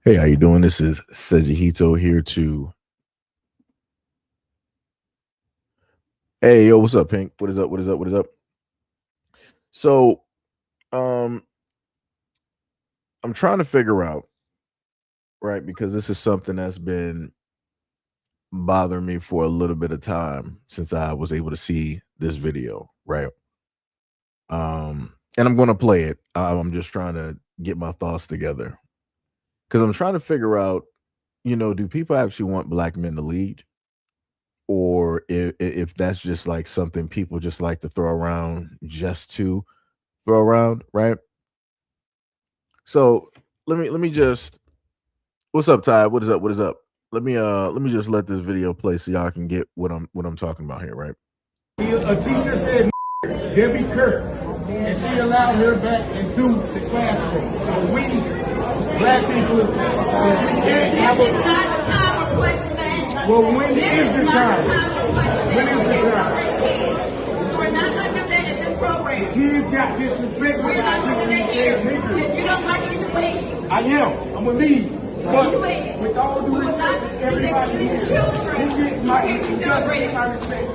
Hey, how you doing? This is SEIJIHITO here to. Hey, yo, what's up, Pink? What is up? What is up? What is up? So, um, I'm trying to figure out, right, because this is something that's been bothering me for a little bit of time since I was able to see this video, right? And I'm gonna play it. I'm just trying to get my thoughts together because I'm trying to figure out, do people actually want black men to lead? Or if that's just like something people just like to throw around just to throw around, right? So let me just what's up, Ty? What is up? What is up? Let me just let this video play so y'all can get what I'm talking about here, right? A teacher said Debbie Kirk, and she allowed her back into the classroom. So we, black people, we can't have This is not the time for questioning. Well, when is the time? When is the time? We're not going to do that in this program. Kids got disrespected. We're not doing that here. If you don't like it, you leave. I am. I'm gonna leave. But with all due We will not respect, everybody here, these children. who gets my You can't be celebrating. my respect.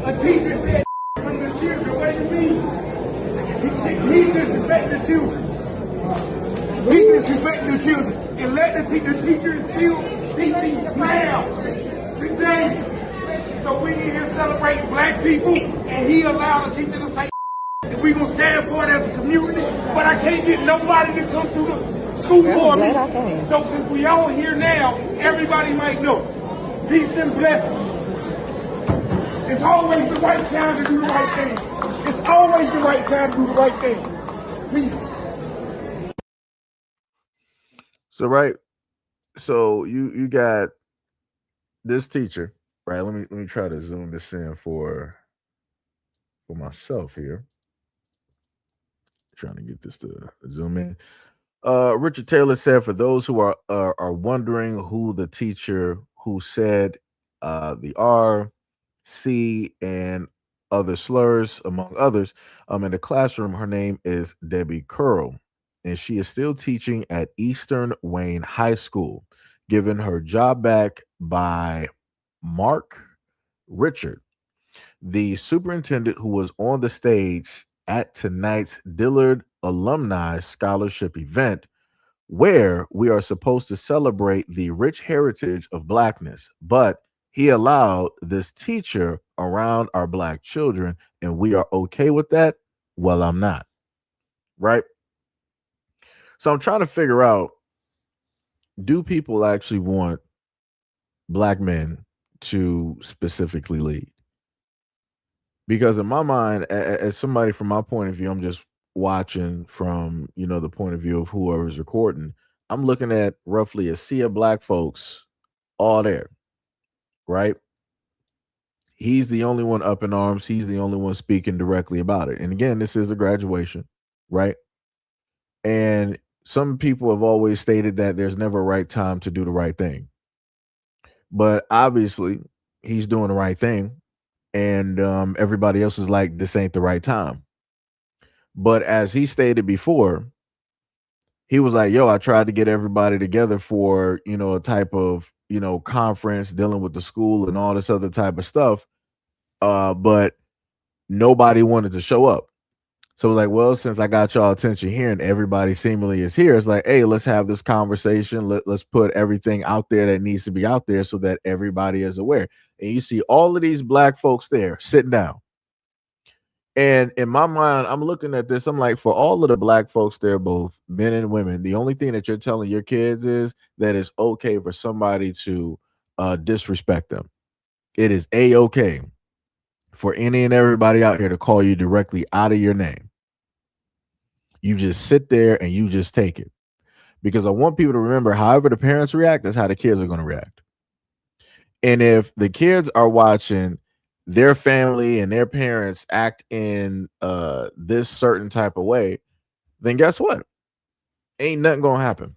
A teacher said from the children, what do you mean? He disrespected the children. He disrespected the children. And let the teachers still teaching now, today. So we need to celebrate black people, and he allowed the teacher to say, and we gonna stand for it as a community, but I can't get nobody to come to the school board meeting. So since we all here now, everybody might know. Peace and blessings. It's always the right time to do the right thing. It's always the right time to do the right thing. Peace. So right, so you got this teacher, right? Let me try to zoom this in for myself here. Trying to get this to zoom in. Richard Taylor said, for those who are wondering who the teacher who said the R, C, and other slurs, among others, in the classroom, her name is Debbie Curl, and she is still teaching at Eastern Wayne High School, given her job back by Mark Richard, the superintendent who was on the stage at tonight's Dillard Alumni Scholarship event, where we are supposed to celebrate the rich heritage of Blackness. But he allowed this teacher around our Black children, and we are okay with that. Well, I'm not. Right. So I'm trying to figure out, do people actually want Black men to specifically lead? Because in my mind, as somebody from my point of view, I'm just watching from the point of view of whoever's recording. I'm looking at roughly a sea of black folks all there, right? He's the only one up in arms. He's the only one speaking directly about it. And again, this is a graduation, right? And some people have always stated that there's never a right time to do the right thing. But obviously, he's doing the right thing. And everybody else is like, this ain't the right time. But as he stated before, he was like, yo, I tried to get everybody together for, a type of, conference dealing with the school and all this other type of stuff. But nobody wanted to show up. So like, well, since I got y'all attention here and everybody seemingly is here, it's like, hey, let's have this conversation. Let's put everything out there that needs to be out there so that everybody is aware. And you see all of these black folks there sitting down. And in my mind, I'm looking at this. I'm like, for all of the black folks there, both men and women, the only thing that you're telling your kids is that it's okay for somebody to disrespect them. It is a-okay for any and everybody out here to call you directly out of your name. You just sit there and you just take it. Because I want people to remember, however the parents react, that's how the kids are going to react. And if the kids are watching their family and their parents act in this certain type of way, then guess what? Ain't nothing gonna happen.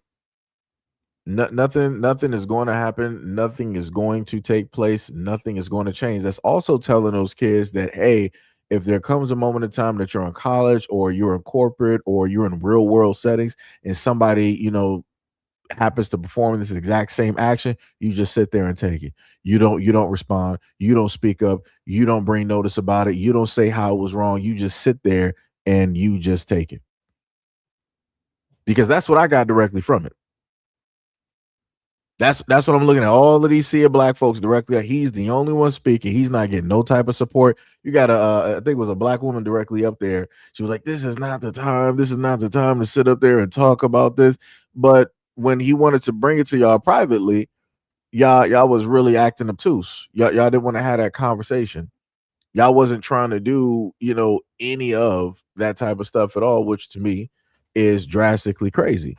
Nothing is going to happen. Nothing is going to take place. Nothing is going to change. That's also telling those kids that, hey, if there comes a moment in time that you're in college or you're in corporate or you're in real world settings and somebody, happens to perform this exact same action, you just sit there and take it. You don't respond, you don't speak up, you don't bring notice about it, you don't say how it was wrong, you just sit there and you just take it. Because that's what I got directly from it. That's what I'm looking at. All of these sea of black folks directly. He's the only one speaking. He's not getting no type of support. You got I think it was a black woman directly up there. She was like, "This is not the time. This is not the time to sit up there and talk about this." But when he wanted to bring it to y'all privately, y'all was really acting obtuse. Y'all didn't want to have that conversation. Y'all wasn't trying to do, any of that type of stuff at all, which to me is drastically crazy.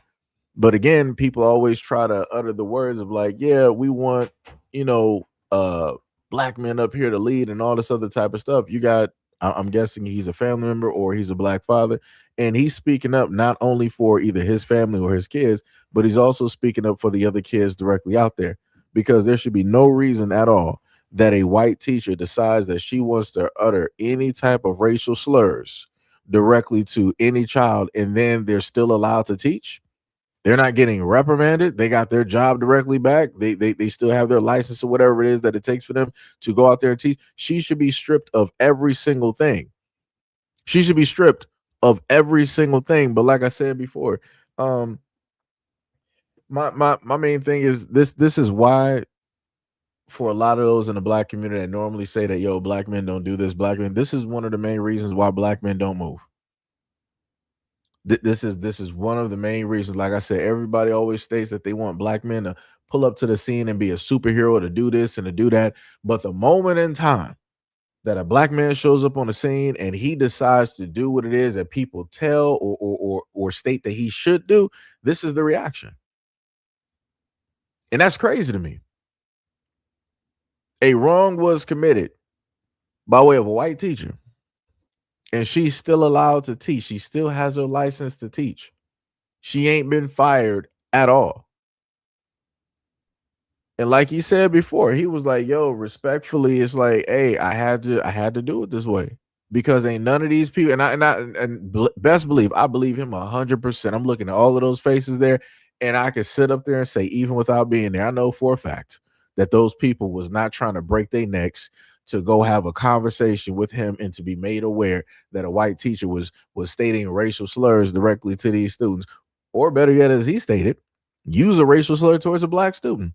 But again, people always try to utter the words of like, yeah, we want, you know, uh black men up here to lead and all this other type of stuff. You got I'm guessing he's a family member or he's a black father, and he's speaking up not only for either his family or his kids, but he's also speaking up for the other kids directly out there, because there should be no reason at all that a white teacher decides that she wants to utter any type of racial slurs directly to any child and then they're still allowed to teach. They're not getting reprimanded. They got their job directly back. They still have their license or whatever it is that it takes for them to go out there and teach. She should be stripped of every single thing. She should be stripped of every single thing. But like I said before, um, my main thing is this is why for a lot of those in the black community that normally say that yo, black men don't do this, black men, this is one of the main reasons why black men don't move. This is one of the main reasons. Like I said, everybody always states that they want black men to pull up to the scene and be a superhero, to do this and to do that. But the moment in time that a black man shows up on the scene and he decides to do what it is that people tell or state that he should do, this is the reaction. And that's crazy to me. A wrong was committed by way of a white teacher, and she's still allowed to teach. She still has her license to teach. She ain't been fired at all. And like he said before, he was like, yo, respectfully, it's like, hey, I had to do it this way, because ain't none of these people, best believe, I believe him 100%. I'm looking at all of those faces there, and I could sit up there and say, even without being there, I know for a fact that those people was not trying to break their necks to go have a conversation with him and to be made aware that a white teacher was stating racial slurs directly to these students, or better yet, as he stated, use a racial slur towards a black student.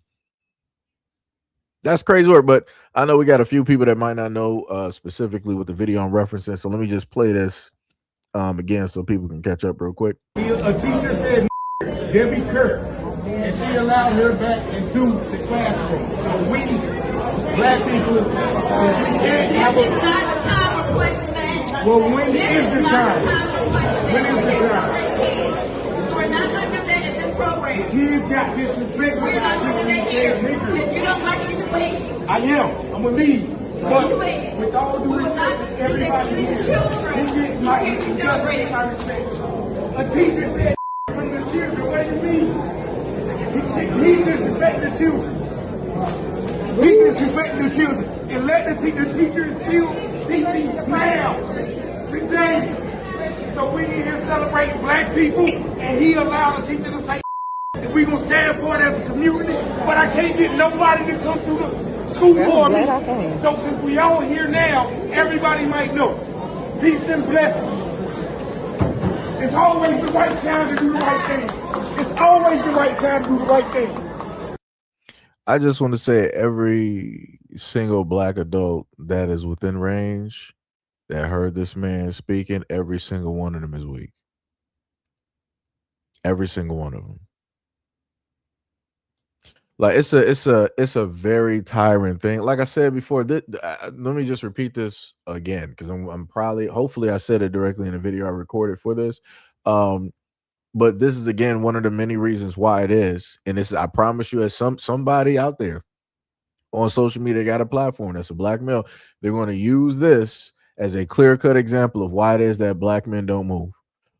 That's crazy work. But I know we got a few people that might not know specifically what the video I'm referencing, so let me just play this again so people can catch up real quick. A teacher said Debbie Kirk, and she allowed her back into the classroom. So we, black people, can't have It's not the time of question that. Well, when is the time? When is the time? We're not under that in this program. Kids got disrespected. We're not under that here. If you don't like it, you wait. I am. I'm gonna leave. But You wait. with all due respect, everybody here, Children. he gets my You can't be celebrating. my respect. A teacher said from the children, what do you mean? He disrespected the children. He disrespected the children. And let the teachers still teaching now, today. So we in here celebrating black people, and he allowed the teacher to say and we gonna stand for it as a community, but I can't get nobody to come to the school board meeting. So since we all here now, everybody might know. Peace and blessings. It's always the right time to do the right thing. It's always the right time to do the right thing. I just want to say every single black adult that is within range that heard this man speaking, every single one of them is weak. Every single one of them. Like it's a very tiring thing. Like I said before, let me just repeat this again, because I'm probably, hopefully I said it directly in the video I recorded for this. But this is again one of the many reasons why it is, and this is, I promise you, as somebody out there on social media got a platform that's a black male, they're going to use this as a clear-cut example of why it is that black men don't move.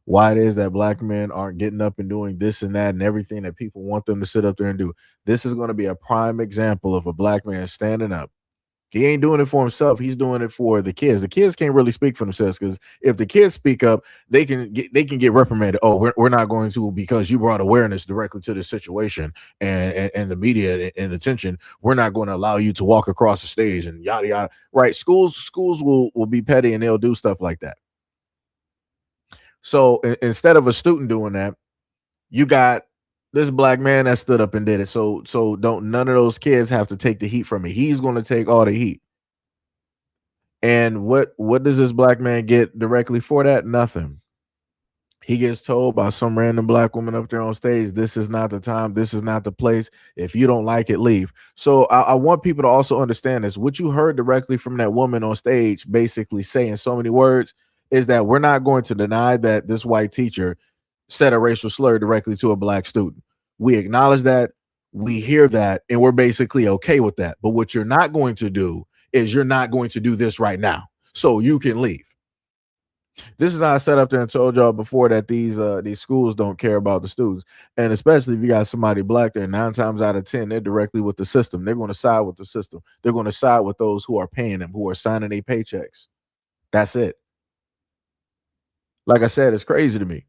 Why it is that black men aren't getting up and doing this and that and everything that people want them to sit up there and do. This is going to be a prime example of a black man standing up He ain't doing it for himself. He's doing it for the kids. The kids can't really speak for themselves, because if the kids speak up, they can get reprimanded. Oh, we're not going to, because you brought awareness directly to this situation, and the media and attention. We're not going to allow you to walk across the stage and yada yada. Right? Schools will be petty, and they'll do stuff like that. So instead of a student doing that, you got this black man that stood up and did it. So don't none of those kids have to take the heat from it. He's going to take all the heat. And what does this black man get directly for that? Nothing. He gets told by some random black woman up there on stage, this is not the time, this is not the place. If you don't like it, leave. So I want people to also understand this. What you heard directly from that woman on stage, basically saying so many words, is that we're not going to deny that this white teacher said a racial slur directly to a black student. We acknowledge that, we hear that, and we're basically okay with that. But what you're not going to do is you're not going to do this right now. So you can leave. This is how I sat up there and told y'all before that these schools don't care about the students. And especially if you got somebody black there, 9 times out of 10, they're directly with the system. They're going to side with the system. They're going to side with those who are paying them, who are signing their paychecks. That's it. Like I said, it's crazy to me.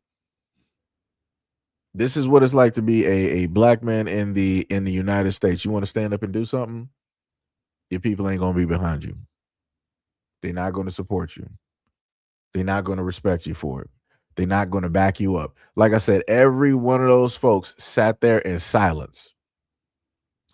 This is what it's like to be a black man in the United States. You want to stand up and do something? Your people ain't going to be behind you. They're not going to support you. They're not going to respect you for it. They're not going to back you up. Like I said, every one of those folks sat there in silence.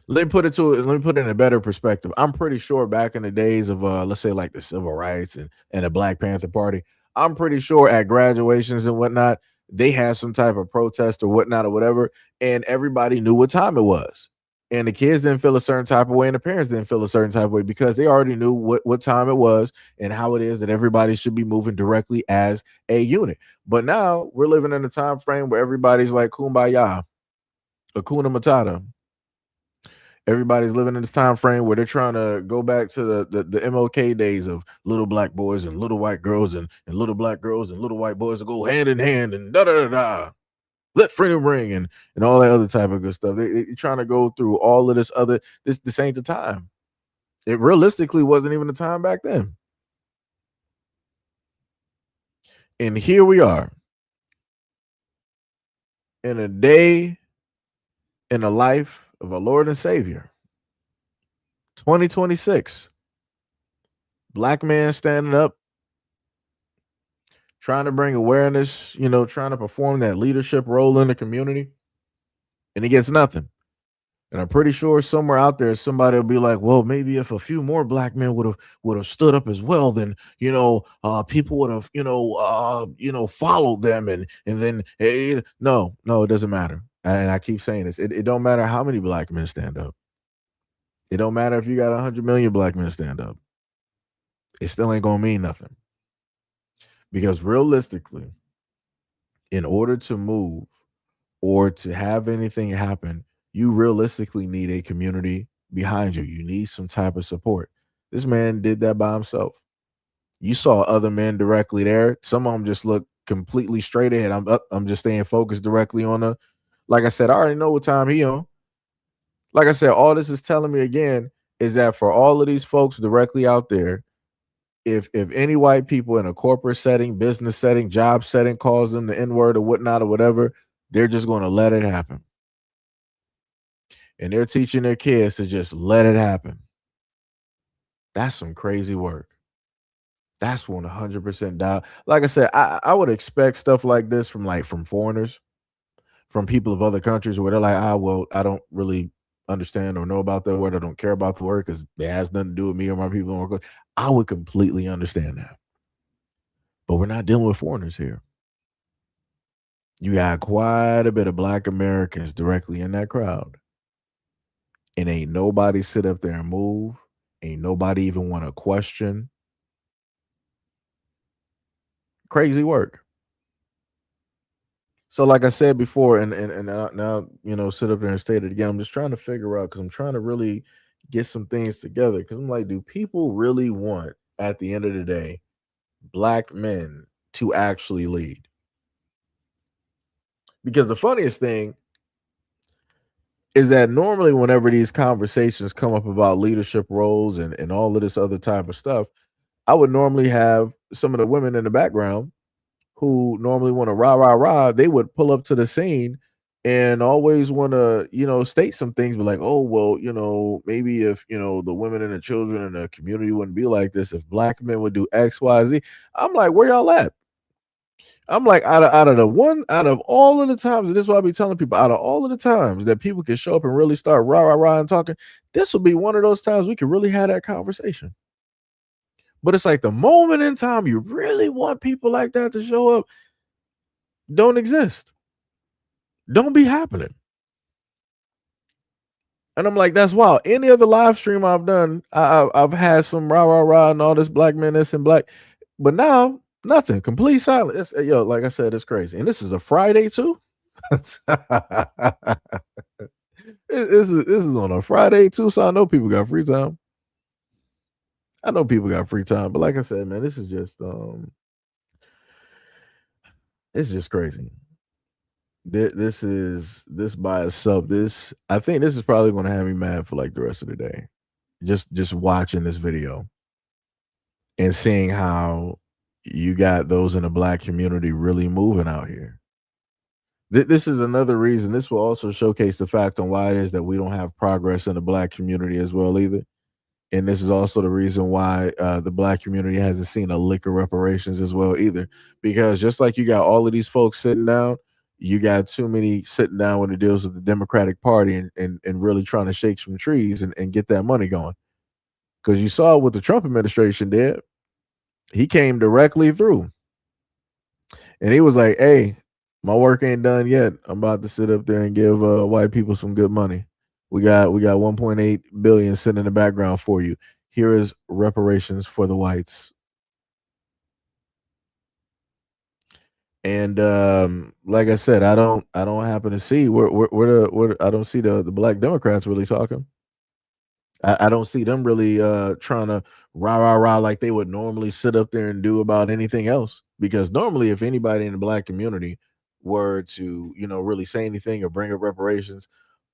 Let me put it in a better perspective. I'm pretty sure back in the days of let's say like the civil rights and the Black Panther Party, I'm pretty sure at graduations and whatnot, they had some type of protest or whatnot or whatever, and everybody knew what time it was. And the kids didn't feel a certain type of way, and the parents didn't feel a certain type of way, because they already knew what time it was and how it is that everybody should be moving directly as a unit. But now we're living in a time frame where everybody's like kumbaya, hakuna matata. Everybody's living in this time frame where they're trying to go back to the MLK days of little black boys and little white girls, and little black girls and little white boys to go hand in hand and da da da da. Let freedom ring and all that other type of good stuff. They're trying to go through all of this other. This ain't the time. It realistically wasn't even the time back then. And here we are in a day in the life of our Lord and Savior. 2026. Black man standing up, trying to bring awareness, trying to perform that leadership role in the community, and he gets nothing. And I'm pretty sure somewhere out there, somebody will be like, "Well, maybe if a few more black men would have stood up as well, then people would have followed them, and then no, it doesn't matter." And I keep saying this: it don't matter how many black men stand up. It don't matter if you got 100 million black men stand up. It still ain't gonna mean nothing, because realistically, in order to move or to have anything happen, you realistically need a community behind you. You need some type of support. This man did that by himself. You saw other men directly there. Some of them just look completely straight ahead. I'm just staying focused directly on the. Like I said, I already know what time he on. Like I said, all this is telling me again is that for all of these folks directly out there, if any white people in a corporate setting, business setting, job setting calls them the N-word or whatnot or whatever, they're just going to let it happen. And they're teaching their kids to just let it happen. That's some crazy work. That's 100% down. Like I said, I would expect stuff like this from foreigners, from people of other countries where they're like, well, I don't really understand or know about that word. I don't care about the word because it has nothing to do with me or my people. I would completely understand that. But we're not dealing with foreigners here. You got quite a bit of black Americans directly in that crowd. And ain't nobody sit up there and move. Ain't nobody even want to question. Crazy work. So like I said before, and now, sit up there and state it again. I'm just trying to figure out, because I'm trying to really get some things together. Because I'm like, do people really want, at the end of the day, black men to actually lead? Because the funniest thing is that normally whenever these conversations come up about leadership roles and all of this other type of stuff, I would normally have some of the women in the background who normally want to rah rah rah. They would pull up to the scene and always want to, state some things, but like, oh well, maybe if the women and the children in the community wouldn't be like this, if black men would do X, Y, Z. I'm like, where y'all at? I'm like, out of all of the times, and this is what I be telling people, out of all of the times that people can show up and really start rah rah rah and talking, this will be one of those times we can really have that conversation. But it's like the moment in time you really want people like that to show up don't exist. Don't be happening. And I'm like, that's wild. Any other live stream I've done, I've had some rah rah rah and all this black men, this and black, but now nothing. Complete silence. Like I said, it's crazy. And this is a Friday too. this is on a Friday too, so I know people got free time. But like I said, man, this is just it's just crazy. This by itself. I think this is probably going to have me mad for like the rest of the day. Just watching this video and seeing how you got those in the black community really moving out here. This is another reason. This will also showcase the fact on why it is that we don't have progress in the black community as well either. And this is also the reason why the black community hasn't seen a lick of reparations as well either. Because just like you got all of these folks sitting down, you got too many sitting down when it deals with the Democratic Party and really trying to shake some trees and get that money going. Because you saw what the Trump administration did. He came directly through. And he was like, hey, my work ain't done yet. I'm about to sit up there and give white people some good money. We got 1.8 billion sitting in the background for you. Here is reparations for the whites. And like I said, I don't happen to see where I don't see the black Democrats really talking. I don't see them really trying to rah rah rah like they would normally sit up there and do about anything else. Because normally, if anybody in the black community were to really say anything or bring up reparations,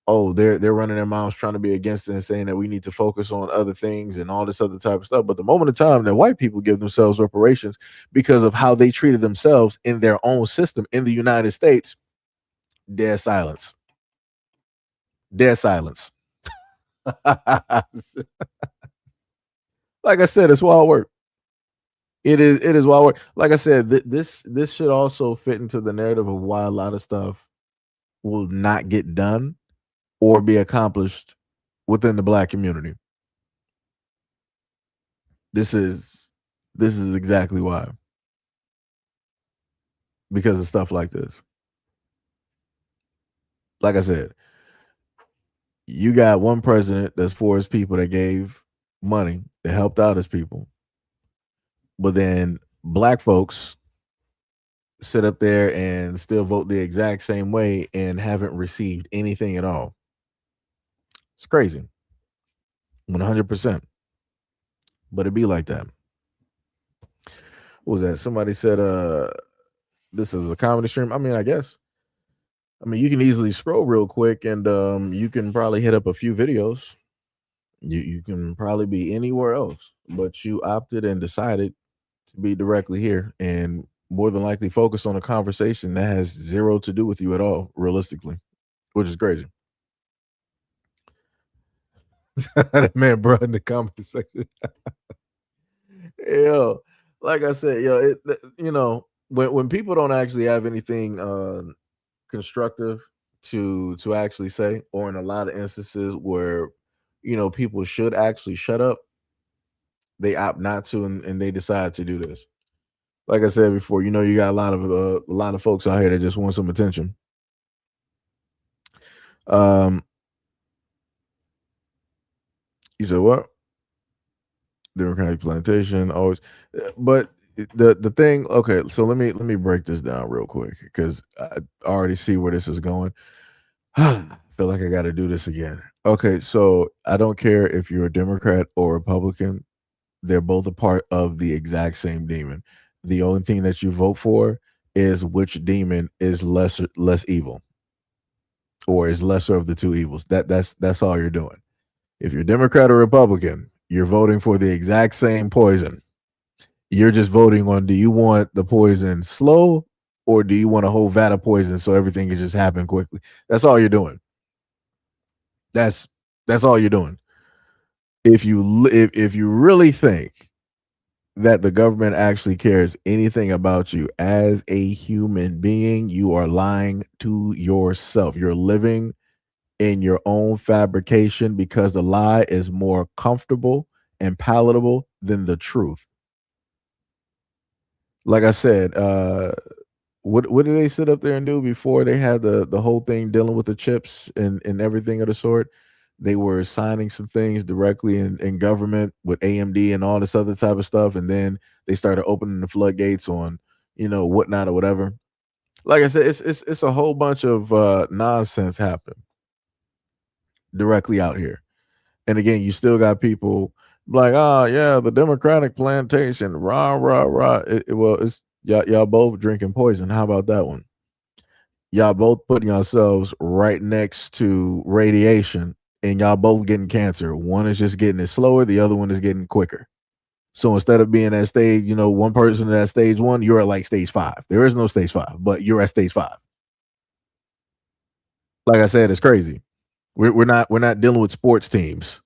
oh, they're running their mouths trying to be against it and saying that we need to focus on other things and all this other type of stuff. But the moment of time that white people give themselves reparations because of how they treated themselves in their own system in the United States, dead silence. Dead silence. Like I said, it's wild work. It is wild work. Like I said, this should also fit into the narrative of why a lot of stuff will not get done or be accomplished within the black community. This is exactly why. Because of stuff like this. Like I said, you got one president that's for his people that gave money, that helped out his people. But then black folks sit up there and still vote the exact same way and haven't received anything at all. It's crazy. 100%. But it be like that. What was that? Somebody said this is a comedy stream. I mean, I guess. I mean, you can easily scroll real quick and you can probably hit up a few videos. You can probably be anywhere else, but you opted and decided to be directly here and more than likely focus on a conversation that has zero to do with you at all, realistically, which is crazy. That man, bro, in the comment section. Yo, like I said, when people don't actually have anything constructive to actually say, or in a lot of instances where people should actually shut up, they opt not to, and they decide to do this. Like I said before, you got a lot of folks out here that just want some attention. You said what? Democratic plantation always, but the thing. Okay, so let me break this down real quick because I already see where this is going. I feel like I got to do this again. Okay, so I don't care if you're a Democrat or Republican; they're both a part of the exact same demon. The only thing that you vote for is which demon is less evil. or is lesser of the two evils. That's all you're doing. If you're Democrat or Republican, you're voting for the exact same poison. You're just voting on, do you want the poison slow, or do you want a whole vat of poison so everything can just happen quickly? That's all you're doing. That's that's all you're doing. If you really think that the government actually cares anything about you as a human being, you are lying to yourself. You're living in your own fabrication because the lie is more comfortable and palatable than the truth. Like I said, what did they sit up there and do before they had the whole thing dealing with the chips and everything of the sort? They were signing some things directly in government with AMD and all this other type of stuff, and then they started opening the floodgates on whatnot or whatever. Like I said, it's a whole bunch of nonsense happening directly out here. And again, you still got people like, oh yeah, the Democratic plantation, rah rah rah. Well, it's y'all both drinking poison. How about that one? Y'all both putting yourselves right next to radiation, and y'all both getting cancer. One is just getting it slower, the other one is getting quicker. So instead of being at stage, one person at stage 1, you're at like stage 5. There is no stage 5, but you're at stage 5. Like I said, it's crazy. We're not dealing with sports teams.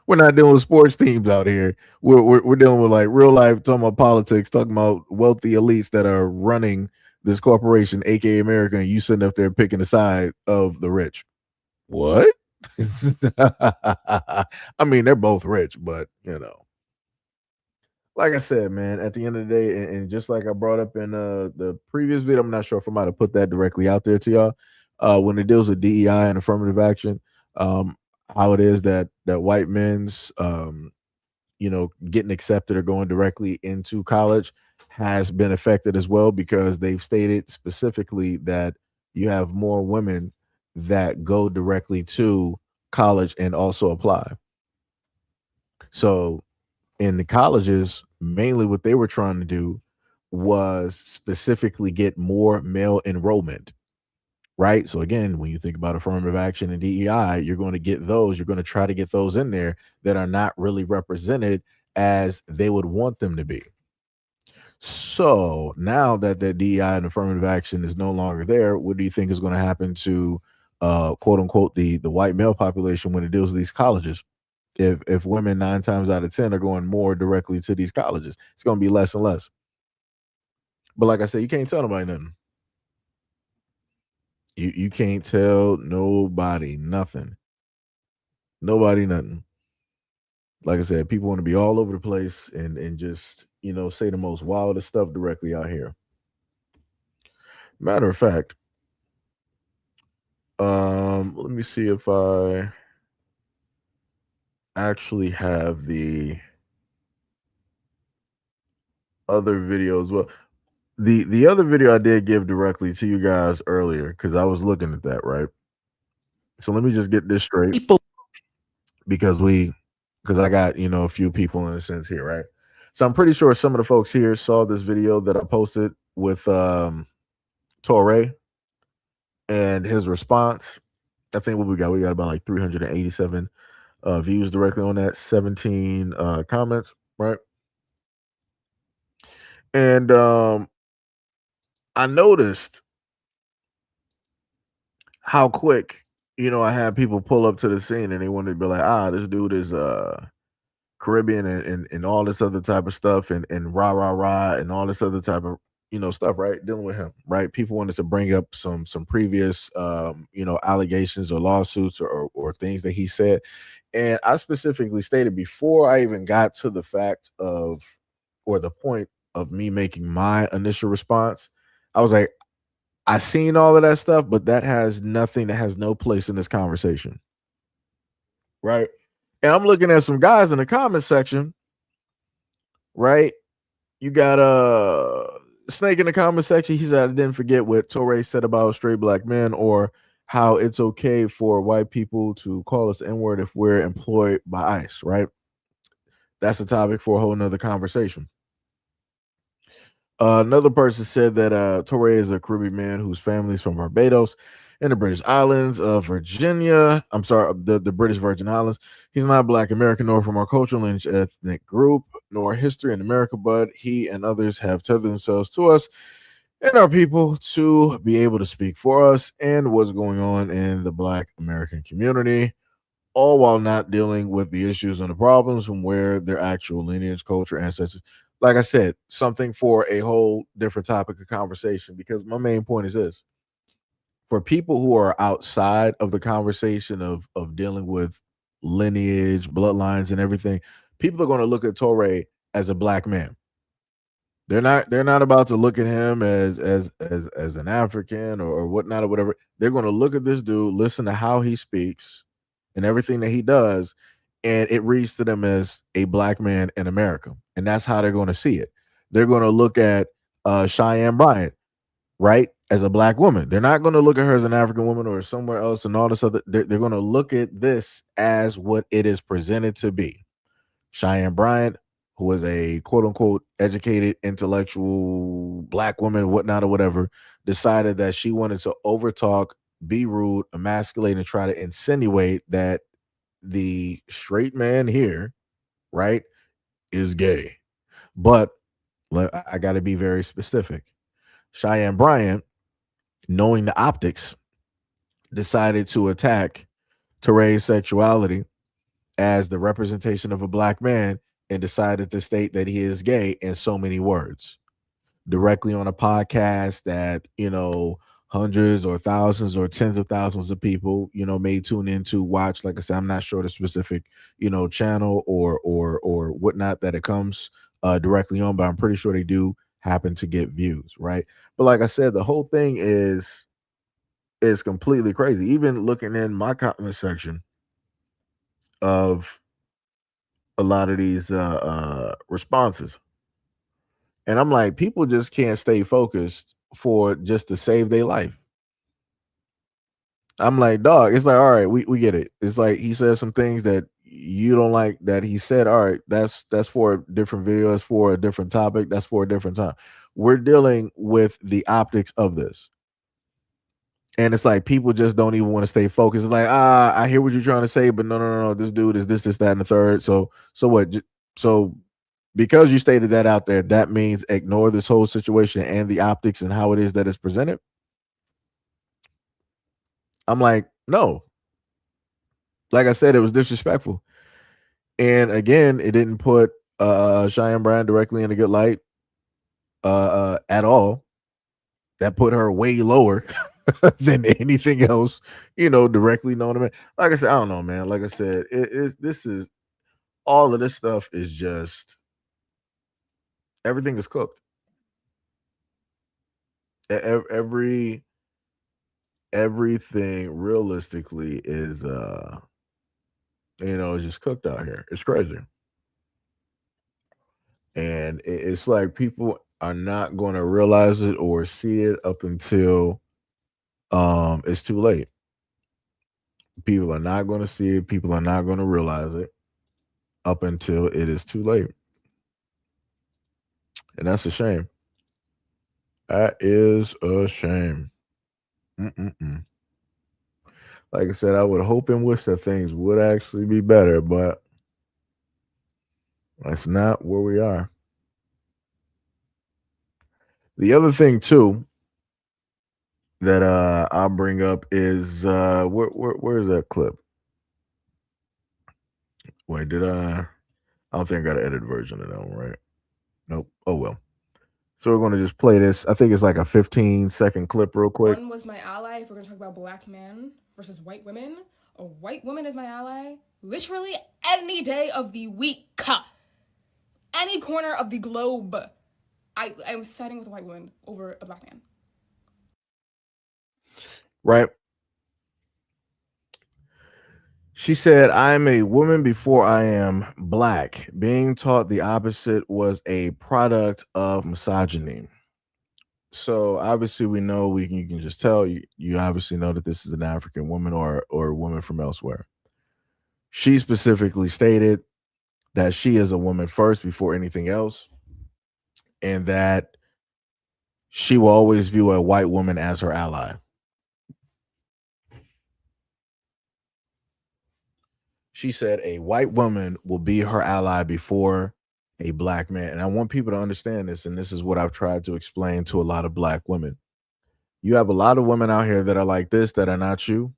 We're not dealing with sports teams out here. We're dealing with like real life, talking about politics, talking about wealthy elites that are running this corporation, aka America, and you sitting up there picking the side of the rich. What? I mean, they're both rich, but like I said, man, at the end of the day, and just like I brought up in the previous video, I'm not sure if I might have put that directly out there to y'all. When it deals with DEI and affirmative action, um, how it is that white men's getting accepted or going directly into college has been affected as well, because they've stated specifically that you have more women that go directly to college and also apply. So in the colleges, mainly what they were trying to do was specifically get more male enrollment, right? So again, when you think about affirmative action and DEI, you're going to get those, you're going to try to get those in there that are not really represented as they would want them to be. So now that the DEI and affirmative action is no longer there, what do you think is going to happen to quote unquote the white male population when it deals with these colleges? If women 9 times out of 10 are going more directly to these colleges, it's going to be less and less. But like I said, you can't tell nobody nothing. You can't tell nobody nothing. Nobody nothing. Like I said, people want to be all over the place and just say the most wildest stuff directly out here. Matter of fact, let me see if I actually have the other videos. Well, the other video I did give directly to you guys earlier because I was looking at that, right? So let me just get this straight. Because I got a few people in a sense here, right? So I'm pretty sure some of the folks here saw this video that I posted with Torre and his response. I think what we got about like 387 views directly on that, 17 comments, right? And I noticed how quick, I had people pull up to the scene and they wanted to be like, this dude is Caribbean and all this other type of stuff and rah rah rah and all this other type of stuff, right? Dealing with him, right? People wanted to bring up some previous allegations or lawsuits or things that he said. And I specifically stated before I even got to the fact of or the point of me making my initial response, I was like, I seen all of that stuff, but that has no place in this conversation. Right. And I'm looking at some guys in the comment section, right? You got Snake in the comment section. He said, I didn't forget what Torre said about straight black men, or how it's okay for white people to call us N-word if we're employed by ICE, right? That's a topic for a whole nother conversation. Another person said that Torre is a Caribbean man whose family is from Barbados. in the British Islands of Virginia. I'm sorry, the British Virgin Islands. He's not Black American nor from our cultural and ethnic group nor history in America, but he and others have tethered themselves to us and our people to be able to speak for us and what's going on in the Black American community, all while not dealing with the issues and the problems from where their actual lineage, culture, ancestors. Like I said, something for a whole different topic of conversation, because my main point is this: for people who are outside of the conversation of dealing with lineage, bloodlines, and everything, people are going to look at Torre as a black man. They're not about to look at him as an African or whatnot or whatever. They're going to look at this dude, listen to how he speaks and everything that he does, and it reads to them as a black man in America. And that's how they're going to see it. They're going to look at Cheyenne Bryant, right, as a black woman. They're not going to look at her as an African woman or somewhere else and all this other. They're going to look at this as what it is presented to be. Cheyenne Bryant, who is a quote unquote educated, intellectual black woman, whatnot or whatever, decided that she wanted to overtalk, be rude, emasculate, and try to insinuate that the straight man here, right, is gay. But I got to be very specific. Cheyenne Bryant, knowing the optics, decided to attack Teray's sexuality as the representation of a black man and decided to state that he is gay in so many words directly on a podcast that, hundreds or thousands or tens of thousands of people, may tune in to watch. Like I said, I'm not sure the specific, channel or whatnot that it comes directly on, but I'm pretty sure they do happen to get views, right? But like I said, the whole thing is completely crazy. Even looking in my comment section of a lot of these responses, and I'm like, people just can't stay focused for just to save their life. I'm like, dog, it's like, all right, we get it. It's like he says some things that you don't like that he said. All right, that's for a different video, that's for a different topic, that's for a different time. We're dealing with the optics of this. And it's like people just don't even want to stay focused. It's like, I hear what you're trying to say, but no. This dude is this, that, and the third. So what? So because you stated that out there, that means ignore this whole situation and the optics and how it is that it's presented. I'm like, no. Like I said, it was disrespectful. And again, it didn't put Cheyenne Bryan directly in a good light at all. That put her way lower than anything else, directly known to me. Like I said, I don't know, man. Like I said, this is all of this stuff is just everything is cooked. Everything realistically is just cooked out here. It's crazy. And it's like people are not going to realize it or see it up until it's too late. People are not going to see it. People are not going to realize it up until it is too late. And that's a shame. That is a shame. Mm-mm-mm. Like I said, I would hope and wish that things would actually be better, but that's not where we are. The other thing too that I'll bring up is where's that clip? Wait, did I don't think I got an edited version of that one, right? Nope. Oh well. So we're gonna just play this. I think it's like a 15-second clip real quick. One was my ally. If we're gonna talk about black men versus white women, a white woman is my ally literally any day of the week, any corner of the globe. I'm siding with a white woman over a black man. Right. She said, I'm a woman before I am black. Being taught the opposite was a product of misogyny. So obviously we know you can just tell you obviously know that this is an African woman or a woman from elsewhere. She specifically stated that she is a woman first before anything else, and that she will always view a white woman as her ally. She said a white woman will be her ally before a black man. And I want people to understand this. And this is what I've tried to explain to a lot of black women. You have a lot of women out here that are like this, that are not you.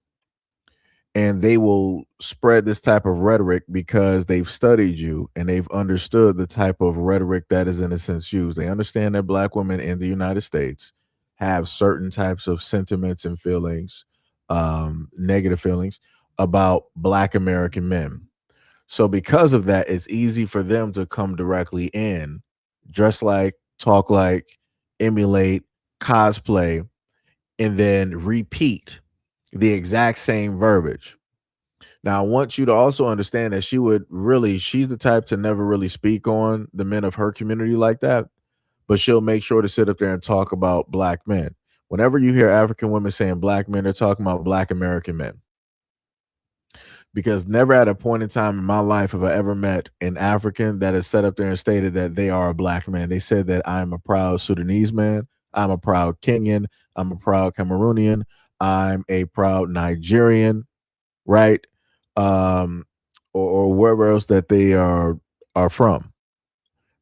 And they will spread this type of rhetoric because they've studied you and they've understood the type of rhetoric that is in a sense used. They understand that black women in the United States have certain types of sentiments and feelings, negative feelings about black American men. So because of that, it's easy for them to come directly in, dress like, talk like, emulate, cosplay, and then repeat the exact same verbiage. Now, I want you to also understand that she's the type to never really speak on the men of her community like that, but she'll make sure to sit up there and talk about black men. Whenever you hear African women saying black men, they're talking about black American men. Because never at a point in time in my life have I ever met an African that has sat up there and stated that they are a black man. They said that I'm a proud Sudanese man, I'm a proud Kenyan, I'm a proud Cameroonian, I'm a proud Nigerian, right? Um, or wherever else that they are from.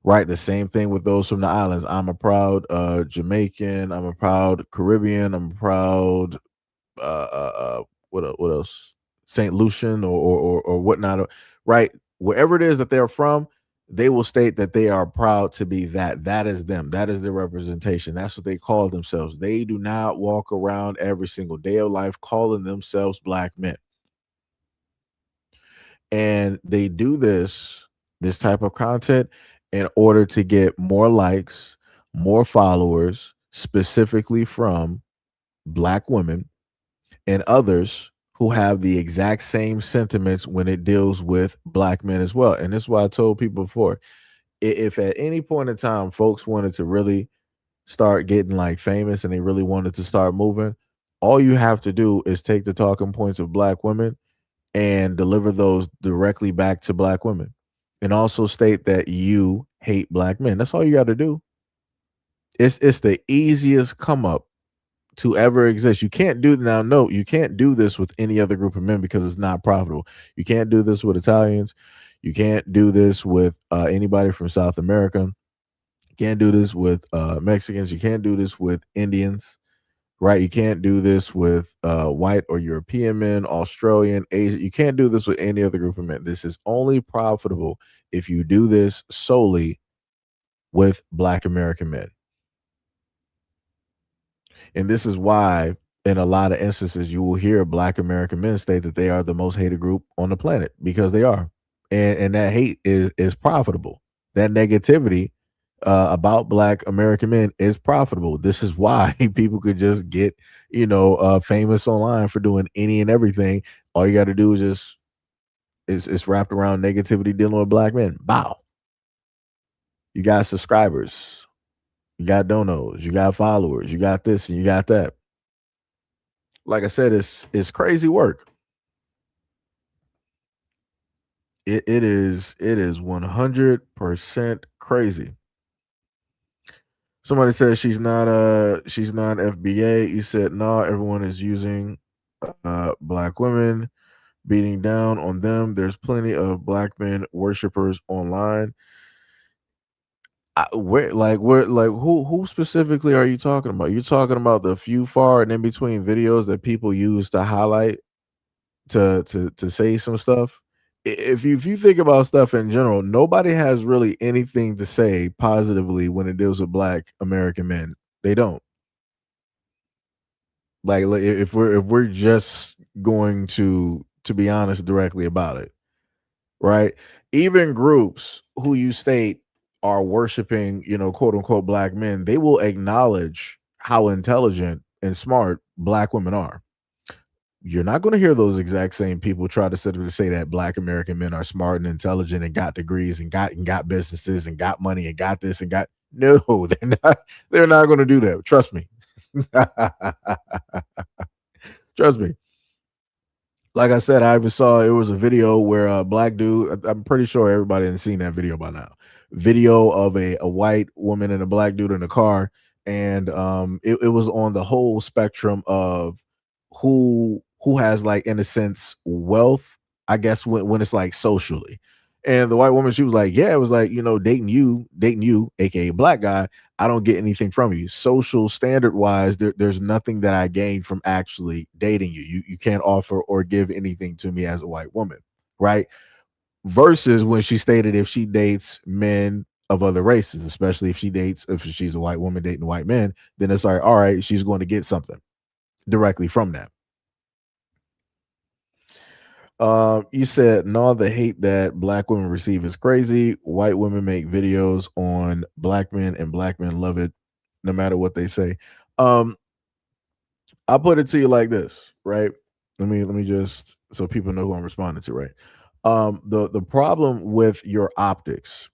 Right. The same thing with those from the islands. I'm a proud Jamaican, I'm a proud Caribbean, I'm a proud what else? St. Lucian or whatnot, right? Wherever it is that they're from, they will state that they are proud to be that. That is them. That is their representation. That's what they call themselves. They do not walk around every single day of life calling themselves black men. And they do this type of content in order to get more likes, more followers, specifically from black women and others who have the exact same sentiments when it deals with black men as well. And this is why I told people before, if at any point in time folks wanted to really start getting like famous and they really wanted to start moving, all you have to do is take the talking points of black women and deliver those directly back to black women. And also state that you hate black men. That's all you got to do. It's the easiest come up to ever exist. You can't do now. No, you can't do this with any other group of men because it's not profitable. You can't do this with Italians. You can't do this with anybody from South America. You can't do this with Mexicans. You can't do this with Indians, right? You can't do this with white or European men, Australian, Asian. You can't do this with any other group of men. This is only profitable if you do this solely with black American men. And this is why, in a lot of instances, you will hear black American men state that they are the most hated group on the planet because they are. And that hate is profitable. That negativity about black American men is profitable. This is why people could just get, famous online for doing any and everything. All you got to do is just it's wrapped around negativity dealing with black men. Bow. You got subscribers. You got donos, you got followers, you got this and you got that. Like I said, it's crazy work. It is 100% crazy. Somebody says she's not FBA. You said no, everyone is using black women, beating down on them. There's plenty of black men worshipers online. Who specifically are you talking about? You're talking about the few far and in between videos that people use to highlight to say some stuff. If you think about stuff in general, nobody has really anything to say positively when it deals with black American men. They don't. Like if we're just going to be honest directly about it, right? Even groups who you state are worshiping, quote unquote black men, they will acknowledge how intelligent and smart black women are. You're not going to hear those exact same people try to sit there to say that black American men are smart and intelligent and got degrees and got businesses and got money and got this and got no, they're not going to do that. Trust me. Trust me. Like I said, I even saw it was a video where a black dude, I'm pretty sure everybody has seen that video by now. Video of a white woman and a black dude in a car. And it was on the whole spectrum of who has, like, in a sense, wealth I guess when it's like socially. And the white woman, she was like, yeah, it was like, dating you, aka black guy, I don't get anything from you. Social standard wise, there's nothing that I gain from actually dating you. You can't offer or give anything to me as a white woman, right? Versus when she stated if she dates men of other races, especially if she's a white woman dating white men, then it's like, all right, she's going to get something directly from that. You said no, the hate that black women receive is crazy. White women make videos on black men, and black men love it, no matter what they say. Um, I'll put it to you like this, right? Let me just so people know who I'm responding to, right? The problem with your optics,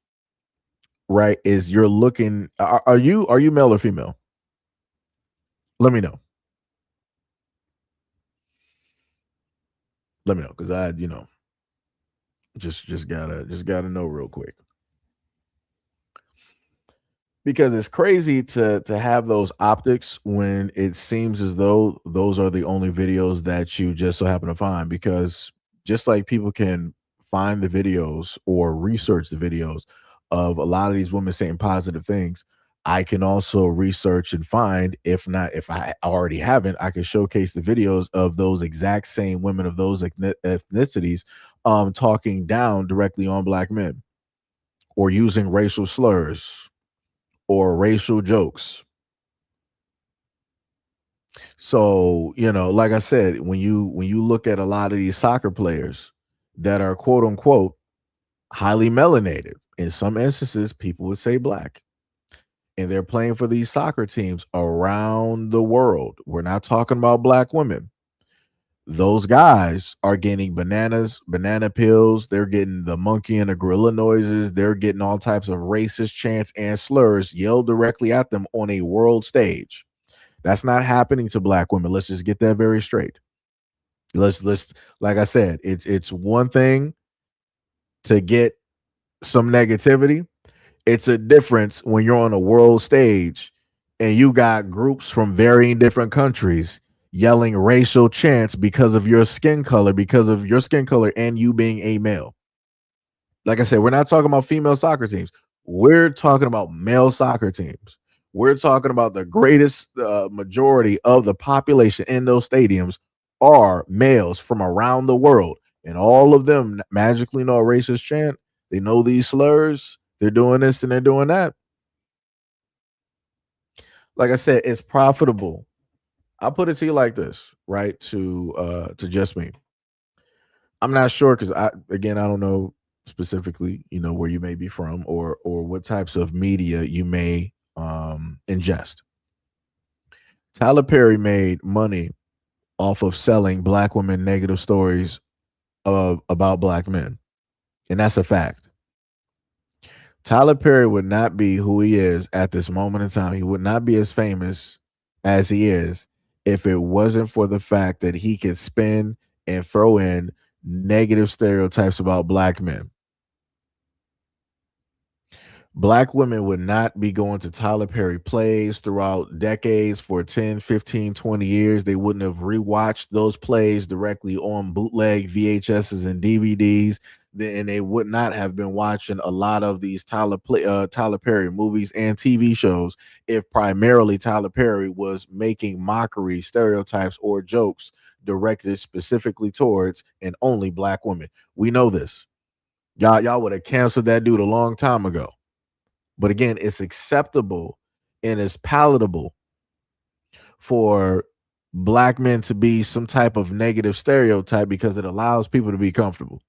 right, is you're looking. Are you male or female? Let me know. Let me know because I, just gotta know real quick. Because it's crazy to have those optics when it seems as though those are the only videos that you just so happen to find, because just like people can find the videos or research the videos of a lot of these women saying positive things, I can also research and find, if I already haven't, I can showcase the videos of those exact same women of those ethnicities talking down directly on black men or using racial slurs or racial jokes. So, like I said, when you look at a lot of these soccer players that are quote unquote highly melanated, in some instances, people would say black, and they're playing for these soccer teams around the world. We're not talking about black women. Those guys are getting banana peels. They're getting the monkey and the gorilla noises. They're getting all types of racist chants and slurs yelled directly at them on a world stage. That's not happening to black women. Let's just get that very straight. Let's like I said, it's one thing to get some negativity. It's a difference when you're on a world stage and you got groups from varying different countries yelling racial chants because of your skin color and you being a male. Like I said, we're not talking about female soccer teams. We're talking about male soccer teams. We're talking about the greatest majority of the population in those stadiums are males from around the world, and all of them magically know a racist chant. They know these slurs. They're doing this and they're doing that. Like I said, it's profitable. I'll put it to you like this, right? To just me. I'm not sure because I don't know specifically, where you may be from or what types of media you may ingest. Tyler Perry made money off of selling black women negative stories about black men. And that's a fact. Tyler Perry would not be who he is at this moment in time. He would not be as famous as he is if it wasn't for the fact that he could spin and throw in negative stereotypes about black men. Black women would not be going to Tyler Perry plays throughout decades for 10, 15, 20 years. They wouldn't have rewatched those plays directly on bootleg VHSs and DVDs. And they would not have been watching a lot of these Tyler Perry movies and TV shows if primarily Tyler Perry was making mockery, stereotypes, or jokes directed specifically towards and only black women. We know this. Y'all would have canceled that dude a long time ago. But again, it's acceptable and it's palatable for black men to be some type of negative stereotype because it allows people to be comfortable.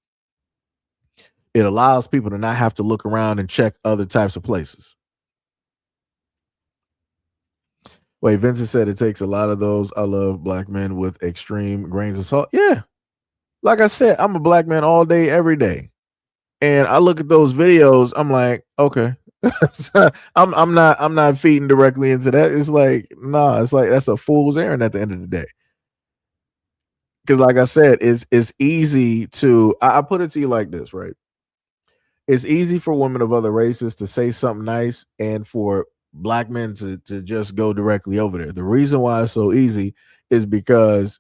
It allows people to not have to look around and check other types of places. Wait, Vincent said it takes a lot of those. I love black men with extreme grains of salt. Yeah. Like I said, I'm a black man all day, every day. And I look at those videos, I'm like, okay. I'm not feeding directly into that. It's like, nah, it's like that's a fool's errand at the end of the day. Because like I said, it's easy to I put it to you like this, right? It's easy for women of other races to say something nice and for black men to just go directly over there. The reason why it's so easy is because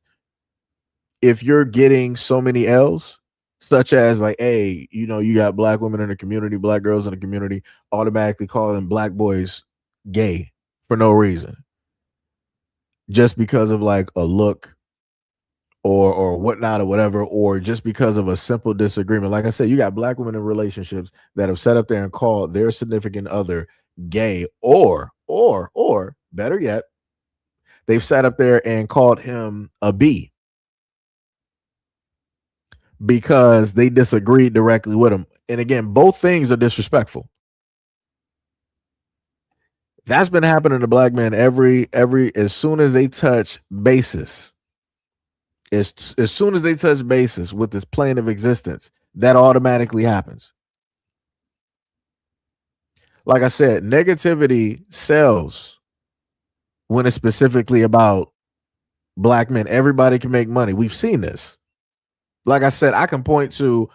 if you're getting so many L's, such as like, hey, you got black women in the community, black girls in the community, automatically calling black boys gay for no reason, just because of like a look or whatnot or whatever, or just because of a simple disagreement. Like I said, you got black women in relationships that have sat up there and called their significant other gay, or better yet, they've sat up there and called him a B because they disagreed directly with him. And again, both things are disrespectful. That's been happening to black men every as soon as they touch basis. As soon as they touch basis with this plane of existence, that automatically happens. Like I said, negativity sells when it's specifically about black men. Everybody can make money. We've seen this. Like I said, I can point to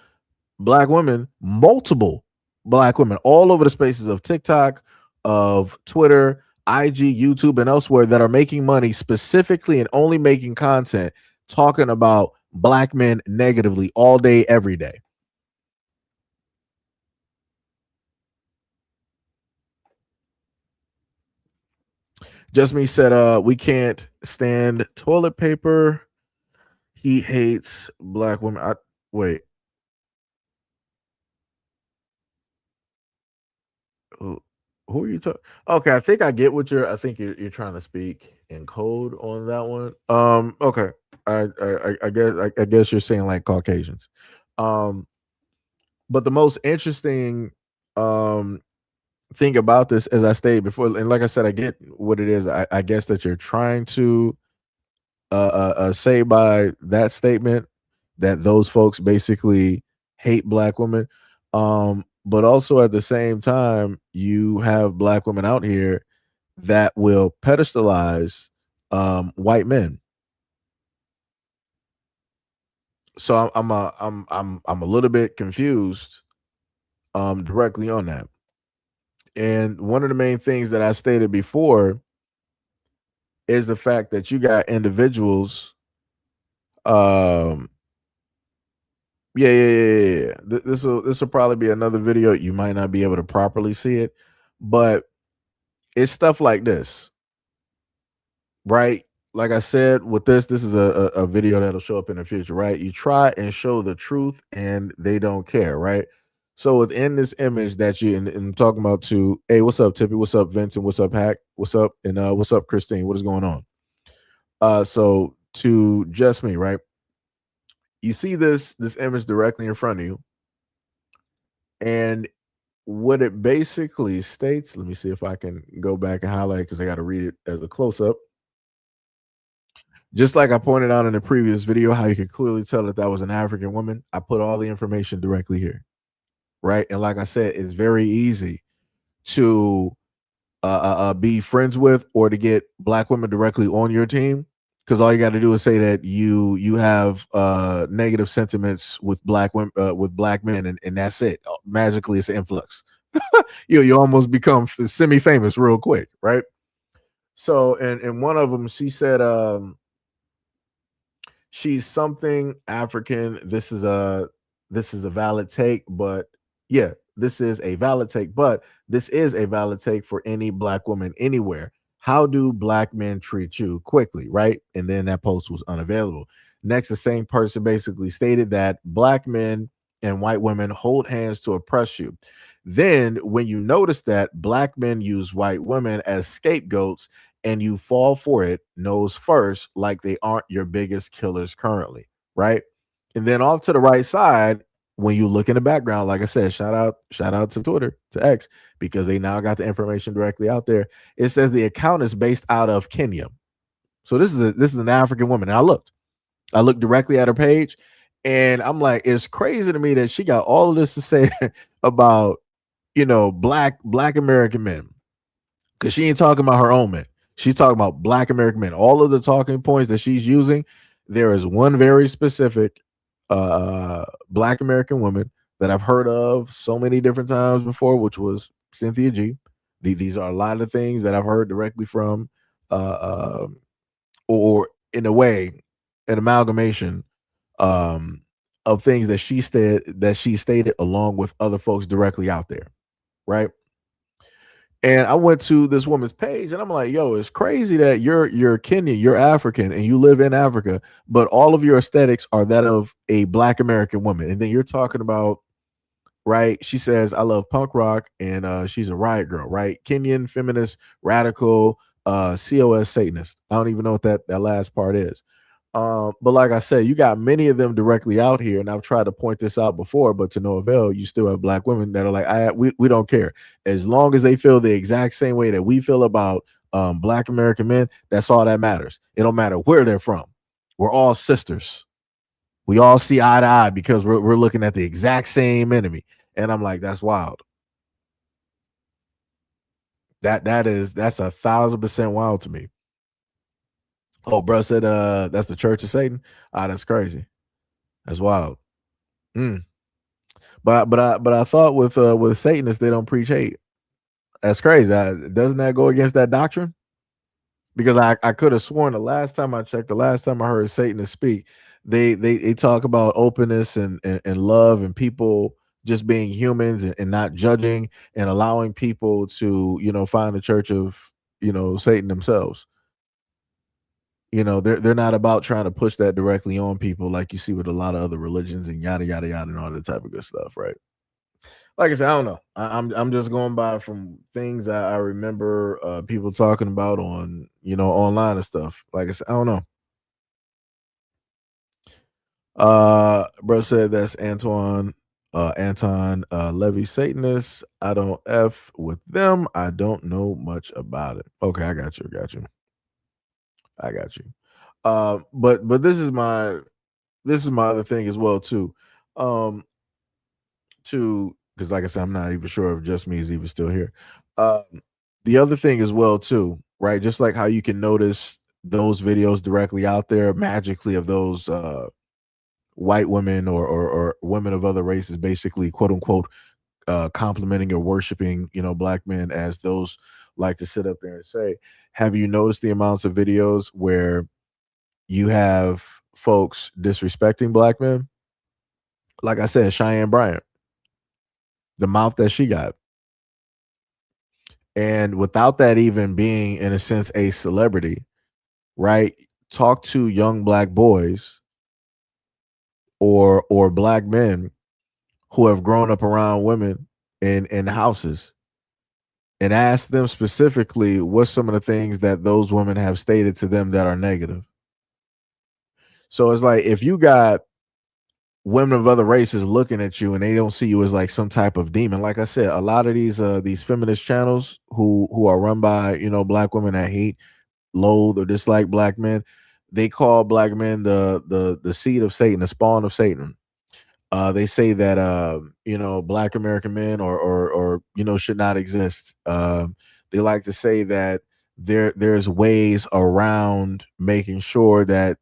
black women, multiple black women all over the spaces of TikTok, of Twitter, IG, YouTube, and elsewhere that are making money specifically and only making content talking about black men negatively all day, every day. Just me said, we can't stand toilet paper. He hates black women. Wait. Who are you talking? Okay, I think I get what I think you're trying to speak in code on that one. Okay. I guess you're saying like Caucasians. Um, but the most interesting thing about this, as I stated before, and like I said, I get what it is. I guess that you're trying to say by that statement that those folks basically hate black women. But also at the same time, you have black women out here that will pedestalize white men. So I'm a little bit confused directly on that. And one of the main things that I stated before is the fact that you got individuals. Um, yeah. This will probably be another video. You might not be able to properly see it, but it's stuff like this, right? Like I said, with this is a video that'll show up in the future, right? You try and show the truth, and they don't care, right? So within this image that and I'm talking about to, hey, what's up, Tippy? What's up, Vincent? What's up, Hack? What's up? And what's up, Christine? What is going on? So to just me, right? You see this image directly in front of you, and what it basically states, let me see if I can go back and highlight because I got to read it as a close-up. Just like I pointed out in the previous video, how you can clearly tell that that was an African woman, I put all the information directly here, right? And like I said, it's very easy to be friends with or to get black women directly on your team, because all you got to do is say that you have negative sentiments with black women, with black men, and that's it. Magically, it's an influx. You almost become semi-famous real quick, right? So, and one of them, she said, she's something African. This is a valid take, but yeah, this is a valid take, but this is a valid take for any black woman anywhere. How do black men treat you? Quickly, right? And then that post was unavailable. Next, the same person basically stated that black men and white women hold hands to oppress you. Then, when you notice that black men use white women as scapegoats and you fall for it nose first, like they aren't your biggest killers currently, right? And then off to the right side, when you look in the background, like I said, shout out to Twitter, to X, because they now got the information directly out there. It says the account is based out of Kenya. So this is an African woman. And I looked directly at her page, and I'm like, it's crazy to me that she got all of this to say about, black American men. Because she ain't talking about her own men. She's talking about black American men. All of the talking points that she's using, there is one very specific black American woman that I've heard of so many different times before, which was Cynthia G. These are a lot of things that I've heard directly from, or in a way, an amalgamation of things that she stated along with other folks directly out there, right? And I went to this woman's page and I'm like, yo, it's crazy that you're Kenyan, you're African, and you live in Africa, but all of your aesthetics are that of a black American woman. And then you're talking about, right? She says, I love punk rock, and she's a riot girl, right? Kenyan, feminist, radical, COS Satanist. I don't even know what that last part is. But like I said, you got many of them directly out here, and I've tried to point this out before, but to no avail. You still have black women that are like, we don't care. As long as they feel the exact same way that we feel about black American men, that's all that matters. It don't matter where they're from. We're all sisters. We all see eye to eye because we're looking at the exact same enemy. And I'm like, that's wild. That's 1,000% wild to me. Oh, bro said that's the Church of Satan. That's crazy. That's wild. But I thought with Satanists they don't preach hate. That's crazy. Doesn't that go against that doctrine? Because I could have sworn the last time I checked, the last time I heard Satanists speak, they talk about openness and love and people just being humans and not judging and allowing people to, find the church of, Satan themselves. They're not about trying to push that directly on people like you see with a lot of other religions and yada yada yada and all that type of good stuff, right? Like I said, I don't know. I'm just going by from things I remember people talking about on online and stuff. Like I said, I don't know. Bro said that's Anton Levy Satanist. I don't F with them. I don't know much about it. Okay, I got you. But this is my other thing as well too. Because like I said, I'm not even sure if Just Me is even still here. The other thing as well too, right? Just like how you can notice those videos directly out there magically of those white women or women of other races, basically quote unquote complimenting or worshiping black men, as those like to sit up there and say. Have you noticed the amounts of videos where you have folks disrespecting black men? Like I said, Cheyenne Bryant, the mouth that she got. And without that even being, in a sense, a celebrity, right? Talk to young black boys or black men who have grown up around women in houses and ask them specifically what's some of the things that those women have stated to them that are negative. So it's like, if you got women of other races looking at you and they don't see you as like some type of demon, like I said, a lot of these feminist channels who are run by black women that hate, loathe, or dislike black men, they call black men the seed of Satan, the spawn of Satan. They say that black American men or should not exist. They like to say that there's ways around making sure that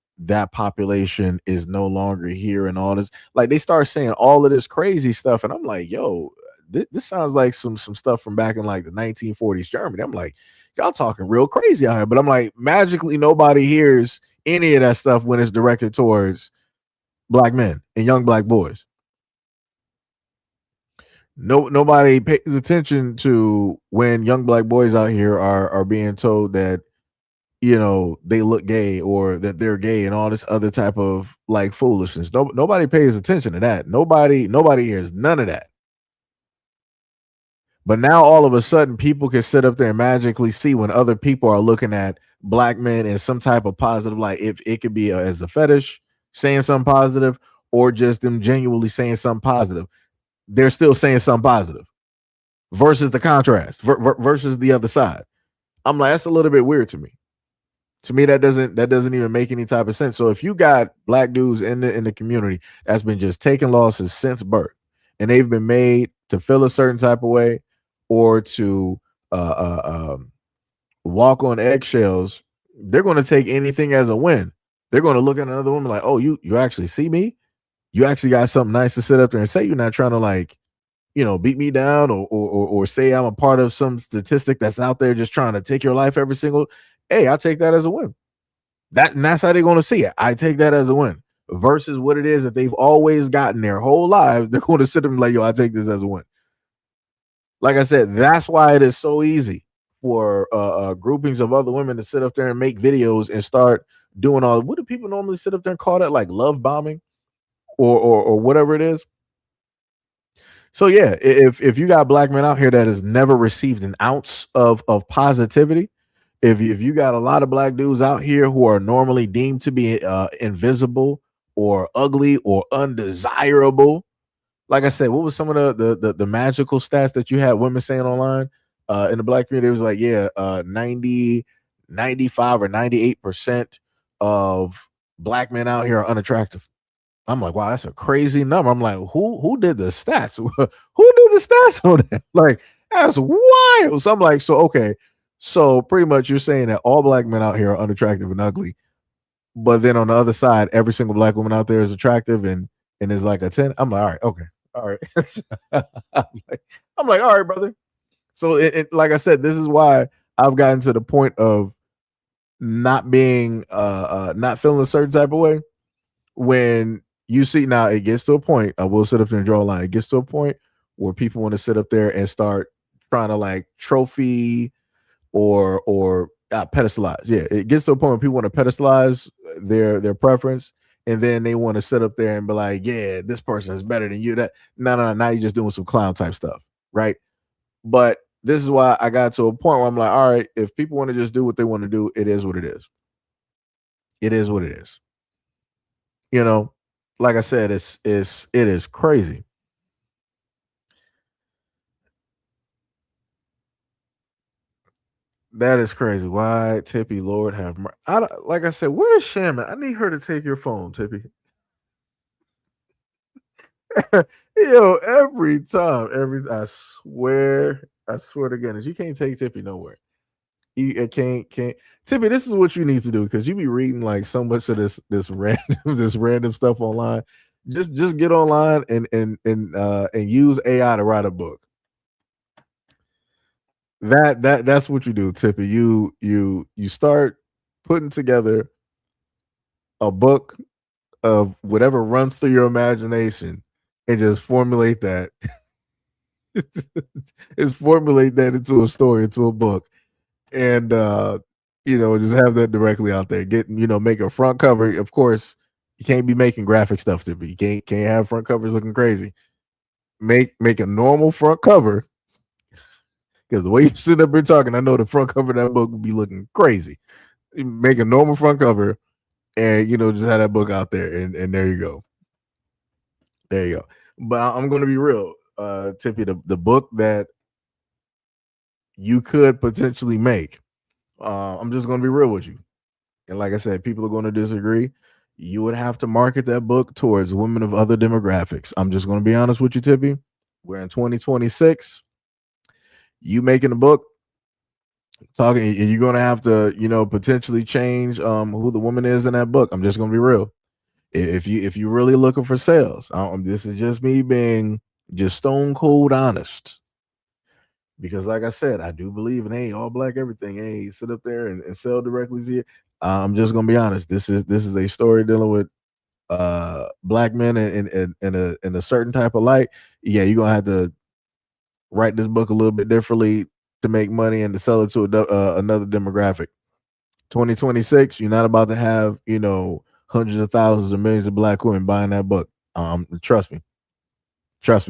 population is no longer here and all this. Like, they start saying all of this crazy stuff, and I'm like, yo, this sounds like some stuff from back in like the 1940s Germany. I'm like, y'all talking real crazy out here. But I'm like, magically nobody hears any of that stuff when it's directed towards black men and young black boys. Nobody pays attention to when young black boys out here are being told that they look gay or that they're gay and all this other type of like foolishness. Nobody pays attention to that. Nobody hears none of that. But now all of a sudden people can sit up there and magically see when other people are looking at black men in some type of positive light. If it could be as a fetish, saying something positive, or just them genuinely saying something positive, they're still saying something positive versus the contrast versus the other side. I'm like, that's a little bit weird to me. To me, that doesn't even make any type of sense. So if you got black dudes in the community that's been just taking losses since birth, and they've been made to feel a certain type of way or to walk on eggshells, they're going to take anything as a win. They're going to look at another woman like, oh, you actually see me? You actually got something nice to sit up there and say. You're not trying to like, beat me down or say I'm a part of some statistic that's out there just trying to take your life every single. Hey, I take that as a win. That's how they're going to see it. I take that as a win. versus what it is that they've always gotten their whole lives, they're going to sit there and be like, yo, I take this as a win. Like I said, that's why it is so easy for groupings of other women to sit up there and make videos and start doing all. What do people normally sit up there and call that? Like love bombing, or whatever it is. So yeah, if you got black men out here that has never received an ounce of positivity, if you got a lot of black dudes out here who are normally deemed to be invisible or ugly or undesirable, like I said, what was some of the magical stats that you had women saying online in the black community? It was like, yeah, 90, 95 or 98% of black men out here are unattractive. I'm like, wow, that's a crazy number. I'm like, who did the stats? Who did the stats on that? Like, that's wild. So I'm like, so okay, so pretty much you're saying that all black men out here are unattractive and ugly, but then on the other side, every single black woman out there is attractive and is like a 10. I'm like, all right, okay, all right. I'm like, all right, brother. So like I said, this is why I've gotten to the point of not being not feeling a certain type of way when you see. Now it gets to a point, I will sit up there and draw a line. It gets to a point where people want to sit up there and start trying to like trophy or pedestalize. Yeah, it gets to a point where people want to pedestalize their preference, and then they want to sit up there and be like, yeah, this person is better than you. That no, now you're just doing some clown type stuff, right? But this is why I got to a point where I'm like, all right, if people want to just do what they want to do, it is what it is. It is what it is. You know, like I said, it is crazy. That is crazy. Why, Tippy? Lord have mercy. Like I said, where's Shaman? I need her to take your phone, Tippy. Yo, every time, I swear to goodness, you can't take Tippy nowhere. You can't Tippy. This is what you need to do because you be reading like so much of this random stuff online. Just get online and use AI to write a book. That's what you do, Tippy. You start putting together a book of whatever runs through your imagination and just formulate that. Just formulate that into a story, into a book, and just have that directly out there. Make a front cover. Of course, you can't be making graphic stuff, Tippy. You can't have front covers looking crazy. Make a normal front cover. Because the way you sit up here talking, I know the front cover of that book would be looking crazy. Make a normal front cover and just have that book out there and there you go. There you go. But I'm gonna be real, Tippy, the book that you could potentially make. I'm just gonna be real with you. And like I said, people are gonna disagree. You would have to market that book towards women of other demographics. I'm just gonna be honest with you, Tippy. We're in 2026. You making a book, talking, and you're gonna have to, potentially change who the woman is in that book. I'm just gonna be real. If you're really looking for sales, this is just me being just stone cold honest. Because like I said, I do believe in all black everything. Hey, sit up there and sell directly to you. I'm just gonna be honest. This is a story dealing with black men in a certain type of light. Yeah, you're gonna have to write this book a little bit differently to make money and to sell it to another demographic. 2026, you're not about to have hundreds of thousands or millions of black women buying that book. Trust me.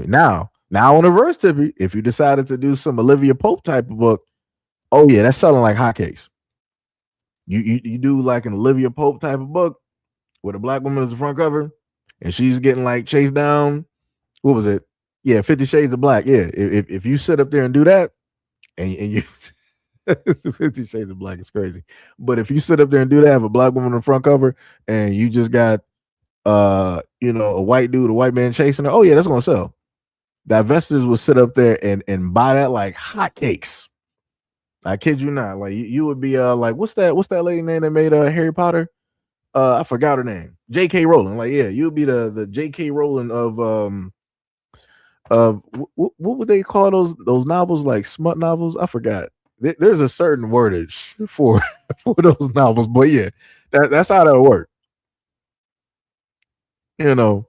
Now on the reverse, Tippy, if you decided to do some Olivia Pope type of book, oh yeah, that's selling like hotcakes. You do like an Olivia Pope type of book with a black woman as the front cover, and she's getting like chased down. What was it? Yeah, 50 Shades of Black. Yeah, if you sit up there and do that, and you 50 Shades of Black is crazy. But if you sit up there and do that, have a black woman on the front cover, and you just got a white dude, a white man chasing her, oh yeah, that's gonna sell. Divestors will sit up there and buy that like hotcakes. I kid you not. Like you would be like, what's that lady name that made Harry Potter? I forgot her name. J.K. Rowling. Like, yeah, you would be the J.K. Rowling of what would they call those novels, like smut novels? I forgot. There's a certain wordage for those novels, but yeah, that's how that'll work. You know.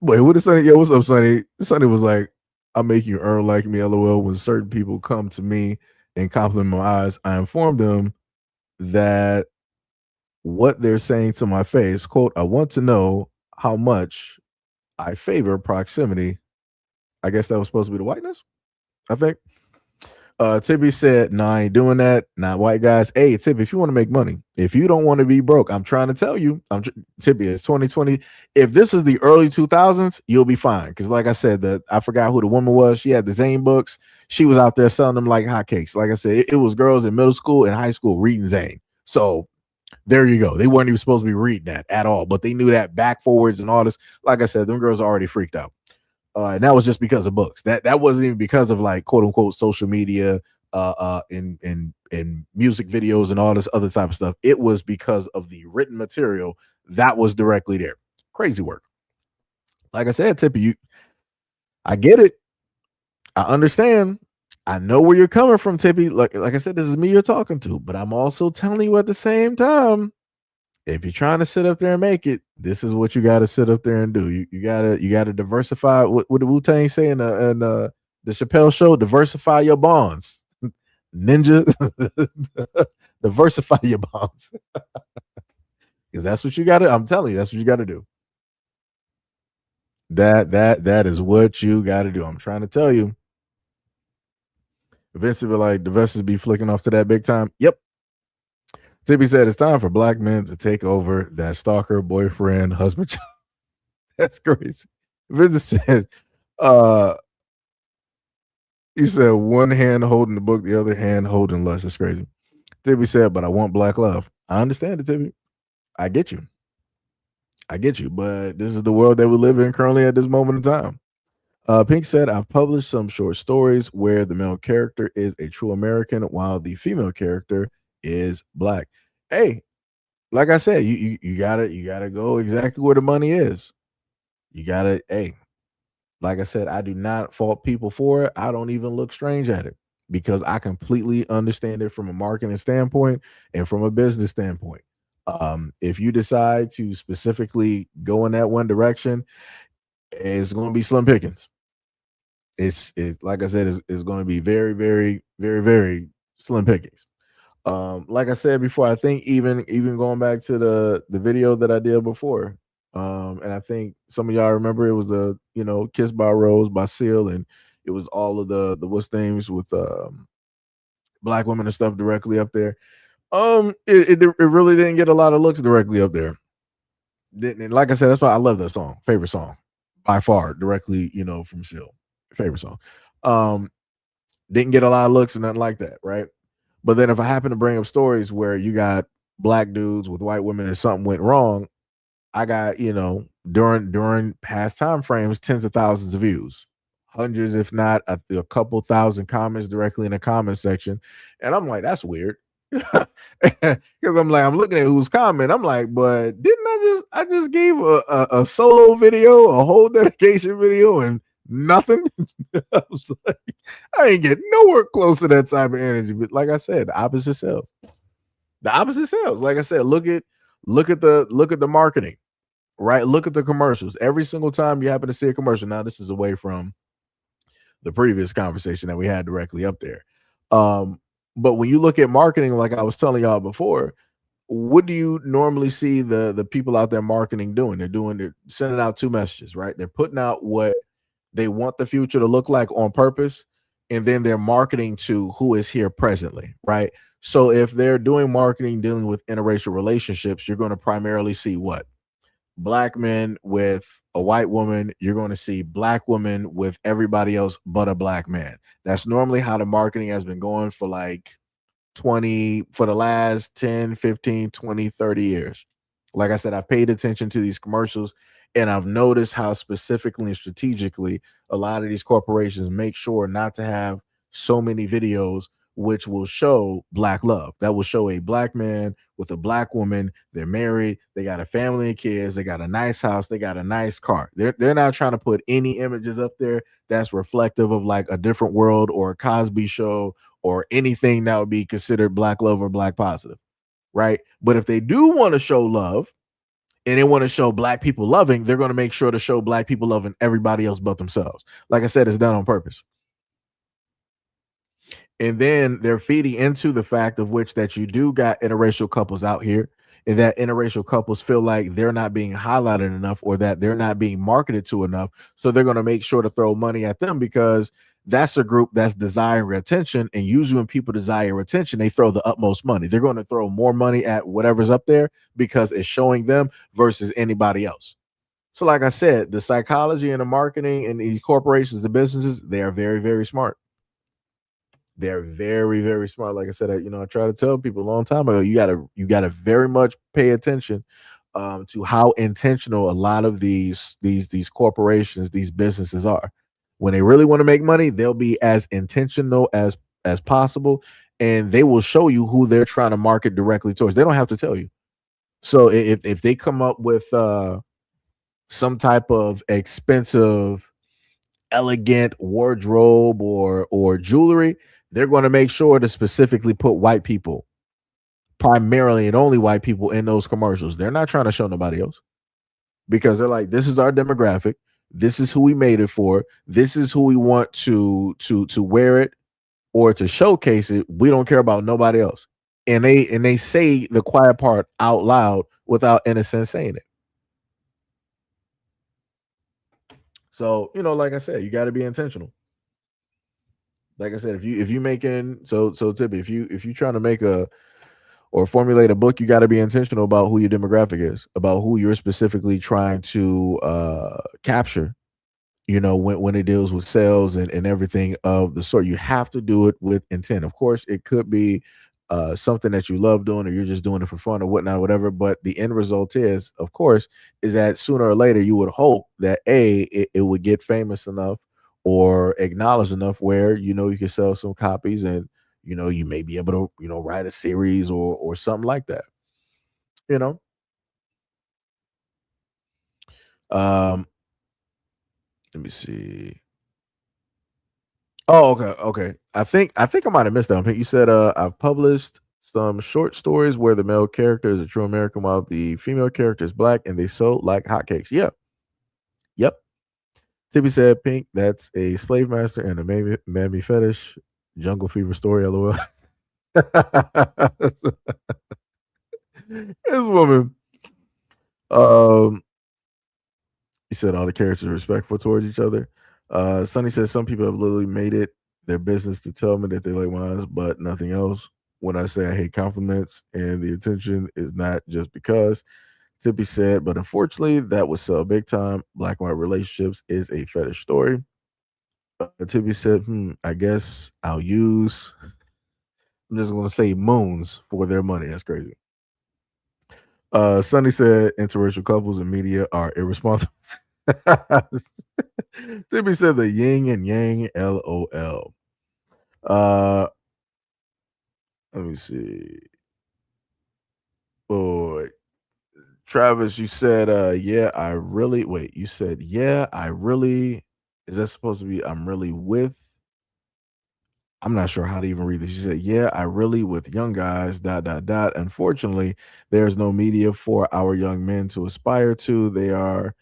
Wait, what is Sonny? Yo, what's up, Sonny? Sonny was like, "I make you earn like me, lol." When certain people come to me and compliment my eyes, I inform them that what they're saying to my face, quote, "I want to know how much I favor proximity." I guess that was supposed to be the whiteness, I think. Tibby said, "No, I ain't doing that. Not white guys." Hey, Tibby, if you want to make money, if you don't want to be broke, I'm trying to tell you, Tibby, it's 2020. If this is the early 2000s, you'll be fine. Because, like I said, I forgot who the woman was. She had the Zane books. She was out there selling them like hotcakes. Like I said, it was girls in middle school and high school reading Zane. So there you go. They weren't even supposed to be reading that at all, but they knew that back forwards and all this. Like I said, them girls are already freaked out. And that was just because of books. That wasn't even because of like quote unquote social media, in music videos and all this other type of stuff. It was because of the written material that was directly there. Crazy work. Like I said, Tippy, I get it. I understand. I know where you're coming from, Tippy. Like I said, this is me you're talking to, but I'm also telling you at the same time, if you're trying to sit up there and make it, this is what you got to sit up there and do. You gotta diversify. What did Wu Tang say in the Chappelle show? Diversify your bonds, ninja. Diversify your bonds, because that's what you got to. I'm telling you, that's what you got to do. That is what you got to do. I'm trying to tell you. Eventually, like the vessels be flicking off to that big time. Yep. Tippy said it's time for black men to take over that stalker, boyfriend, husband. That's crazy. Vincent said, he said one hand holding the book, the other hand holding lust. That's crazy. Tippy said, but I want black love. I understand it, Tippy. I get you. I get you. But this is the world that we live in currently at this moment in time. Pink said, I've published some short stories where the male character is a true American while the female character is black. Hey, like I said, you gotta go exactly where the money is. You gotta, hey, like I said, I do not fault people for it. I don't even look strange at it because I completely understand it from a marketing standpoint and from a business standpoint. If you decide to specifically go in that one direction, it's going to be slim pickings. It's like I said, it's going to be very, very, very, very slim pickings. Like I said before, I think even going back to the video that I did before, and I think some of y'all remember it was the Kiss by Rose by Seal, and it was all of the what's names with black women and stuff directly up there. It really didn't get a lot of looks directly up there. Didn't, and like I said, that's why I love that song. Favorite song by far, directly from Seal. Favorite song. Didn't get a lot of looks and nothing like that, right? But then if I happen to bring up stories where you got black dudes with white women and something went wrong, I got, during past time frames, tens of thousands of views, hundreds, if not a couple thousand comments directly in the comment section. And I'm like, that's weird. Because I'm looking at who's commenting. I'm like, but didn't I just gave a solo video, a whole dedication video, and nothing? I was like, I ain't get nowhere close to that type of energy. But like I said, the opposite sells. The opposite sells. Like I said, look at the marketing, right? Look at the commercials. Every single time you happen to see a commercial. Now, this is away from the previous conversation that we had directly up there. But when you look at marketing, like I was telling y'all before, what do you normally see the people out there marketing doing? They're sending out two messages, right? They're putting out what they want the future to look like on purpose, and then they're marketing to who is here presently, right? So if they're doing marketing dealing with interracial relationships, you're going to primarily see what? Black men with a white woman. You're going to see black women with everybody else but a black man. That's normally how the marketing has been going for like for the last 10, 15, 20, 30 years. Like I said, I've paid attention to these commercials, and I've noticed how specifically and strategically a lot of these corporations make sure not to have so many videos which will show black love. That will show a black man with a black woman. They're married. They got a family and kids. They got a nice house. They got a nice car. They're not trying to put any images up there that's reflective of like a different world or a Cosby show or anything that would be considered black love or black positive. right? But if they do want to show love and they want to show black people loving, they're going to make sure to show black people loving everybody else but themselves. Like I said, it's done on purpose. And then they're feeding into the fact of which that you do got interracial couples out here, and that interracial couples feel like they're not being highlighted enough or that they're not being marketed to enough. So they're going to make sure to throw money at them because that's a group that's desiring attention. And usually when people desire attention, they throw the utmost money. They're going to throw more money at whatever's up there because it's showing them versus anybody else. So like I said, the psychology and the marketing and the corporations, the businesses, they are very, very smart. They're very, very smart. Like I said, I try to tell people a long time ago, you gotta very much pay attention to how intentional a lot of these corporations, these businesses are. When they really want to make money, they'll be as intentional as possible, and they will show you who they're trying to market directly towards. They don't have to tell you. So if they come up with some type of expensive, elegant wardrobe or jewelry, they're going to make sure to specifically put white people, primarily and only white people, in those commercials. They're not trying to show nobody else because they're like, this is our demographic. This is who we made it for. This is who we want to wear it or to showcase it. We don't care about nobody else. And they say the quiet part out loud without in a sense saying it. So, like I said, you got to be intentional. Like I said, if you making so Tippy, if you trying to make or formulate a book, you got to be intentional about who your demographic is, about who you're specifically trying to capture. When it deals with sales and everything of the sort, you have to do it with intent. Of course, it could be something that you love doing, or you're just doing it for fun or whatnot, or whatever. But the end result is, of course, is that sooner or later you would hope that it would get famous enough or acknowledged enough where you can sell some copies and you may be able to write a series or something like that. You know. Um, let me see. Oh, okay, okay. I think I might have missed that. I think you said I've published some short stories where the male character is a true American while the female character is black and they sold like hotcakes. Yeah. Yep. Tippy said Pink, that's a slave master and a mammy fetish. Jungle fever story, lol. This woman. He said all the characters are respectful towards each other. Sonny says some people have literally made it their business to tell me that they like mine, but nothing else. When I say I hate compliments and the attention is not just because. Tippy said, but unfortunately, that would sell big time. Black and white relationships is a fetish story. Tippy said, I guess I'll use, I'm just going to say moons for their money. That's crazy. Sonny said interracial couples and media are irresponsible. Tippy said the yin and yang, LOL. Let me see. Oh, Travis, you said, yeah, I really, wait, you said, yeah, I really, is that supposed to be, I'm really with? I'm not sure how to even read this. You said, yeah, I really with young guys, dot, dot, dot. Unfortunately, there's no media for our young men to aspire to. They are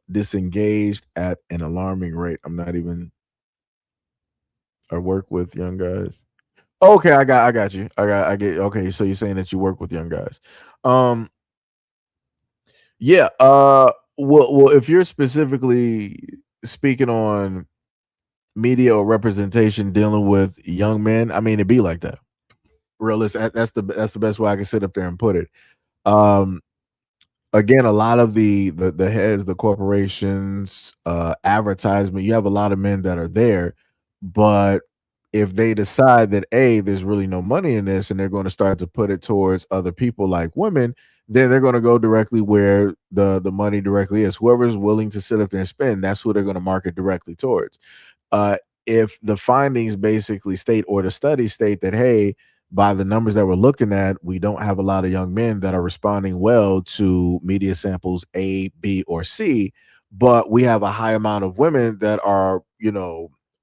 disengaged at an alarming rate. I'm not even, I work with young guys. Okay, I got you. I get, okay, so you're saying that you work with young guys. Yeah, well, if you're specifically speaking on media or representation dealing with young men, I mean, it'd be like that. Realistic. That's the best way I can sit up there and put it. Um, Again, a lot of the heads, the corporations, advertisement, you have a lot of men that are there, but if they decide that there's really no money in this and they're going to start to put it towards other people like women, then they're going to go directly where the money directly is. Whoever's willing to sit up there and spend, that's who they're going to market directly towards. Uh, if the findings basically state or the studies state that, hey, by the numbers that we're looking at, we don't have a lot of young men that are responding well to media samples A, B, or C, but we have a high amount of women that are,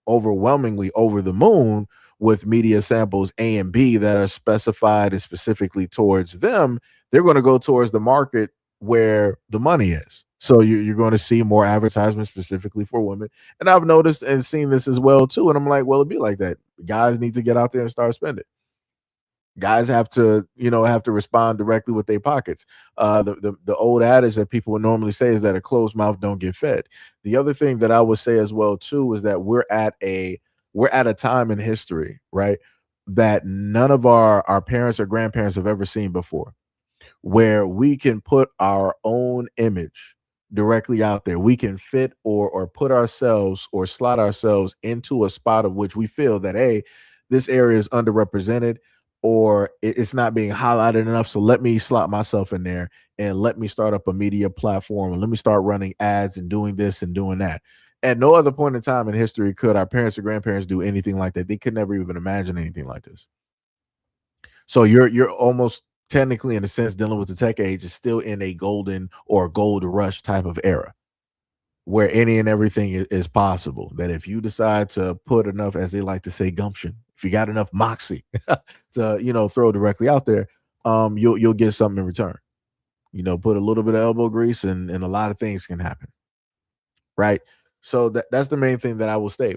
overwhelmingly over the moon. with media samples A and B that are specified and specifically towards them, they're going to go towards the market where the money is. So you're going to see more advertisements specifically for women. And I've noticed and seen this as well too. And I'm like, well, it'd be like that. Guys need to get out there and start spending. Guys have to, have to respond directly with their pockets. The old adage that people would normally say is that a closed mouth don't get fed. The other thing that I would say as well too is that we're at a time in history, right, that none of our parents or grandparents have ever seen before, where we can put our own image directly out there. We can fit or put ourselves or slot ourselves into a spot of which we feel that, hey, this area is underrepresented or it's not being highlighted enough. So let me slot myself in there and let me start up a media platform and let me start running ads and doing this and doing that. At no other point in time in history could our parents or grandparents do anything like that. They could never even imagine anything like this. So you're almost technically, in a sense, dealing with the tech age is still in a golden or gold rush type of era where any and everything is possible. That if you decide to put enough, as they like to say, gumption, if you got enough moxie to throw directly out there, you'll get something in return. Put a little bit of elbow grease, and a lot of things can happen, right? So that's the main thing that I will state.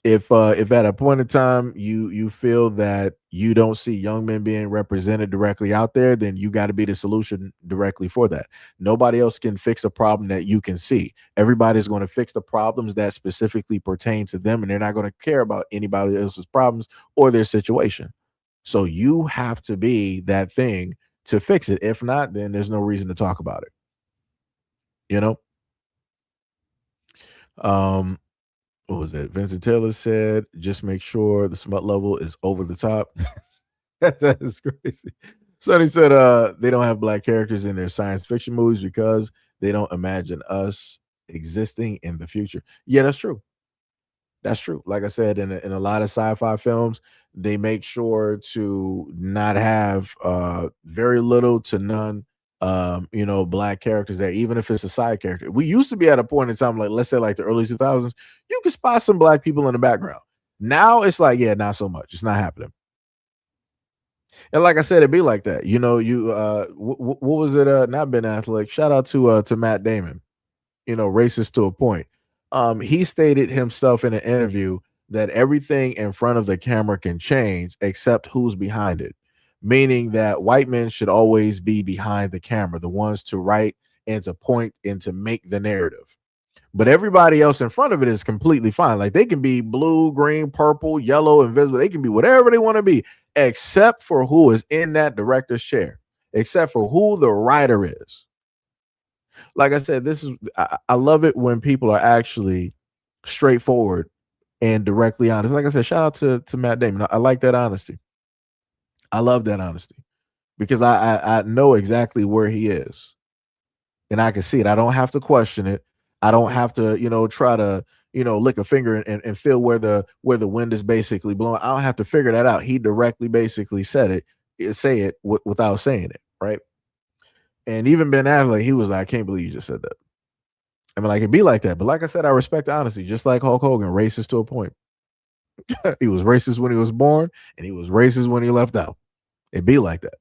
If at a point in time you feel that you don't see young men being represented directly out there, then you got to be the solution directly for that. Nobody else can fix a problem that you can see. Everybody's going to fix the problems that specifically pertain to them, and they're not going to care about anybody else's problems or their situation. So you have to be that thing to fix it. If not, then there's no reason to talk about it. You know. Um, what was it? Vincent Taylor said, just make sure the smut level is over the top. That is crazy. Sonny said, they don't have black characters in their science fiction movies because they don't imagine us existing in the future. Yeah, that's true. That's true. Like I said, in a lot of sci-fi films, they make sure to not have very little to none black characters there, even if it's a side character. We used to be at a point in time, like let's say like the early 2000s, you could spot some black people in the background. Now it's like, yeah, not so much. It's not happening. And like I said, it'd be like that. What was it? Not Ben Affleck. Shout out to Matt Damon. Racist to a point. He stated himself in an interview that everything in front of the camera can change except who's behind it, meaning that white men should always be behind the camera, the ones to write and to point and to make the narrative. But everybody else in front of it is completely fine. Like they can be blue, green, purple, yellow, invisible. They can be whatever they want to be, except for who is in that director's chair, except for who the writer is. Like I said, I love it when people are actually straightforward and directly honest. Like I said, shout out to Matt Damon. I like that honesty. I love that honesty because I know exactly where he is, and I can see it. I don't have to question it. I don't have to try to lick a finger and feel where the wind is basically blowing. I don't have to figure that out. He directly basically say it without saying it, right? And even Ben Affleck, he was like, I can't believe you just said that. I mean, like, it'd be like that. But like I said, I respect honesty, just like Hulk Hogan, racist to a point. He was racist when he was born, and he was racist when he left out. It'd be like that.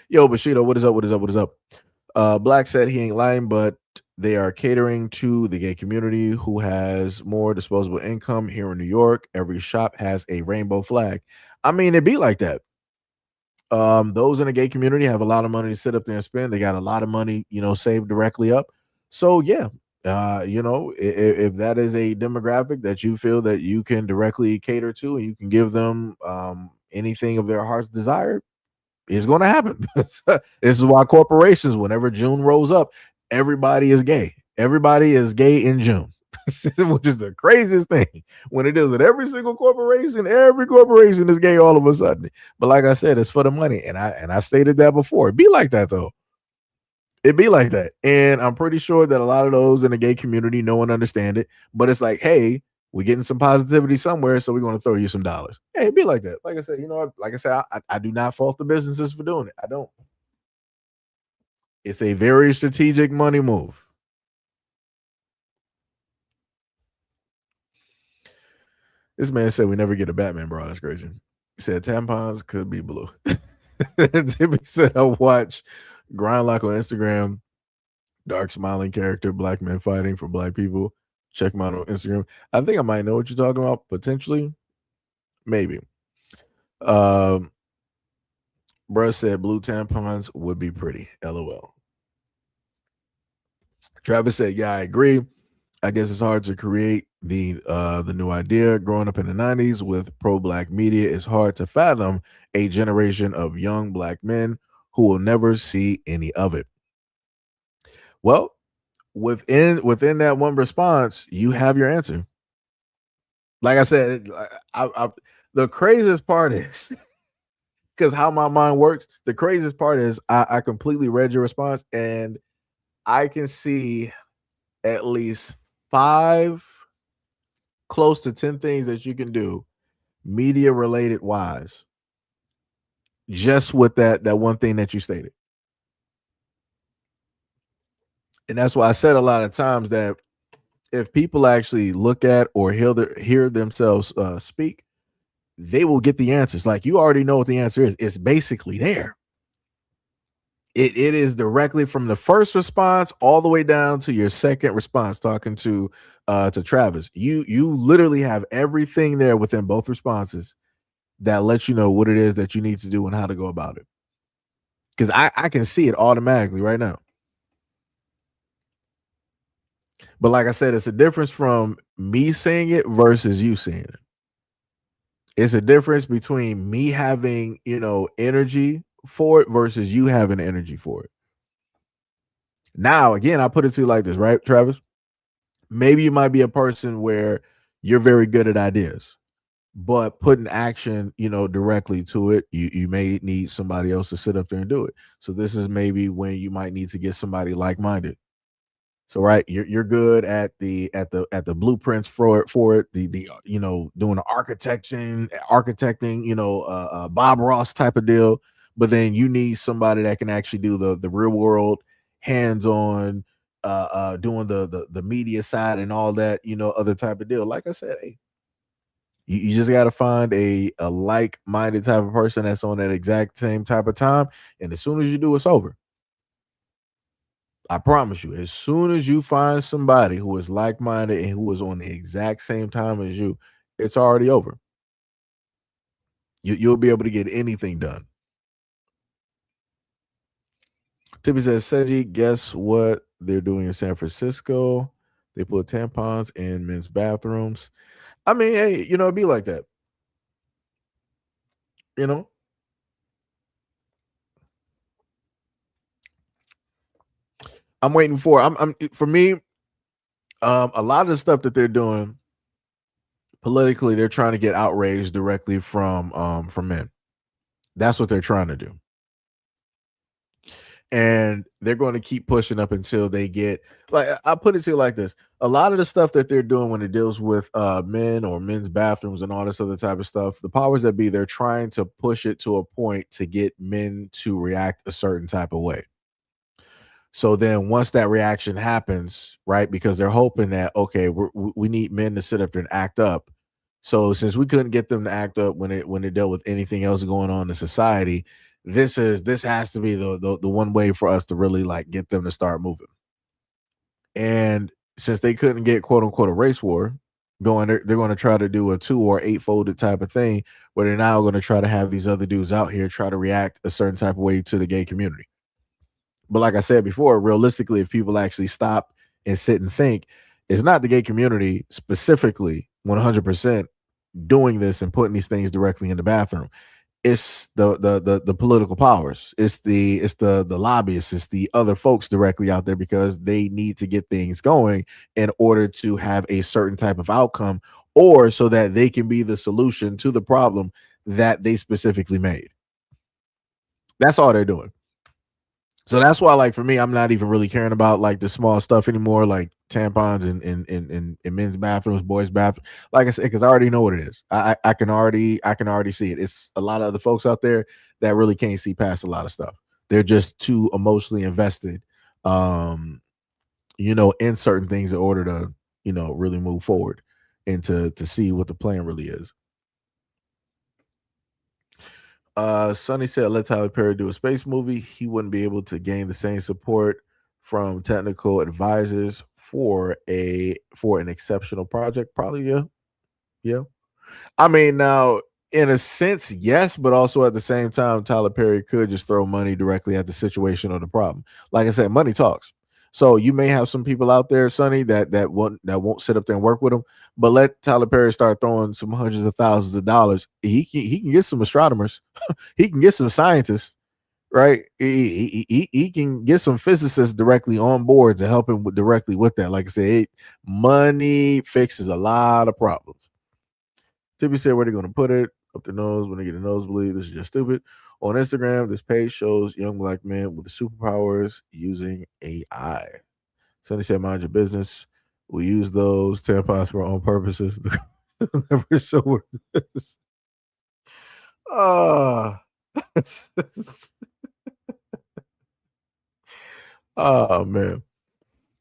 Yo, Bushido, what is up? What is up? What is up? Black said he ain't lying, but they are catering to the gay community who has more disposable income here in New York. Every shop has a rainbow flag. I mean, it'd be like that. Those in the gay community have a lot of money to sit up there and spend. They got a lot of money, saved directly up. So yeah, if that is a demographic that you feel that you can directly cater to and you can give them anything of their heart's desire, it's going to happen. This is why corporations, whenever June rolls up, everybody is gay. Everybody is gay in June. Which is the craziest thing when it is with every single corporation. Every corporation is gay all of a sudden. But like I said, it's for the money, and I stated that before. It'd be like that though. It'd be like that, and I'm pretty sure that a lot of those in the gay community know and understand it. But it's like, hey, we're getting some positivity somewhere, so we're going to throw you some dollars. Hey, it'd be like that. Like I said, like I said, I do not fault the businesses for doing it. I don't. It's a very strategic money move. This man said we never get a Batman bra. That's crazy. He said tampons could be blue. Timmy said I watch Grindlock on Instagram. Dark smiling character, black men fighting for black people. Check him out on Instagram. I think I might know what you're talking about, potentially. Maybe. Bruh said blue tampons would be pretty. LOL. Travis said, yeah, I agree. I guess it's hard to create the new idea. Growing up in the 90s with pro-black media, it's hard to fathom a generation of young black men who will never see any of it. Well, within that one response, you have your answer. Like I said, the craziest part is because how my mind works. The craziest part is I completely read your response, and I can see at least 5, close to 10 things that you can do, media related wise, just with that one thing that you stated. And that's why I said a lot of times that if people actually look at or hear themselves speak, they will get the answers. Like, you already know what the answer is. It's basically there. It is directly from the first response all the way down to your second response, talking to Travis. You literally have everything there within both responses that lets you know what it is that you need to do and how to go about it. Because I can see it automatically right now. But like I said, it's a difference from me saying it versus you saying it. It's a difference between me having, energy for it versus you having energy for it. Now, again, I put it to you like this, right, Travis? Maybe you might be a person where you're very good at ideas, but putting action, directly to it, you may need somebody else to sit up there and do it. So this is maybe when you might need to get somebody like-minded. So right, you're good at the blueprints for it, the doing the architecting, Bob Ross type of deal. But then you need somebody that can actually do the real world, hands-on, doing the media side and all that, other type of deal. Like I said, hey, you just got to find a like-minded type of person that's on that exact same type of time, and as soon as you do, it's over. I promise you, as soon as you find somebody who is like-minded and who is on the exact same time as you, it's already over. You'll be able to get anything done. Tippy says, Seji, guess what they're doing in San Francisco? They put tampons in men's bathrooms. I mean, hey, it'd be like that. I'm waiting for me. A lot of the stuff that they're doing politically, they're trying to get outrage directly from men. That's what they're trying to do. And they're going to keep pushing up until they get, like, I put it to you like this. A lot of the stuff that they're doing when it deals with men or men's bathrooms and all this other type of stuff, the powers that be, they're trying to push it to a point to get men to react a certain type of way. So then once that reaction happens, right, because they're hoping that, okay, we need men to sit up there and act up. So since we couldn't get them to act up when it dealt with anything else going on in society, this has to be the one way for us to really like get them to start moving. And since they couldn't get quote unquote a race war going, they're going to try to do a 2 or 8 folded type of thing where they're now going to try to have these other dudes out here try to react a certain type of way to the gay community. But like I said before, realistically, if people actually stop and sit and think, it's not the gay community specifically 100% doing this and putting these things directly in the bathroom. It's the political powers. It's the lobbyists. It's the other folks directly out there because they need to get things going in order to have a certain type of outcome, or so that they can be the solution to the problem that they specifically made. That's all they're doing. So that's why, like, for me, I'm not even really caring about like the small stuff anymore, like tampons in men's bathrooms, boys' bathrooms. Like I said, because I already know what it is. I can already see it. It's a lot of other folks out there that really can't see past a lot of stuff. They're just too emotionally invested, in certain things in order to, really move forward. and to see what the plan really is. Sonny said, let Tyler Perry do a space movie. He wouldn't be able to gain the same support from technical advisors for an exceptional project. Probably, yeah. Yeah. I mean, now in a sense, yes, but also at the same time, Tyler Perry could just throw money directly at the situation or the problem. Like I said, money talks. So you may have some people out there, Sonny, that won't sit up there and work with him. But let Tyler Perry start throwing some hundreds of thousands of dollars. He can get some astronomers. He can get some scientists, right? He can get some physicists directly on board to help him directly with that. Like I said, money fixes a lot of problems. Tippy said, where they going to put it? Up the nose when they get a nosebleed. This is just stupid. On Instagram, this page shows young black men with superpowers using AI. Sonny said, mind your business. We use those tampons for our own purposes. Never show what it is. Oh, oh man.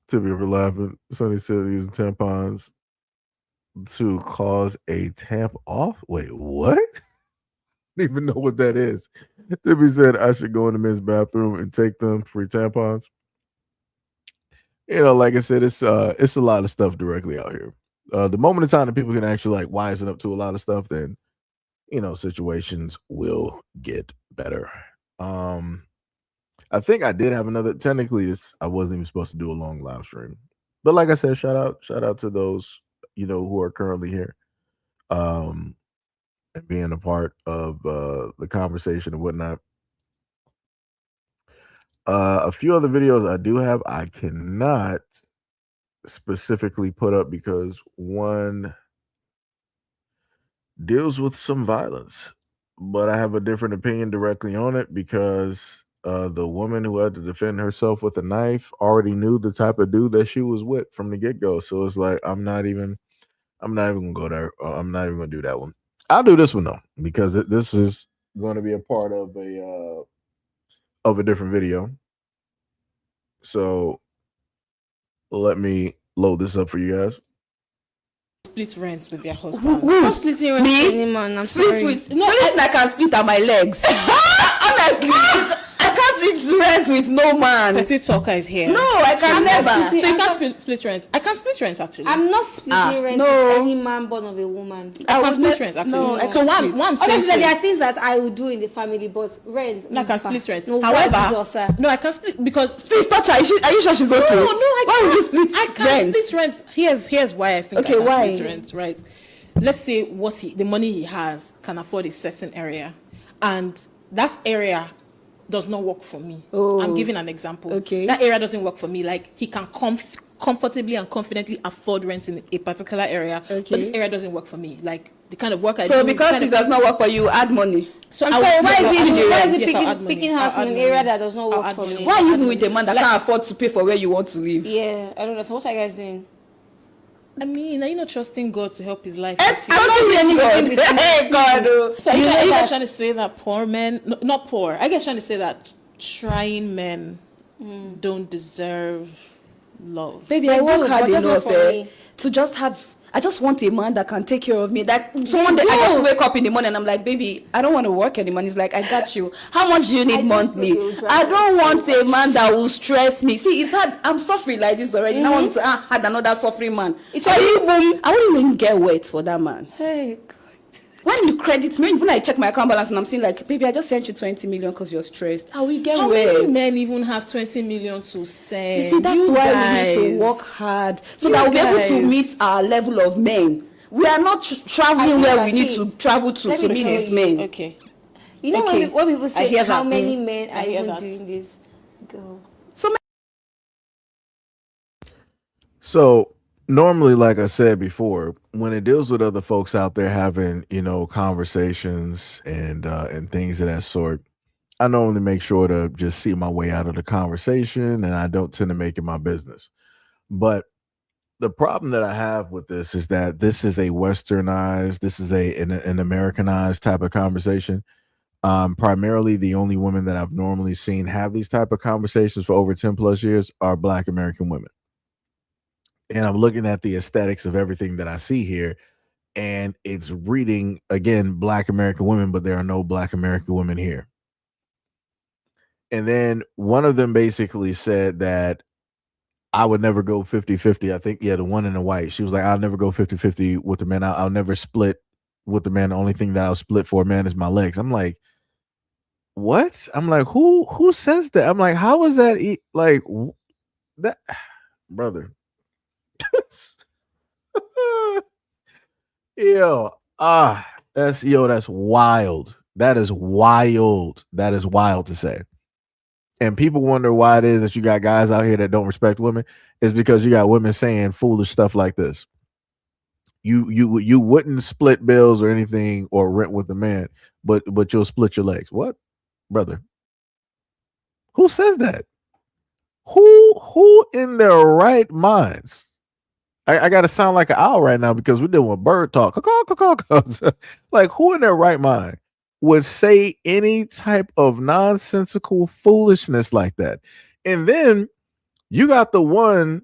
Tippy for laughing. Sonny said using tampons to cause a tamp off. Wait, what? I don't even know what that is. Tippy said I should go in the men's bathroom and take them free tampons. Like I said, it's a lot of stuff directly out here. The moment in time that people can actually like wisen up to a lot of stuff, then situations will get better. I think I did have another. Technically, I wasn't even supposed to do a long live stream, but like I said, shout out to those who are currently here, and being a part of the conversation and whatnot. A few other videos I do have, I cannot specifically put up because one deals with some violence, but I have a different opinion directly on it because the woman who had to defend herself with a knife already knew the type of dude that she was with from the get go. So it's like I'm not even gonna go there. I'm not even gonna do that one. I'll do this one though because this is going to be a part of a different video. So let me load this up for you guys. Split rent with their husband. Who's splitting rent with any man? I'm sorry. Split with no. I can split at my legs. Honestly, I can't split rent with no man. Petty talker is here. No, I can never. So you can't split rent. I can split rent actually. I'm not splitting rent with any man born of a woman. I can split rent actually. No, so one honestly, there are things that I will do in the family, but rent. I can split rent. No, however, no, I can split because please touch her. Are you sure she's okay? No, I why can't. Will you split I can't split rent. Here's why I think okay, I can why? split rent. Right. Let's say the money he has can afford a certain area, and that area does not work for me. Oh, I'm giving an example. Okay. That area doesn't work for me. Like he can comfortably and confidently afford rent in a particular area, okay, but this area doesn't work for me. Like the kind of work I do. So because it does not work for you, add money. So why is he picking house in an area that does not work for me? Why are you even with a man that can't afford to pay for where you want to live? Yeah, I don't know. So what are you guys doing? I mean, are you not trusting God to help his life? I'm not doing anything with hey, God. So are you guys trying to say that poor men, not poor, I guess trying to say that trying men don't deserve love. Baby, I work hard enough to just have, I just want a man that can take care of me. That someone that I just wake up in the morning and I'm like, baby, I don't want to work anymore. He's like, I got you. How much do you need monthly? I don't want a man that will stress me. See, it's hard. I'm suffering like this already. I want to add another suffering man. I wouldn't even get wet for that man. Hey, God. When you credit me, when I check my account balance and I'm seeing like, baby, I just sent you 20 million because you're stressed. How will get wet? How many men even have 20 million to send? You see, that's why we need to work hard so that we'll be able to meet our level of men. We are not traveling where we need to travel to meet these men. Okay. You know when people say how many men are even doing this? Go. So normally, like I said before, when it deals with other folks out there having, conversations and things of that sort, I normally make sure to just see my way out of the conversation, and I don't tend to make it my business. But the problem that I have with this is that this is a westernized, this is an Americanized type of conversation. Primarily, the only women that I've normally seen have these type of conversations for over 10 plus years are Black American women. and I'm looking at the aesthetics of everything that I see here, and it's reading again Black American women, but there are no Black American women here. And then one of them basically said that I would never go 50-50. I think, yeah, the one in the white. She was like, I'll never go 50-50 with the man. I'll never split with the man. The only thing that I'll split for a man is my legs. I'm like, what? I'm like, who says that? I'm like, how is that like that brother? That's wild. That is wild. That is wild to say. And people wonder why it is that you got guys out here that don't respect women. Is because you got women saying foolish stuff like this. You wouldn't split bills or anything or rent with a man, but you'll split your legs. What, brother? Who says that? Who in their right minds? I gotta sound like an owl right now because we're doing bird talk. Like, who in their right mind would say any type of nonsensical foolishness like that? And then you got the one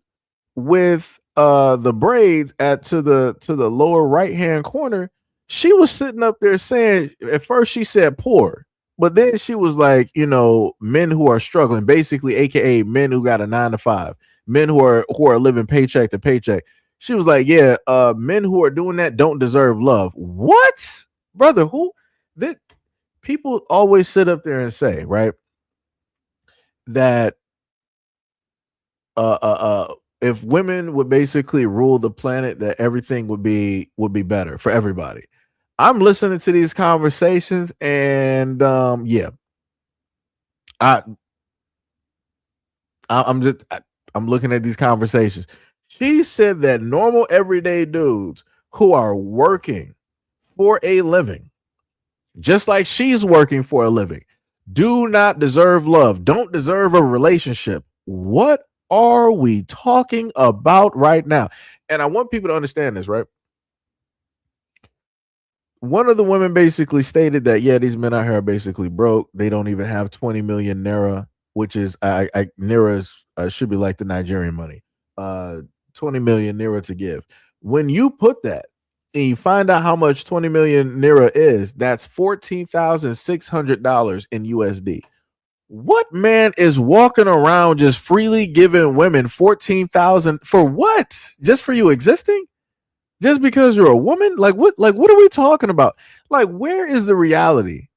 with the braids to the lower right hand corner. She was sitting up there saying, at first she said poor, but then she was like, men who are struggling, basically, aka men who got a 9 to 5, men who are living paycheck to paycheck. She was like, yeah, men who are doing that don't deserve love. What, brother? Who that people always sit up there and say, right, that if women would basically rule the planet, that everything would be better for everybody. I'm listening to these conversations, and yeah, I'm looking at these conversations. She said that normal everyday dudes who are working for a living, just like she's working for a living, do not deserve love, don't deserve a relationship. What are we talking about right now? And I want people to understand this, right? One of the women basically stated that, yeah, these men out here are basically broke. They don't even have 20 million naira, which is naira should be like the Nigerian money. 20 million naira to give. When you put that and you find out how much 20 million naira is, that's $14,600 in USD. What man is walking around just freely giving women 14,000 for what? Just for you existing? Just because you're a woman? Like what are we talking about? Like, where is the reality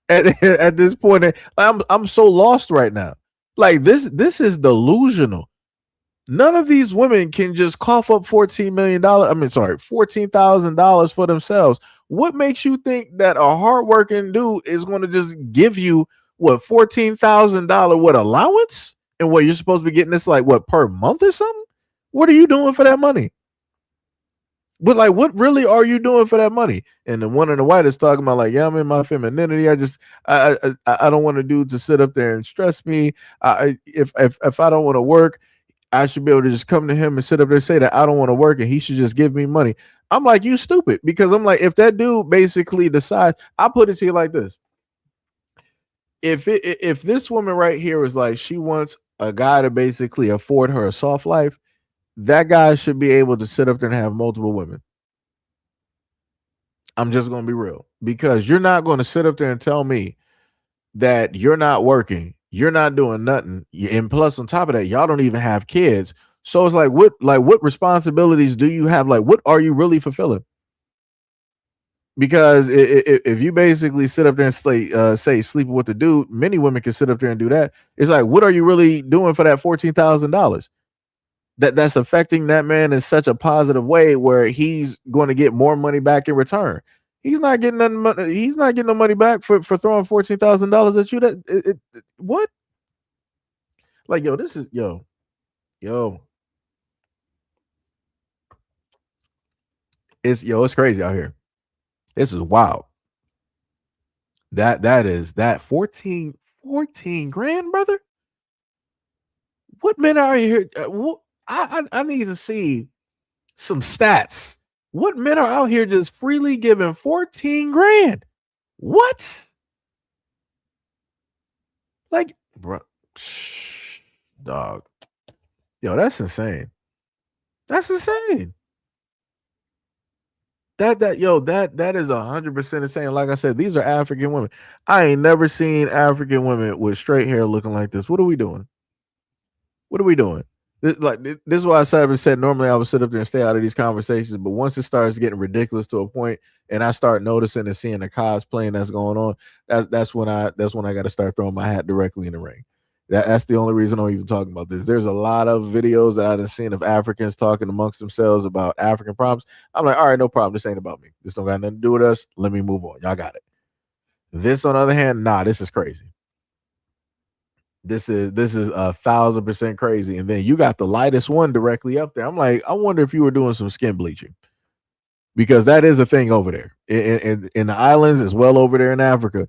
at this point? I'm so lost right now. Like, this is delusional. None of these women can just cough up $14,000 for themselves. What makes you think that a hardworking dude is going to just give you what, $14,000 what allowance? And what, you're supposed to be getting this like what, per month or something? What are you doing for that money? But like, what really are you doing for that money? And the one in the white is talking about like, yeah, I'm in my femininity. I don't want a dude to sit up there and stress me. If I don't want to work, I should be able to just come to him and sit up there and say that I don't want to work and he should just give me money. I'm like, you stupid, because I'm like, if that dude basically decides, I put it to you like this. If this woman right here is like, she wants a guy to basically afford her a soft life, that guy should be able to sit up there and have multiple women. I'm just going to be real, because you're not going to sit up there and tell me that you're not working, you're not doing nothing, and plus on top of that, y'all don't even have kids. So it's like, what responsibilities do you have? Like, what are you really fulfilling? Because if you basically sit up there and say sleeping with the dude, many women can sit up there and do that. It's like, what are you really doing for that $14,000? That's affecting that man in such a positive way where he's going to get more money back in return. He's not getting nothing. He's not getting no money back for throwing $14,000 at you. What? Like, yo, this is yo. It's crazy out here. This is wild. That is 14 grand, brother. What men are here? I need to see some stats. What men are out here just freely giving 14 grand? What? Like, bro, dog. Yo, that's insane. That's insane. That is 100% insane. Like I said, these are African women. I ain't never seen African women with straight hair looking like this. What are we doing? What are we doing? This is why I said normally I would sit up there and stay out of these conversations, but once it starts getting ridiculous to a point, and I start noticing and seeing the cosplaying that's going on, that's when I got to start throwing my hat directly in the ring. That's the only reason I'm even talking about this. There's a lot of videos that I've seen of Africans talking amongst themselves about African problems. I'm like, all right, no problem. This ain't about me. This don't got nothing to do with us. Let me move on. Y'all got it. This, on the other hand, nah, this is crazy. This is 1,000% crazy. And then you got the lightest one directly up there. I'm like, I wonder if you were doing some skin bleaching, because that is a thing over there in the islands as well. Over there in Africa,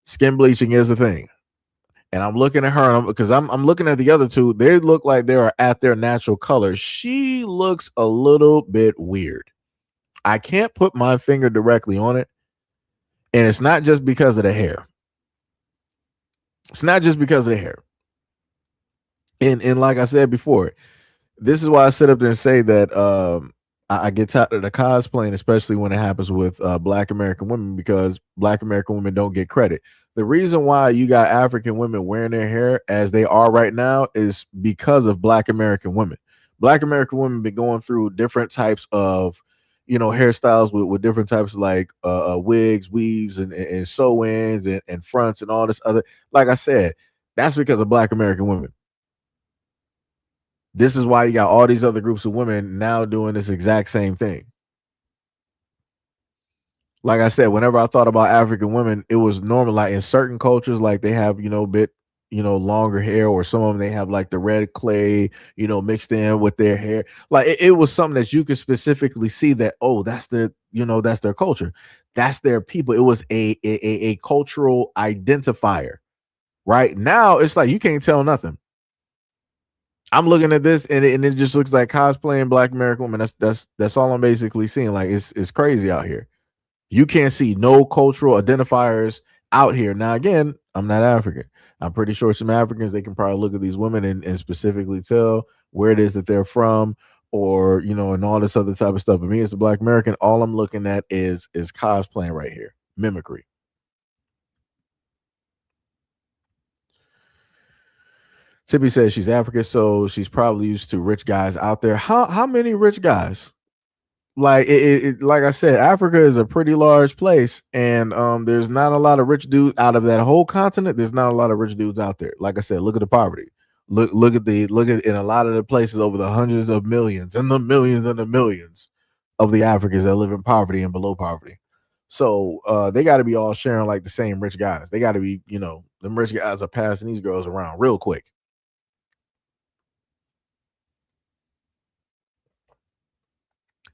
skin bleaching is a thing. And I'm looking at her, because I'm looking at the other two. They look like they are at their natural color. She looks a little bit weird. I can't put my finger directly on it, and it's not just because of the hair. It's not just because of the hair. And like I said before, this is why I sit up there and say that I get tired of the cosplaying, especially when it happens with Black American women, because Black American women don't get credit. The reason why you got African women wearing their hair as they are right now is because of Black American women. Black American women been going through different types of, hairstyles with different types of like wigs, weaves, and sew-ins and fronts and all this other. Like I said, that's because of Black American women. This is why you got all these other groups of women now doing this exact same thing. Like I said, whenever I thought about African women, it was normal. Like in certain cultures, like they have, longer hair, or some of them, they have like the red clay, mixed in with their hair. Like it was something that you could specifically see that, oh, that's that's their culture. That's their people. It was a cultural identifier. Right now, it's like you can't tell nothing. I'm looking at this and it just looks like cosplaying Black American women. That's all I'm basically seeing. Like it's crazy out here. You can't see no cultural identifiers out here. Now, again, I'm not African. I'm pretty sure some Africans, they can probably look at these women and specifically tell where it is that they're from, or and all this other type of stuff. But me as a Black American, all I'm looking at is cosplaying right here, mimicry. Tippy says she's African, so she's probably used to rich guys out there. How many rich guys? Like like I said, Africa is a pretty large place, and there's not a lot of rich dudes out of that whole continent. There's not a lot of rich dudes out there. Like I said, look at the poverty. Look at in a lot of the places over the hundreds of millions and the millions of the Africans that live in poverty and below poverty. So they got to be all sharing like the same rich guys. They got to be, them rich guys are passing these girls around real quick.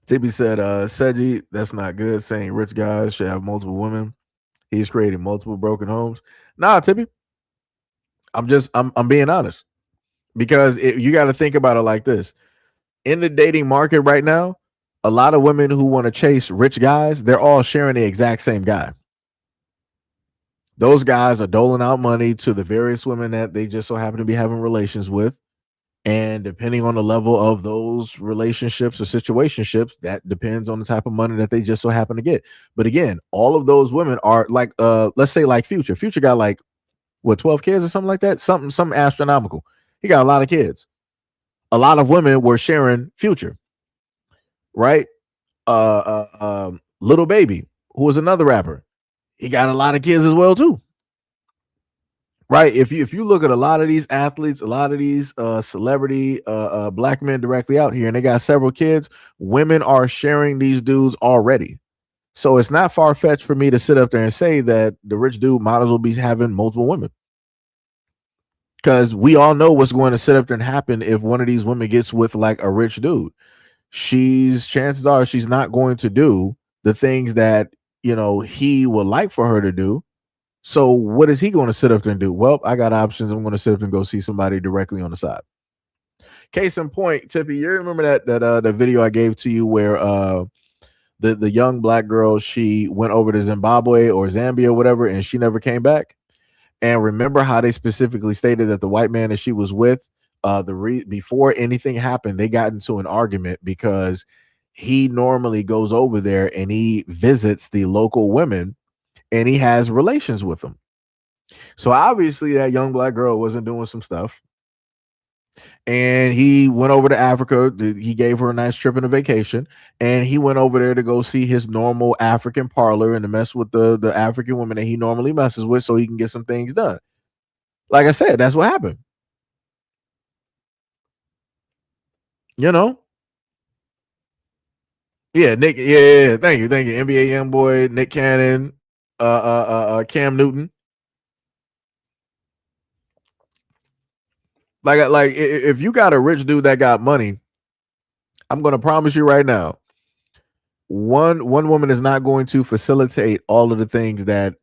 Tippy said, Seji, that's not good, saying rich guys should have multiple women. He's creating multiple broken homes. Nah, Tippy. I'm being honest. Because you got to think about it like this. In the dating market right now, a lot of women who want to chase rich guys, they're all sharing the exact same guy. Those guys are doling out money to the various women that they just so happen to be having relations with. And depending on the level of those relationships or situationships, that depends on the type of money that they just so happen to get. But again, all of those women are like, let's say like Future. Future got like, 12 kids or something like that? Something astronomical. He got a lot of kids. A lot of women were sharing Future, right? Little Baby, who was another rapper, he got a lot of kids as well too. Right. If you look at a lot of these athletes, a lot of these celebrity Black men directly out here, and they got several kids, women are sharing these dudes already. So it's not far-fetched for me to sit up there and say that the rich dude might as well be having multiple women. Because we all know what's going to sit up there and happen if one of these women gets with like a rich dude. Chances are she's not going to do the things that he would like for her to do. So what is he going to sit up there and do? Well, I got options. I'm going to sit up and go see somebody directly on the side. Case in point, Tippy, you remember that the video I gave to you where the young Black girl, she went over to Zimbabwe or Zambia or whatever, and she never came back. And remember how they specifically stated that the white man that she was with Before anything happened, they got into an argument because he normally goes over there and he visits the local women and he has relations with them. So obviously that young black girl wasn't doing some stuff. And he went over to Africa. He gave her a nice trip and a vacation. And he went over there to go see his normal African parlor and to mess with the African women that he normally messes with so he can get some things done. Like I said, that's what happened. You know? Yeah, Nick. Yeah. Thank you. NBA young boy, Nick Cannon, Cam Newton. Like if you got a rich dude that got money, I'm gonna promise you right now, one woman is not going to facilitate all of the things that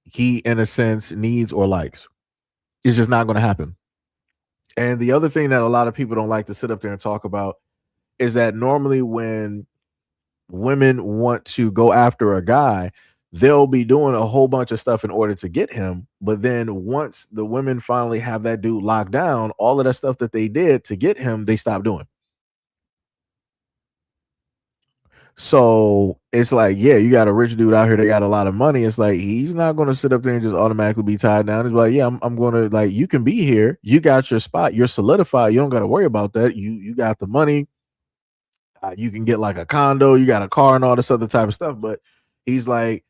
he in a sense needs or likes. It's just not going to happen. And the other thing that a lot of people don't like to sit up there and talk about is that normally when women want to go after a guy, they'll be doing a whole bunch of stuff in order to get him. But then once the women finally have that dude locked down, all of that stuff that they did to get him, they stop doing. So it's like, yeah, you got a rich dude out here that got a lot of money. It's like he's not going to sit up there and just automatically be tied down. He's like, yeah, I'm going to, like, you can be here. You got your spot. You're solidified. You don't got to worry about that. You got the money. You can get like a condo. You got a car and all this other type of stuff. But he's like,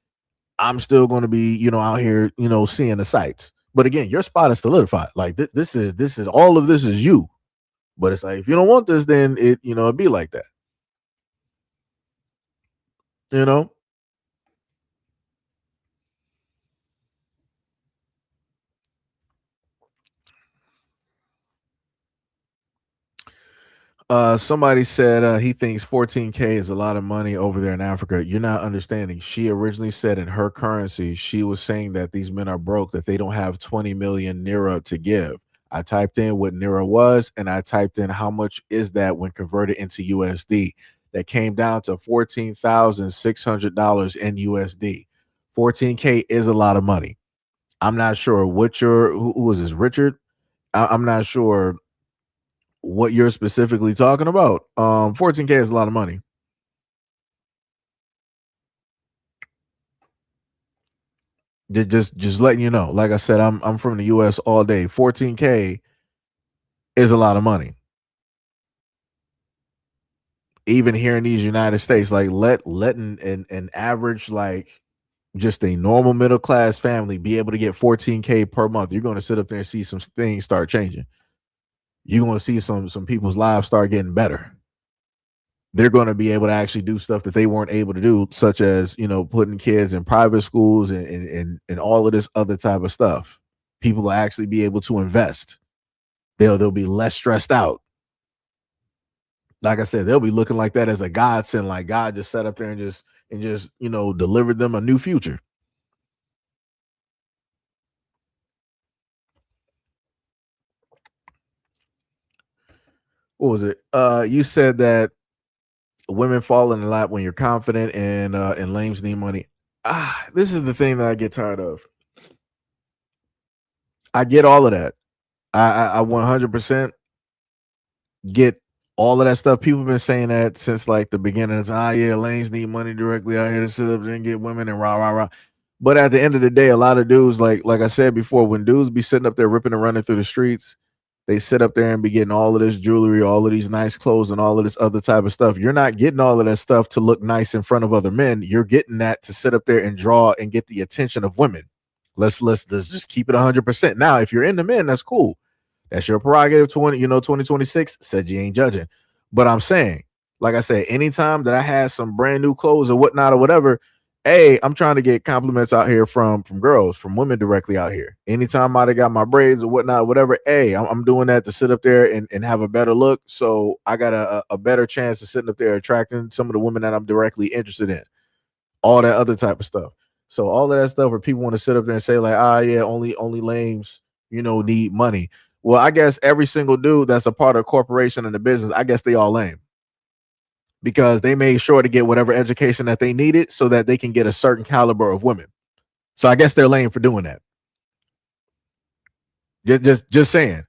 I'm still going to be, out here, seeing the sights. But again, your spot is solidified. Like this is all of this is you. But it's like, if you don't want this, then it'd be like that. You know? Somebody said he thinks 14K is a lot of money over there in Africa. You're not understanding. She originally said in her currency, she was saying that these men are broke, that they don't have 20 million Naira to give. I typed in what Naira was, and I typed in how much is that when converted into USD. That came down to $14,600 in USD. 14K is a lot of money. I'm not sure who was this, Richard? I'm not sure what you're specifically talking about. 14K is a lot of money. Just letting you know. Like I said, I'm from the US all day. 14K is a lot of money. Even here in these United States, like letting an average, like just a normal middle class family be able to get 14K per month, you're going to sit up there and see some things start changing. You're going to see some people's lives start getting better. They're going to be able to actually do stuff that they weren't able to do, such as, putting kids in private schools and all of this other type of stuff. People will actually be able to invest. They'll be less stressed out. Like I said, they'll be looking like that as a godsend, like God just sat up there and just delivered them a new future. What was it? You said that women fall in the lap when you're confident and lames need money. This is the thing that I get tired of. I get all of that. I 100% get all of that stuff. People have been saying that since like the beginning. It's yeah, lanes need money directly out here to sit up there and get women and rah. But at the end of the day, a lot of dudes, like I said before, when dudes be sitting up there ripping and running through the streets, they sit up there and be getting all of this jewelry, all of these nice clothes, and all of this other type of stuff. You're not getting all of that stuff to look nice in front of other men. You're getting that to sit up there and draw and get the attention of women. Let's just keep it 100%. Now, if you're into men, that's cool. That's your prerogative. 2026 said you ain't judging. But I'm saying, like I said, anytime that I had some brand new clothes or whatnot or whatever, hey, I'm trying to get compliments out here from girls, from women directly out here. Anytime I got my braids or whatnot, whatever, hey, I'm doing that to sit up there and have a better look. So I got a better chance of sitting up there attracting some of the women that I'm directly interested in. All that other type of stuff. So all of that stuff where people want to sit up there and say like, yeah, only lames, need money. Well, I guess every single dude that's a part of a corporation and the business, I guess they all lame. Because they made sure to get whatever education that they needed so that they can get a certain caliber of women. So I guess they're lame for doing that. Just saying.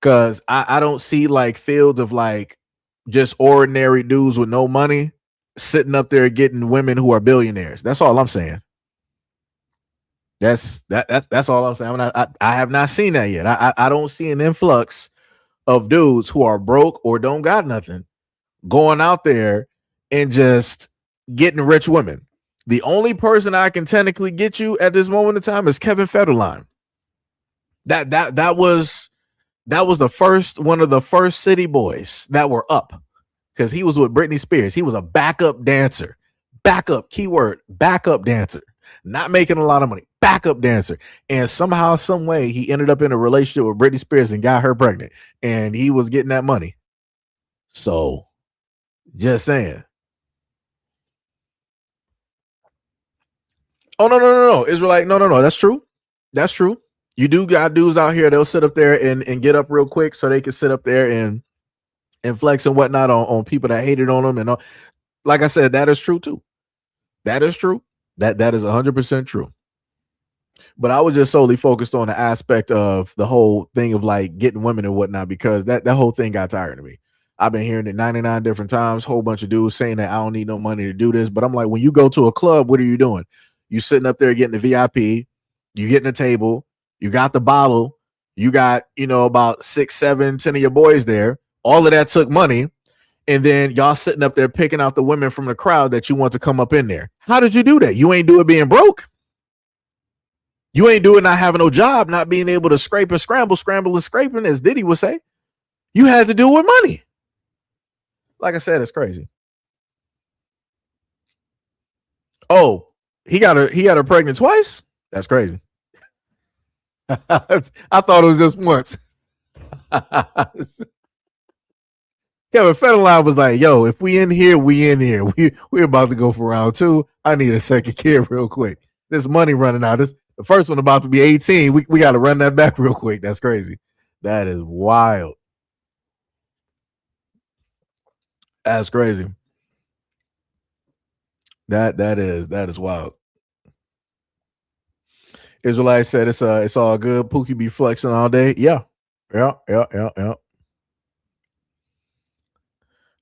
Cause I don't see like fields of like just ordinary dudes with no money sitting up there getting women who are billionaires. That's all I'm saying. That's all I'm saying. I have not seen that yet. I don't see an influx of dudes who are broke or don't got nothing going out there and just getting rich women. The only person I can technically get you at this moment in time is Kevin Federline. That was the first one of the first city boys that were up because he was with Britney Spears. He was a backup dancer, keyword, backup dancer, not making a lot of money, backup dancer. And somehow, some way, he ended up in a relationship with Britney Spears and got her pregnant, and he was getting that money. So, just saying. Oh, no. Israelite, no. That's true. You do got dudes out here, they'll sit up there and get up real quick so they can sit up there and flex and whatnot on people that hated on them. And all. Like I said, that is true too. That is true. That is 100% true. But I was just solely focused on the aspect of the whole thing of like getting women and whatnot, because that whole thing got tired of me. I've been hearing it 99 different times, whole bunch of dudes saying that I don't need no money to do this. But I'm like, when you go to a club, what are you doing? You sitting up there getting the VIP, you getting a table, you got the bottle, you got, about 6, 7, 10 of your boys there. All of that took money. And then y'all sitting up there picking out the women from the crowd that you want to come up in there. How did you do that? You ain't do it being broke. You ain't do it not having no job, not being able to scrape and scramble and scraping, as Diddy would say. You had to do it with money. Like I said, it's crazy. Oh, he got her pregnant twice? That's crazy. I thought it was just once. Kevin Federline was like, yo, if we in here, we in here. We're about to go for round 2. I need a second kid real quick. This money running out. The first one about to be 18. We got to run that back real quick. That's crazy. That is wild. That's crazy. That is wild. Israelite said it's all good. Pookie be flexing all day. Yeah. Yeah.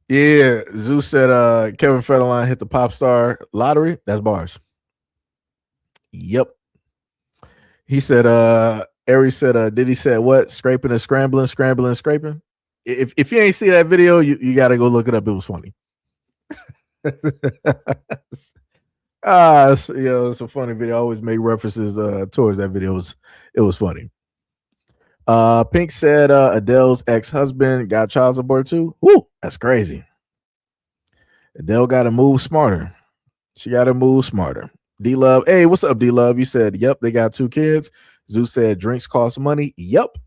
Yeah, Zeus said Kevin Federline hit the pop star lottery. That's bars. Yep. He said Ari said Diddy said what? Scraping and scrambling. If you ain't see that video, you gotta go look it up. It was funny. It's a funny video. I always make references towards that video. It was funny. Pink said Adele's ex-husband got child support too. Woo, that's crazy. Adele got to move smarter. She got to move smarter. D-Love, hey, what's up, D-Love? You said, yep, they got 2 kids. Zeus said drinks cost money. Yep.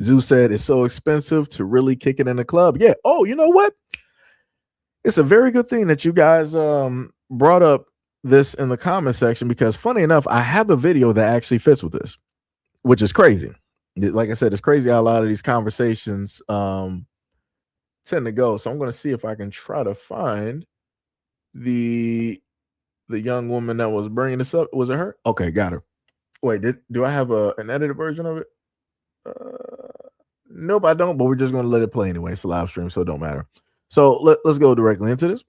Zeus said it's so expensive to really kick it in the club. Yeah. Oh, you know what? It's a very good thing that you guys brought up this in the comment section, because funny enough, I have a video that actually fits with this, which is crazy. Like I said, it's crazy how a lot of these conversations tend to go. So I'm going to see if I can try to find the young woman that was bringing this up. Was it her? Okay, got her. Wait, do I have an edited version of it? Nope, I don't, but we're just going to let it play anyway. It's a live stream, so it don't matter. So let's go directly into this.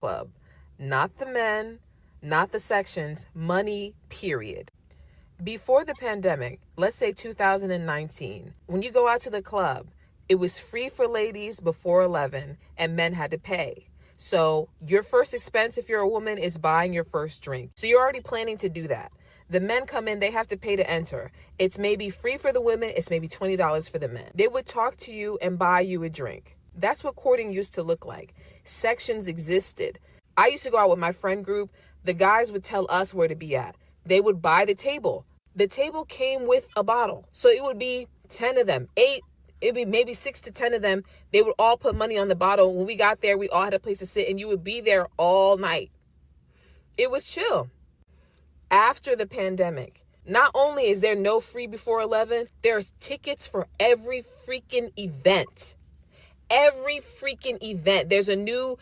Club, not the men, not the sections, money, period. Before the pandemic, let's say 2019, when you go out to the club, it was free for ladies before 11 and men had to pay. So your first expense, if you're a woman, is buying your first drink. So you're already planning to do that. The men come in, they have to pay to enter. It's maybe free for the women, it's maybe $20 for the men. They would talk to you and buy you a drink. That's what courting used to look like. Sections existed. I used to go out with my friend group. The guys would tell us where to be at. They would buy the table. The table came with a bottle. So it would be 10 of them, 8, it'd be maybe 6 to 10 of them. They would all put money on the bottle. When we got there, we all had a place to sit and you would be there all night. It was chill. After the pandemic, not only is there no free before 11, there's tickets for every freaking event. Every freaking event. There's a new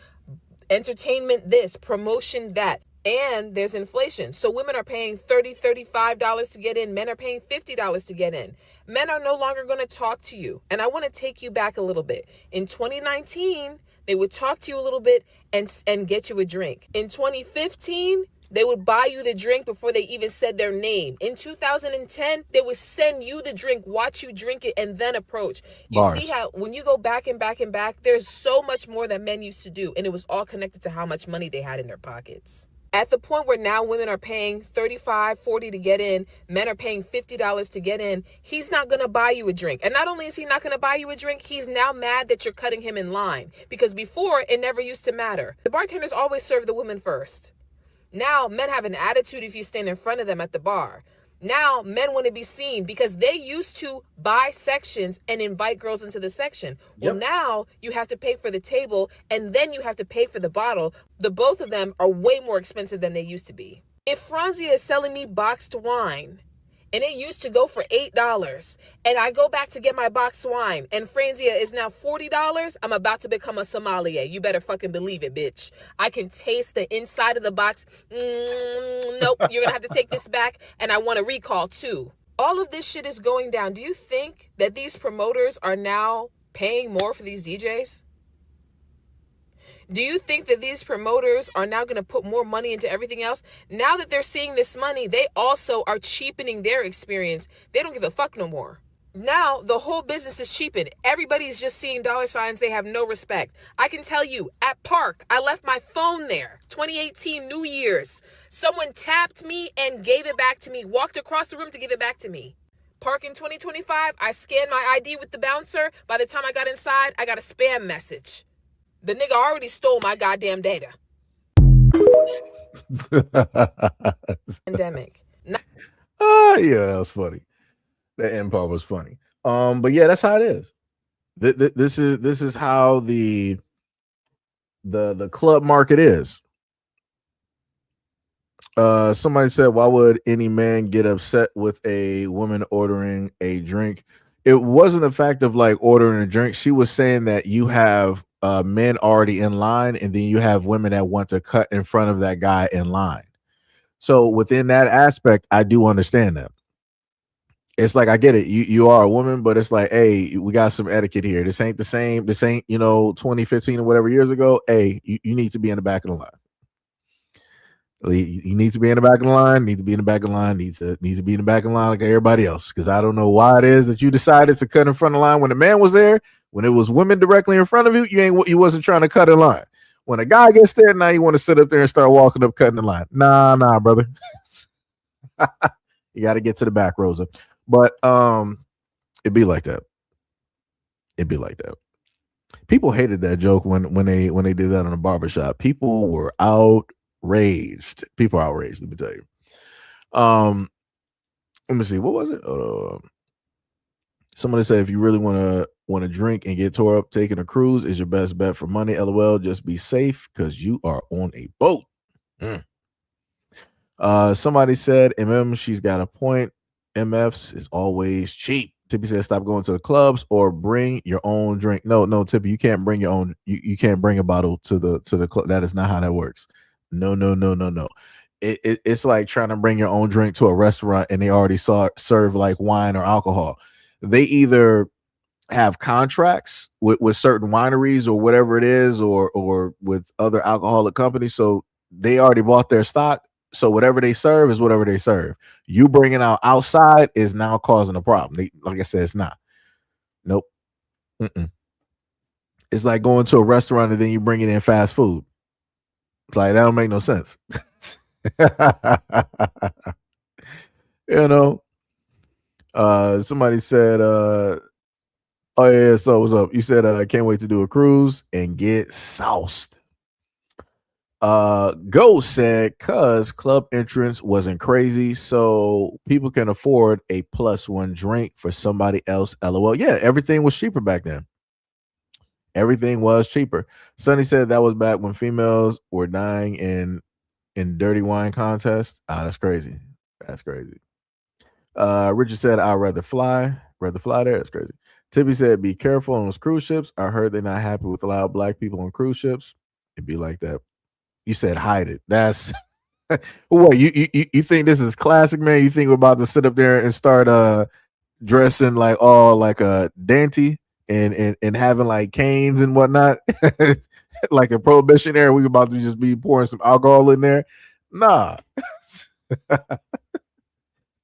entertainment this, promotion that. And there's inflation. So women are paying $30, $35 to get in. Men are paying $50 to get in. Men are no longer going to talk to you. And I want to take you back a little bit. In 2019, they would talk to you a little bit and get you a drink. In 2015, they would buy you the drink before they even said their name. In 2010, they would send you the drink, watch you drink it, and then approach. You Bars. see how when you go back and back and back, there's so much more that men used to do. And it was all connected to how much money they had in their pockets. At the point where now women are paying $35, $40 to get in, men are paying $50 to get in, he's not going to buy you a drink. And not only is he not going to buy you a drink, he's now mad that you're cutting him in line. Because before, it never used to matter. The bartenders always serve the women first. Now, men have an attitude if you stand in front of them at the bar. Now, men want to be seen because they used to buy sections and invite girls into the section. Well, now you have to pay for the table and then you have to pay for the bottle. The both of them are way more expensive than they used to be. If Franzia is selling me boxed wine and it used to go for $8 and I go back to get my boxed wine and Franzia is now $40, I'm about to become a sommelier. You better fucking believe it, bitch. I can taste the inside of the box. Nope, you're gonna have to take this back and I want a recall too. All of this shit is going down. Do you think that these promoters are now paying more for these DJs? Do you think that these promoters are now going to put more money into everything else? Now that they're seeing this money, they also are cheapening their experience. They don't give a fuck no more. Now the whole business is cheapened. Everybody's just seeing dollar signs. They have no respect. I can tell you, at Park, I left my phone there. 2018 New Year's. Someone tapped me and gave it back to me. Walked across the room to give it back to me. Park in 2025, I scanned my ID with the bouncer. By the time I got inside, I got a spam message. The nigga already stole my goddamn data. Pandemic. Yeah, that was funny. That end part was funny. But yeah, that's how it is. This is how the club market is. Somebody said, why would any man get upset with a woman ordering a drink? It wasn't the fact of like ordering a drink. She was saying that you have men already in line, and then you have women that want to cut in front of that guy in line. So within that aspect, I do understand that. It's like, I get it. You are a woman, but it's like, hey, we got some etiquette here. This ain't the same. This ain't, 2015 or whatever years ago. Hey, you need to be in the back of the line. You need to be in the back of the line, need to be in the back of the line, needs to be in the back of the line like everybody else. Because I don't know why it is that you decided to cut in front of the line when the man was there. When it was women directly in front of you, you wasn't trying to cut in line. When a guy gets there, now you want to sit up there and start walking up, cutting the line. Nah, brother. You got to get to the back, Rosa. But it'd be like that. It'd be like that. People hated that joke when they did that on a barbershop. People were outraged. People are outraged, let me tell you. Let me see. What was it? Somebody said, if you really want to drink and get tore up, taking a cruise is your best bet for money. LOL, just be safe because you are on a boat. Somebody said, she's got a point. MFs is always cheap. Tippy said, stop going to the clubs or bring your own drink. No, Tippy, you can't bring your own. You can't bring a bottle to the club. That is not how that works. No. It's like trying to bring your own drink to a restaurant and they already serve like wine or alcohol. They either have contracts with certain wineries or whatever it is, or with other alcoholic companies. So they already bought their stock. So whatever they serve is whatever they serve. You bringing out outside is now causing a problem. Like I said, it's not. Nope. It's like going to a restaurant and then you bring it in fast food. It's like, that don't make no sense. Somebody said, oh yeah, so what's up? You said, I can't wait to do a cruise and get sauced. Ghost said, cause club entrance wasn't crazy, so people can afford a +1 drink for somebody else. LOL. Yeah, everything was cheaper back then. Everything was cheaper. Sonny said that was back when females were dying in dirty wine contests. That's crazy. That's crazy. Richard said, I'd rather fly there. That's crazy. Tippy said, be careful on those cruise ships. I heard they're not happy with loud black people on cruise ships. It'd be like that. You said hide it. That's What you think this is classic, man? You think we're about to sit up there and start dressing like all like a Dante and having like canes and whatnot, like a prohibition era? We about to just be pouring some alcohol in there? Nah.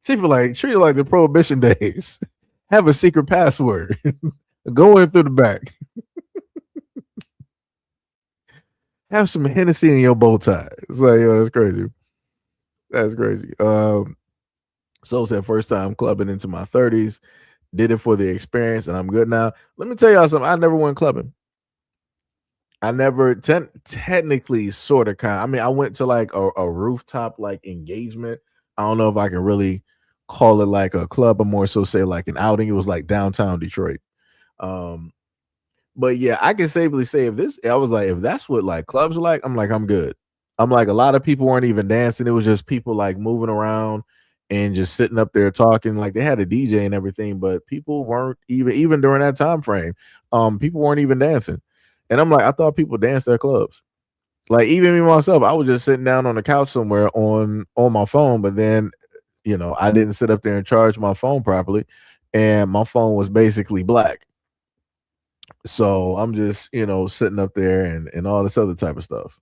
People like treat it like the prohibition days. Have a secret password. Go in through the back. Have some Hennessy in your bow tie. It's like, yo, that's crazy. That's crazy. So said first time clubbing into my 30s. Did it for the experience, and I'm good now. Let me tell y'all something. I never went clubbing. I never technically sort of kind of. I mean, I went to like a rooftop like engagement. I don't know if I can really call it like a club, but more so say like an outing. It was like downtown Detroit. Um, but yeah, I can safely say I was like, if that's what like clubs are like, I'm like, I'm good. I'm like, a lot of people weren't even dancing. It was just people like moving around and just sitting up there talking. Like they had a DJ and everything, but people weren't even during that time frame. People weren't even dancing. And I'm like, I thought people danced at clubs. Like even me myself, I was just sitting down on the couch somewhere on my phone, but then I didn't sit up there and charge my phone properly, and my phone was basically black. So I'm just, sitting up there and all this other type of stuff.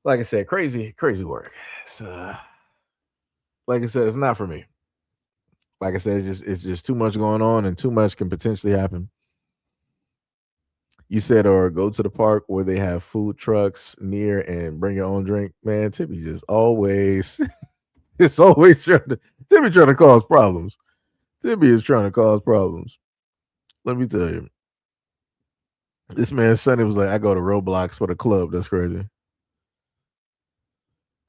Like I said, crazy, crazy work. It's, like I said, it's not for me. Like I said, it's just too much going on, and too much can potentially happen. You said, or go to the park where they have food trucks near and bring your own drink. Man, Tippy just always, it's always Tippy trying to cause problems. Tippy is trying to cause problems. Let me tell you. This man Sonny was like, I go to Roblox for the club. That's crazy.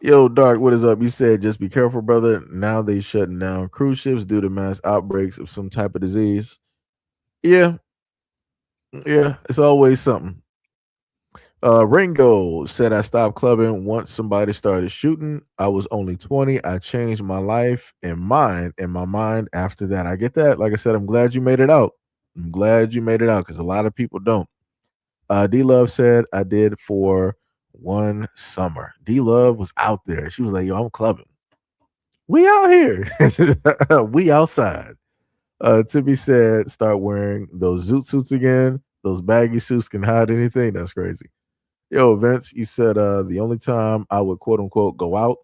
Yo, Dark, what is up? You said just be careful, brother. Now they shutting down cruise ships due to mass outbreaks of some type of disease. Yeah, yeah, it's always something. Ringo said I stopped clubbing once somebody started shooting. I was only 20. I changed my life and mine in my mind after that. I get that. Like I said, I'm glad you made it out. I'm glad you made it out because a lot of people don't. D Love said I did for one summer. D Love was out there. She was like, yo, I'm clubbing. We out here. We outside. Tippy said start wearing those zoot suits again. Those baggy suits can hide anything. That's crazy. Yo, Vince, you said the only time I would quote unquote go out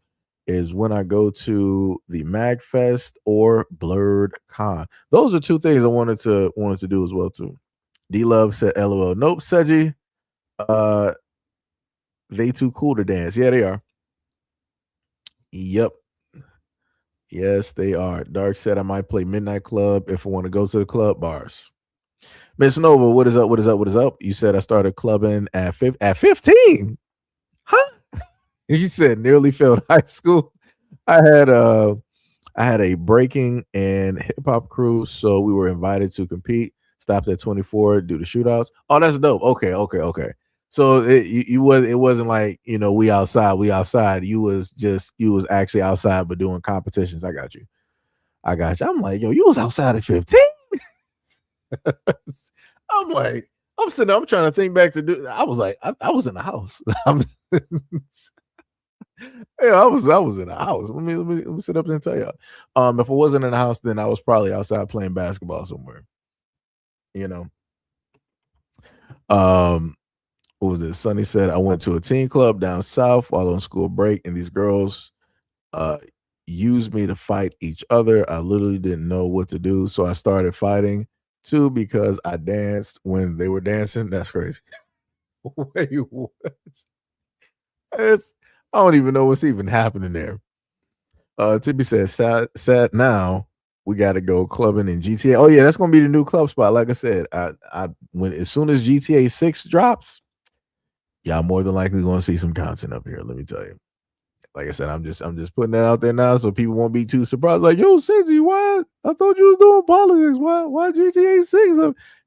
is when I go to the Magfest or Blurred Con. Those are two things I wanted to do as well too. D Love said LOL. Nope, Seji. Uh they too cool to dance. Yeah, they are. Yep. Yes, they are. Dark said I might play Midnight Club if I want to go to the club bars. Miss Nova, what is up? What is up? What is up? You said I started clubbing at 15. Huh? You said nearly failed high school. I had a breaking and hip hop crew, so we were invited to compete. Stopped at 24 due to shootouts. Oh, that's dope. Okay. So it wasn't like we outside. You was actually outside but doing competitions. I got you. I'm like, yo, you was outside at 15. I'm like, I'm sitting there, I'm trying to think back to do. I was like, I was in the house. Yeah, I was in the house. Let me sit up there and tell y'all. If I wasn't in the house, then I was probably outside playing basketball somewhere. You know. What was it? Sonny said I went to a teen club down south while on school break, and these girls used me to fight each other. I literally didn't know what to do, so I started fighting too because I danced when they were dancing. That's crazy. Wait, what? It's, I don't even know what's even happening there. Tippy says, sad now. We got to go clubbing in GTA. Oh yeah, that's gonna be the new club spot. Like I said, as soon as GTA 6 drops, y'all more than likely going to see some content up here. Let me tell you. Like I said, I'm just putting that out there now so people won't be too surprised. Like, yo, Cincy, why? I thought you was doing politics. Why GTA 6?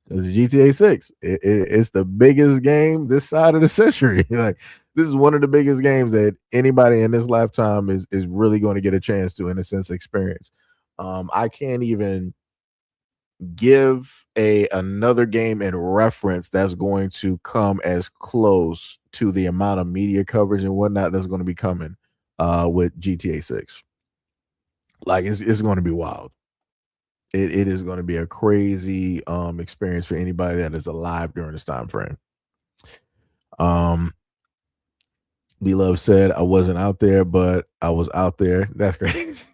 Because GTA 6, it's the biggest game this side of the century. Like, this is one of the biggest games that anybody in this lifetime is really going to get a chance to, in a sense, experience. I can't even give another game in reference that's going to come as close to the amount of media coverage and whatnot that's going to be coming with GTA 6. Like it's going to be wild. It is going to be a crazy experience for anybody that is alive during this time frame. B Love said I wasn't out there, but I was out there. That's crazy.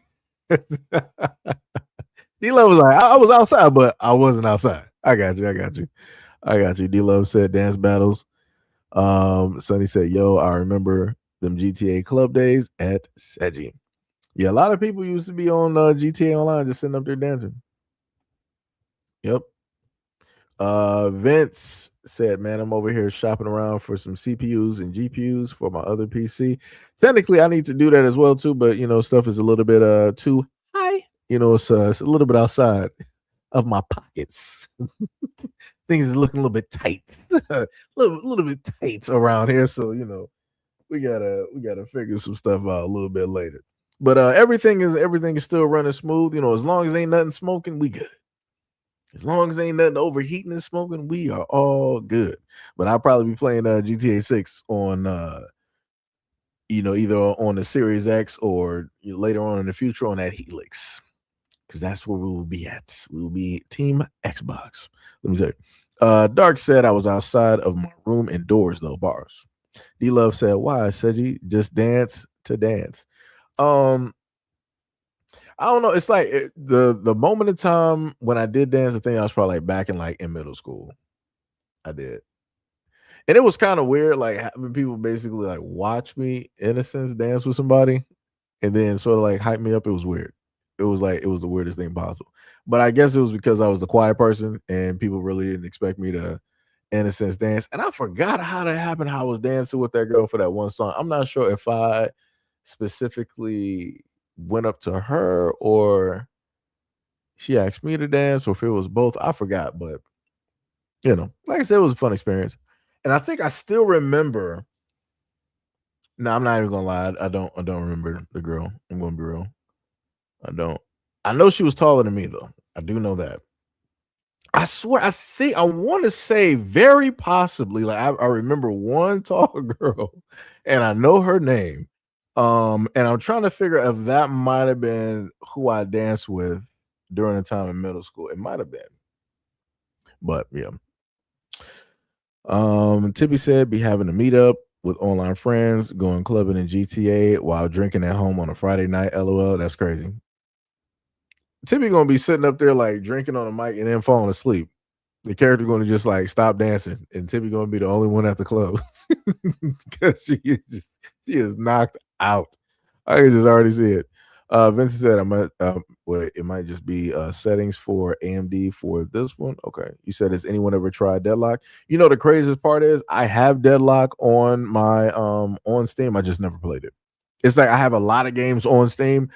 D Love was like, I was outside, but I wasn't outside. I got you. D Love said dance battles. Sonny said, yo, I remember them GTA club days at SEIJIHITO. Yeah, a lot of people used to be on GTA Online just sitting up there dancing. Yep. Vince said, man, I'm over here shopping around for some CPUs and GPUs for my other PC. Technically, I need to do that as well too, but stuff is a little bit too high. It's a little bit outside of my pockets. Things are looking a little bit tight. a little bit tight around here. So, we gotta figure some stuff out a little bit later. But everything is still running smooth. As long as ain't nothing smoking, we good. As long as ain't nothing overheating and smoking, we are all good. But I'll probably be playing GTA 6 on either on the Series X or later on in the future on that Helix. Because that's where we will be at. We will be Team Xbox. Let me tell you. Dark said I was outside of my room indoors, though, bars. D Love said, why, Seji? Just dance to dance. I don't know. It's like the moment in time when I did dance, I think I was probably back in middle school. I did. And it was kind of weird, like having people basically like watch me in a sense dance with somebody and then sort of like hype me up. It was weird. It was the weirdest thing possible. But I guess it was because I was the quiet person and people really didn't expect me to, in a sense, dance. And I forgot how that happened. How I was dancing with that girl for that one song. I'm not sure if I specifically went up to her or she asked me to dance or if it was both. I forgot. But, like I said, it was a fun experience. And I think I still remember. No, I'm not even gonna lie. I don't remember the girl. I'm gonna be real. I don't. I know she was taller than me though. I do know that. I swear, I want to say very possibly, like I remember one tall girl, and I know her name. And I'm trying to figure if that might have been who I danced with during the time in middle school. It might have been, but yeah. Tippy said, be having a meetup with online friends, going clubbing in GTA while drinking at home on a Friday night. LOL, that's crazy. Tippy gonna be sitting up there like drinking on a mic and then falling asleep. The character gonna just like stop dancing, and Tippy gonna be the only one at the club because she is knocked out. I can just already see it. Vincent said, "I might. It might just be settings for AMD for this one." Okay, you said, "Has anyone ever tried Deadlock?" The craziest part is I have Deadlock on my on Steam. I just never played it. It's like I have a lot of games on Steam.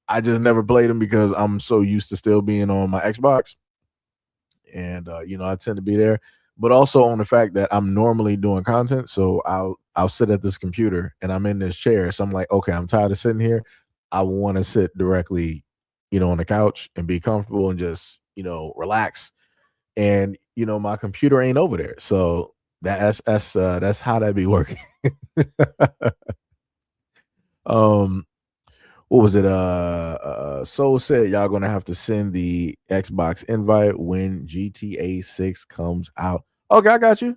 I just never played them because I'm so used to still being on my Xbox, and I tend to be there. But also on the fact that I'm normally doing content, so I'll sit at this computer and I'm in this chair. So I'm like, okay, I'm tired of sitting here. I want to sit directly, on the couch and be comfortable and just, relax. And my computer ain't over there, so that's how that be working. What was it? Soul said y'all gonna have to send the Xbox invite when GTA 6 comes out. Okay, I got you.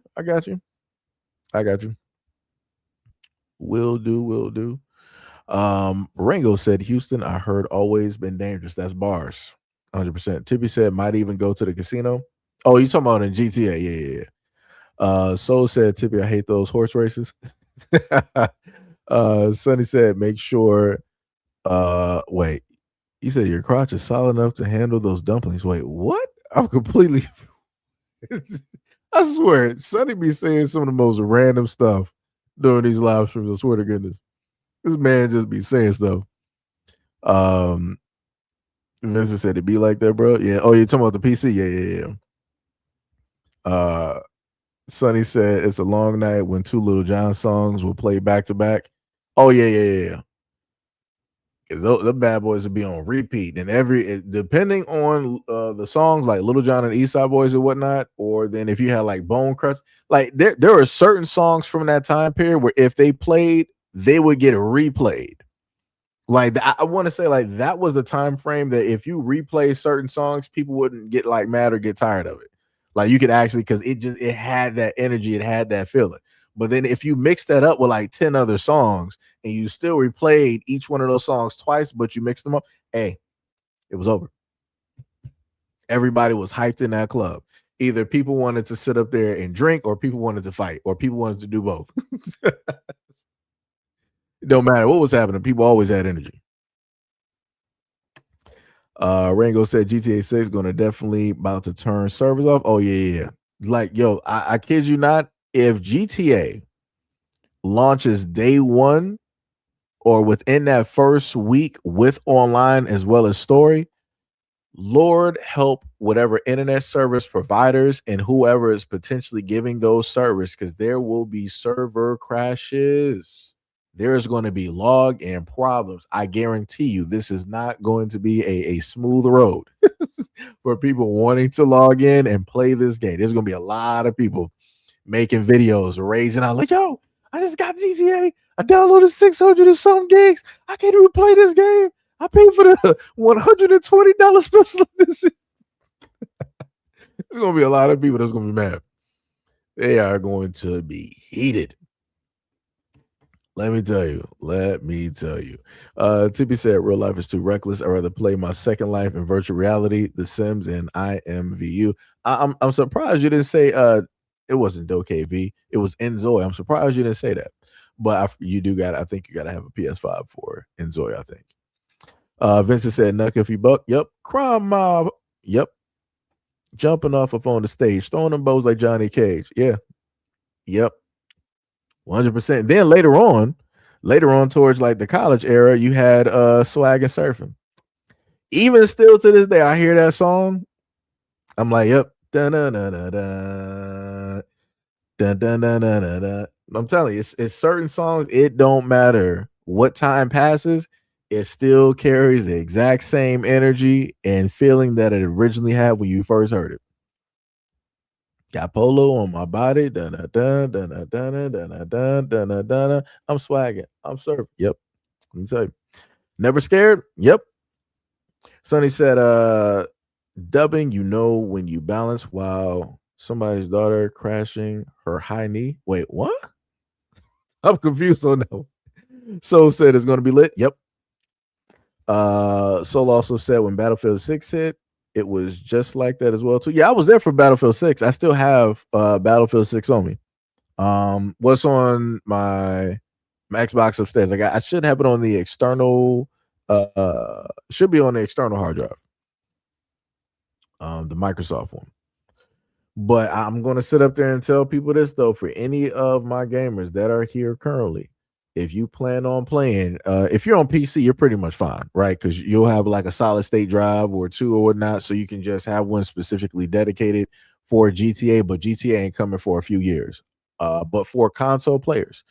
Will do. Ringo said, Houston, I heard always been dangerous. That's bars. 100%. Tippy said might even go to the casino. Oh, you talking about in GTA? Yeah. Soul said, Tippy, I hate those horse races. Sonny said, make sure. Wait. You said your crotch is solid enough to handle those dumplings. Wait, what? I'm completely. I swear, Sonny be saying some of the most random stuff during these live streams. I swear to goodness. This man just be saying stuff. Vincent said it be like that, bro. Yeah. Oh, you're talking about the PC? Yeah. Sonny said it's a long night when two Little John songs will play back to back. Oh, yeah. because the bad boys would be on repeat, and depending on the songs like Little John and East Side Boys or whatnot, or then if you had like Bone Crush, like there are certain songs from that time period where if they played, they would get replayed. Like I want to say like that was the time frame that if you replay certain songs, people wouldn't get like mad or get tired of it. Like you could actually, because it had that energy, it had that feeling. But then if you mix that up with like 10 other songs and you still replayed each one of those songs twice, but you mixed them up, hey, it was over. Everybody was hyped in that club. Either people wanted to sit up there and drink, or people wanted to fight, or people wanted to do both. It don't matter what was happening. People always had energy. Rango said GTA 6 is going to definitely about to turn servers off. Oh, yeah. Like, yo, I kid you not. If GTA launches day one or within that first week with online as well as story, Lord help whatever internet service providers and whoever is potentially giving those servers, because there will be server crashes. There is going to be log and problems. I guarantee you this is not going to be a smooth road for people wanting to log in and play this game. There's going to be a lot of people making videos, raising out like, yo, I just got GTA. I downloaded 600 and some gigs. I can't even play this game. I paid for the $120 special edition. There's going to be a lot of people that's going to be mad. They are going to be heated. Let me tell you. Tippy said, real life is too reckless. I'd rather play my second life in virtual reality, The Sims, and IMVU. I'm surprised you didn't say it wasn't DoKV. It was Enzoy. I'm surprised you didn't say that. But I think you got to have a PS5 for Enzoy, I think. Vincent said, Nuck if you buck. Yep. Crime mob. Yep. Jumping off up on the stage, throwing them bows like Johnny Cage. Yeah. Yep. 100%. Then later on towards like the college era, you had swag and surfing. Even still to this day, I hear that song. I'm like, yep. Dun, dun, dun, dun, dun. Dun, dun, dun, dun, dun, dun. I'm telling you, it's certain songs. It don't matter what time passes. It still carries the exact same energy and feeling that it originally had when you first heard it. Got polo on my body. Dun, dun, dun, dun, dun, dun, dun, dun, dun, dun. I'm swagging. I'm surfing. Yep. Let me tell you. Never scared? Yep. Sonny said, dubbing, when you balance while somebody's daughter crashing her high knee. Wait, what? I'm confused on that one. Soul said it's going to be lit. Yep. Soul also said when Battlefield 6 hit, it was just like that as well too. Yeah, I was there for Battlefield 6. I still have Battlefield 6 on me. What's on my Xbox upstairs? I should have it on the external. Should be on the external hard drive. The Microsoft one. But I'm going to sit up there and tell people this though, for any of my gamers that are here currently. If you plan on playing, if you're on PC, you're pretty much fine, right? Because you'll have like a solid state drive or two or whatnot, so you can just have one specifically dedicated for GTA. But GTA ain't coming for a few years. But for console players,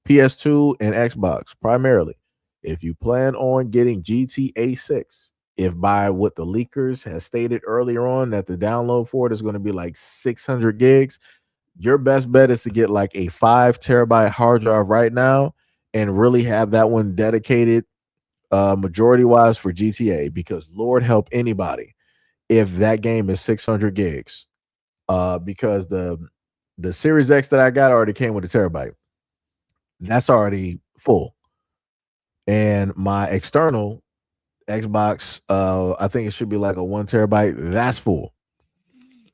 PS2 and Xbox primarily, if you plan on getting GTA 6, if by what the leakers has stated earlier on that the download for it is going to be like 600 gigs, your best bet is to get like a 5 terabyte hard drive right now and really have that one dedicated majority wise for GTA, because Lord help anybody if that game is 600 gigs, because the Series X that I got already came with a terabyte. That's already full. And my external Xbox, I think it should be like a 1 terabyte. That's full.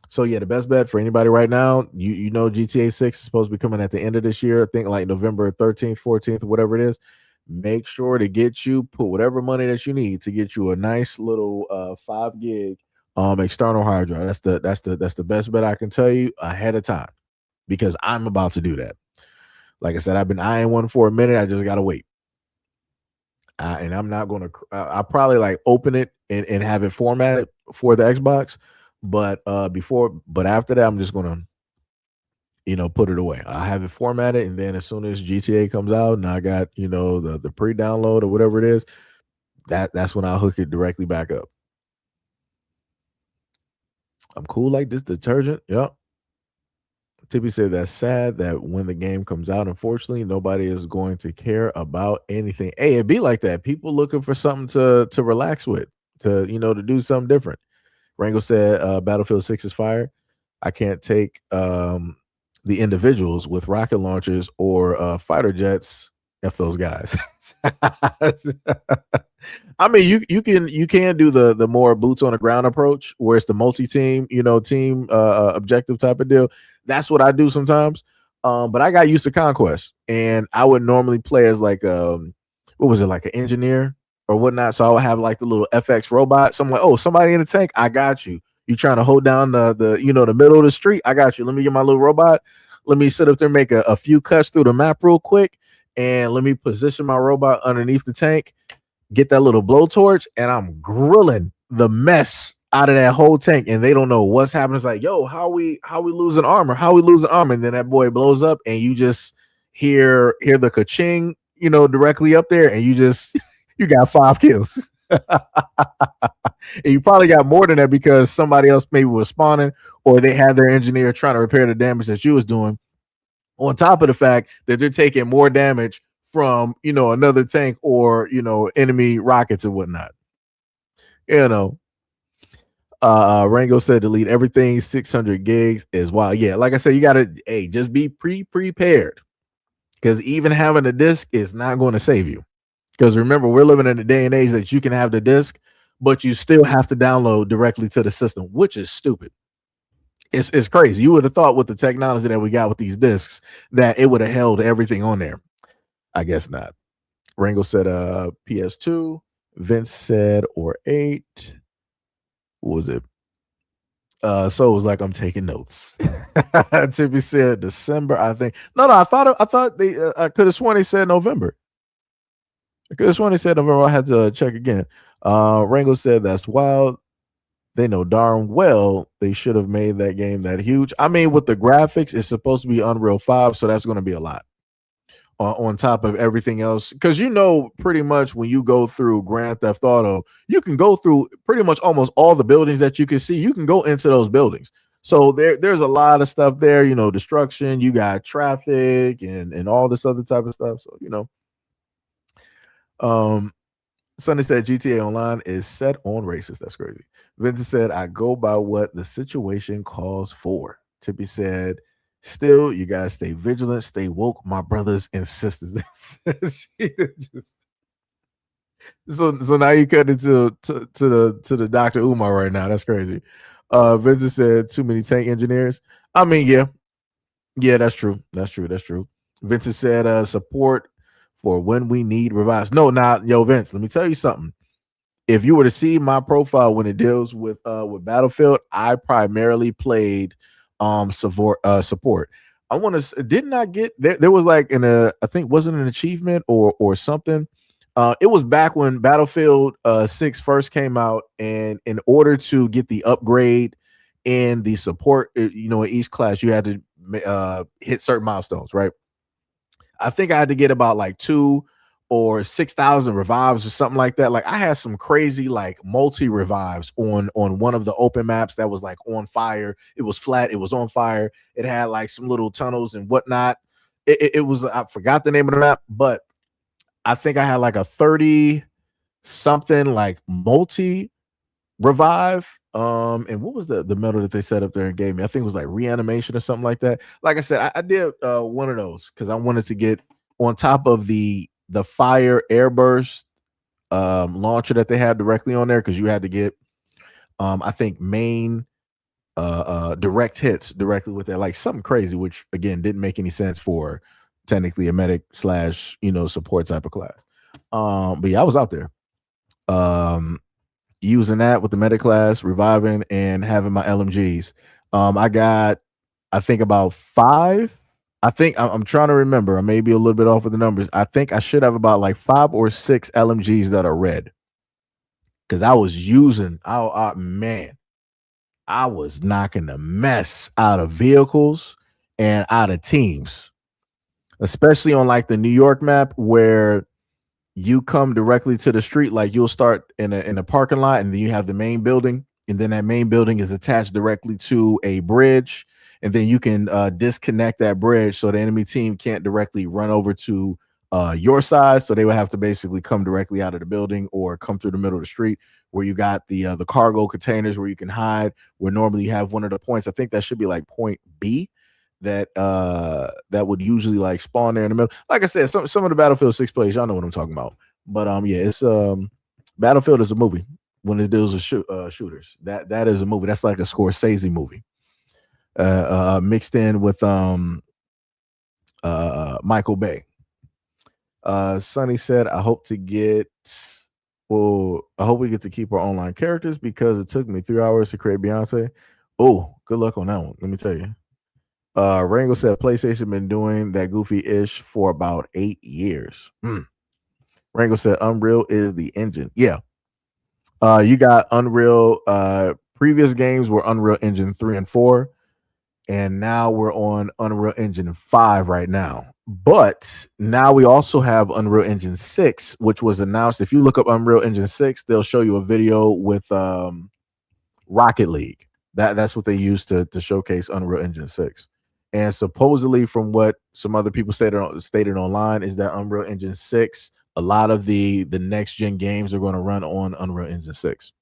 So yeah, the best bet for anybody right now, you know GTA 6 is supposed to be coming at the end of this year. I think like November 13th, 14th, whatever it is. Make sure to put whatever money that you need to get you a nice little 5 gig external hard drive. That's the best bet I can tell you ahead of time, because I'm about to do that. Like I said, I've been eyeing one for a minute. I just gotta wait. And I'm not going to, I'll probably like open it and have it formatted for the Xbox. But after that, I'm just going to, put it away. I have it formatted. And then as soon as GTA comes out and I got, the pre-download or whatever it is, that's when I'll hook it directly back up. I'm cool like this detergent. Yep. Tippy said that's sad that when the game comes out, unfortunately, nobody is going to care about anything. Hey, it be like that. People looking for something to relax with, to do something different. Rango said Battlefield 6 is fire. I can't take the individuals with rocket launchers or fighter jets F those guys. I mean, you can do the more boots on the ground approach where it's the multi-team, team objective type of deal. That's what I do sometimes. But I got used to Conquest, and I would normally play as like what was it, like an engineer or whatnot. So I would have like the little FX robot. So I'm like, oh, somebody in the tank, I got you. You trying to hold down the middle of the street? I got you. Let me get my little robot. Let me sit up there, make a few cuts through the map real quick, and let me position my robot underneath the tank, get that little blowtorch, and I'm grilling the mess out of that whole tank. And they don't know what's happening. It's like, yo, how we losing armor? How we losing armor? And then that boy blows up, and you just hear the ka-ching, directly up there, and you got 5 kills. And you probably got more than that because somebody else maybe was spawning, or they had their engineer trying to repair the damage that you was doing, on top of the fact that they're taking more damage from another tank or enemy rockets and whatnot. Rango said delete everything. 600 gigs is wild. Yeah, like I said, you gotta just be prepared, because even having a disc is not going to save you. Because remember, we're living in a day and age that you can have the disc, but you still have to download directly to the system, which is stupid. It's crazy. You would have thought with the technology that we got with these discs that it would have held everything on there. I guess not. Rango said PS2. Vince said or 8. What was it? So it was like I'm taking notes. Tippy said December, I think. No, I thought they I could have sworn they said November. I could have sworn they said November. I had to check again. Rango said that's wild. They know darn well they should have made that game that huge. I mean, with the graphics, it's supposed to be Unreal 5, so that's going to be a lot on top of everything else. Because pretty much when you go through Grand Theft Auto, you can go through pretty much almost all the buildings that you can see. You can go into those buildings. So there's a lot of stuff there, destruction. You got traffic and all this other type of stuff. So, Sunday said GTA Online is set on racist. That's crazy. Vincent said, I go by what the situation calls for. Tippy said, still, you gotta stay vigilant, stay woke, my brothers and sisters. So now you cut into the Dr. Umar right now. That's crazy. Vincent said, too many tank engineers. I mean, yeah, that's true. Vincent said, support for when we need revives. No, yo, Vince, let me tell you something. If you were to see my profile when it deals with Battlefield, I primarily played support. I want to didn't I get there was like I think wasn't an achievement or something. It was back when Battlefield 6 first came out, and in order to get the upgrade in the support, in each class, you had to hit certain milestones, right? I think I had to get about like 2 or 6,000 revives or something like that. Like I had some crazy like multi revives on one of the open maps that was like on fire. It was flat. It was on fire. It had like some little tunnels and whatnot. It was, I forgot the name of the map, but I think I had like a 30 something like multi revive. And what was the medal that they set up there and gave me? I think it was like reanimation or something like that. Like I said, I did one of those because I wanted to get on top of the fire airburst launcher that they had directly on there, because you had to get I think main direct hits directly with that, like something crazy, which again didn't make any sense for technically a medic / support type of class. But yeah, I was out there using that with the medic class, reviving and having my LMGs. I got, I think about 5. I think I'm trying to remember. I may be a little bit off with the numbers. I think I should have about like 5 or 6 LMGs that are red, because I was using. Man, I was knocking the mess out of vehicles and out of teams, especially on like the New York map where you come directly to the street. Like you'll start in a parking lot, and then you have the main building, and then that main building is attached directly to a bridge, and then you can disconnect that bridge so the enemy team can't directly run over to your side. So they would have to basically come directly out of the building or come through the middle of the street where you got the cargo containers where you can hide. Where normally you have one of the points. I think that should be like point B. That would usually like spawn there in the middle. Like I said, some of the Battlefield 6 plays, y'all know what I'm talking about. But yeah, it's Battlefield is a movie when it deals with shooters. That is a movie. That's like a Scorsese movie. Mixed in with Michael Bay. Sonny said, I hope we get to keep our online characters because it took me 3 hours to create Beyonce. Oh, good luck on that one. Let me tell you. Rango said PlayStation been doing that goofy-ish for about 8 years. Rango said Unreal is the engine. Yeah. You got Unreal. Previous games were Unreal Engine 3 and 4. And now we're on Unreal Engine 5 right now. But now we also have Unreal Engine 6, which was announced. If you look up Unreal Engine 6, they'll show you a video with Rocket League. That's what they used to showcase Unreal Engine 6. And supposedly, from what some other people stated online, is that Unreal Engine 6, a lot of the next gen games are going to run on Unreal Engine 6.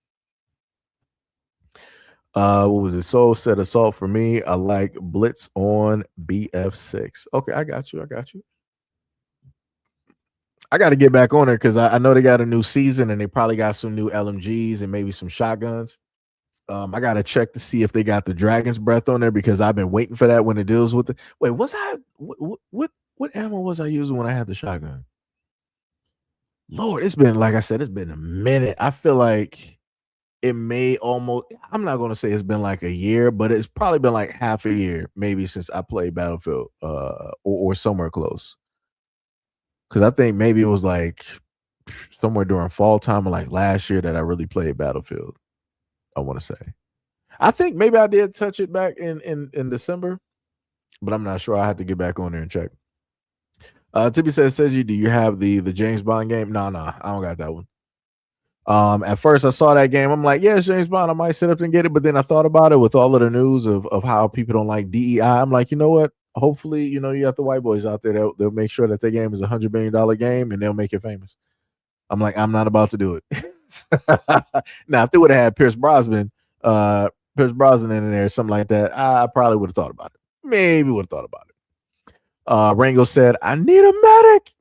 What was it? Soul said Assault for me. I like Blitz on BF6. Okay, I got you. I got to get back on there because I know they got a new season and they probably got some new LMGs and maybe some shotguns. I gotta check to see if they got the Dragon's Breath on there because I've been waiting for that when it deals with it. Wait, what ammo was I using when I had the shotgun? Lord, it's been, like I said, it's been a minute. I feel like it may almost, I'm not gonna say it's been like a year, but it's probably been like half a year, maybe, since I played Battlefield, or somewhere close. Because I think maybe it was like somewhere during fall time or like last year that I really played Battlefield. I want to say. I think maybe I did touch it back in December, but I'm not sure. I have to get back on there and check. Tippy says, do you have the James Bond game? No, I don't got that one. At first I saw that game. I'm like, yeah, it's James Bond. I might sit up and get it. But then I thought about it with all of the news of how people don't like DEI. I'm like, you know what? Hopefully, you got the white boys out there. They'll make sure that their game is $100 million game and they'll make it famous. I'm like, I'm not about to do it. Now, if they would have had Pierce Brosnan in there, something like that, I probably would have thought about it. Maybe would have thought about it. Rango said, I need a medic.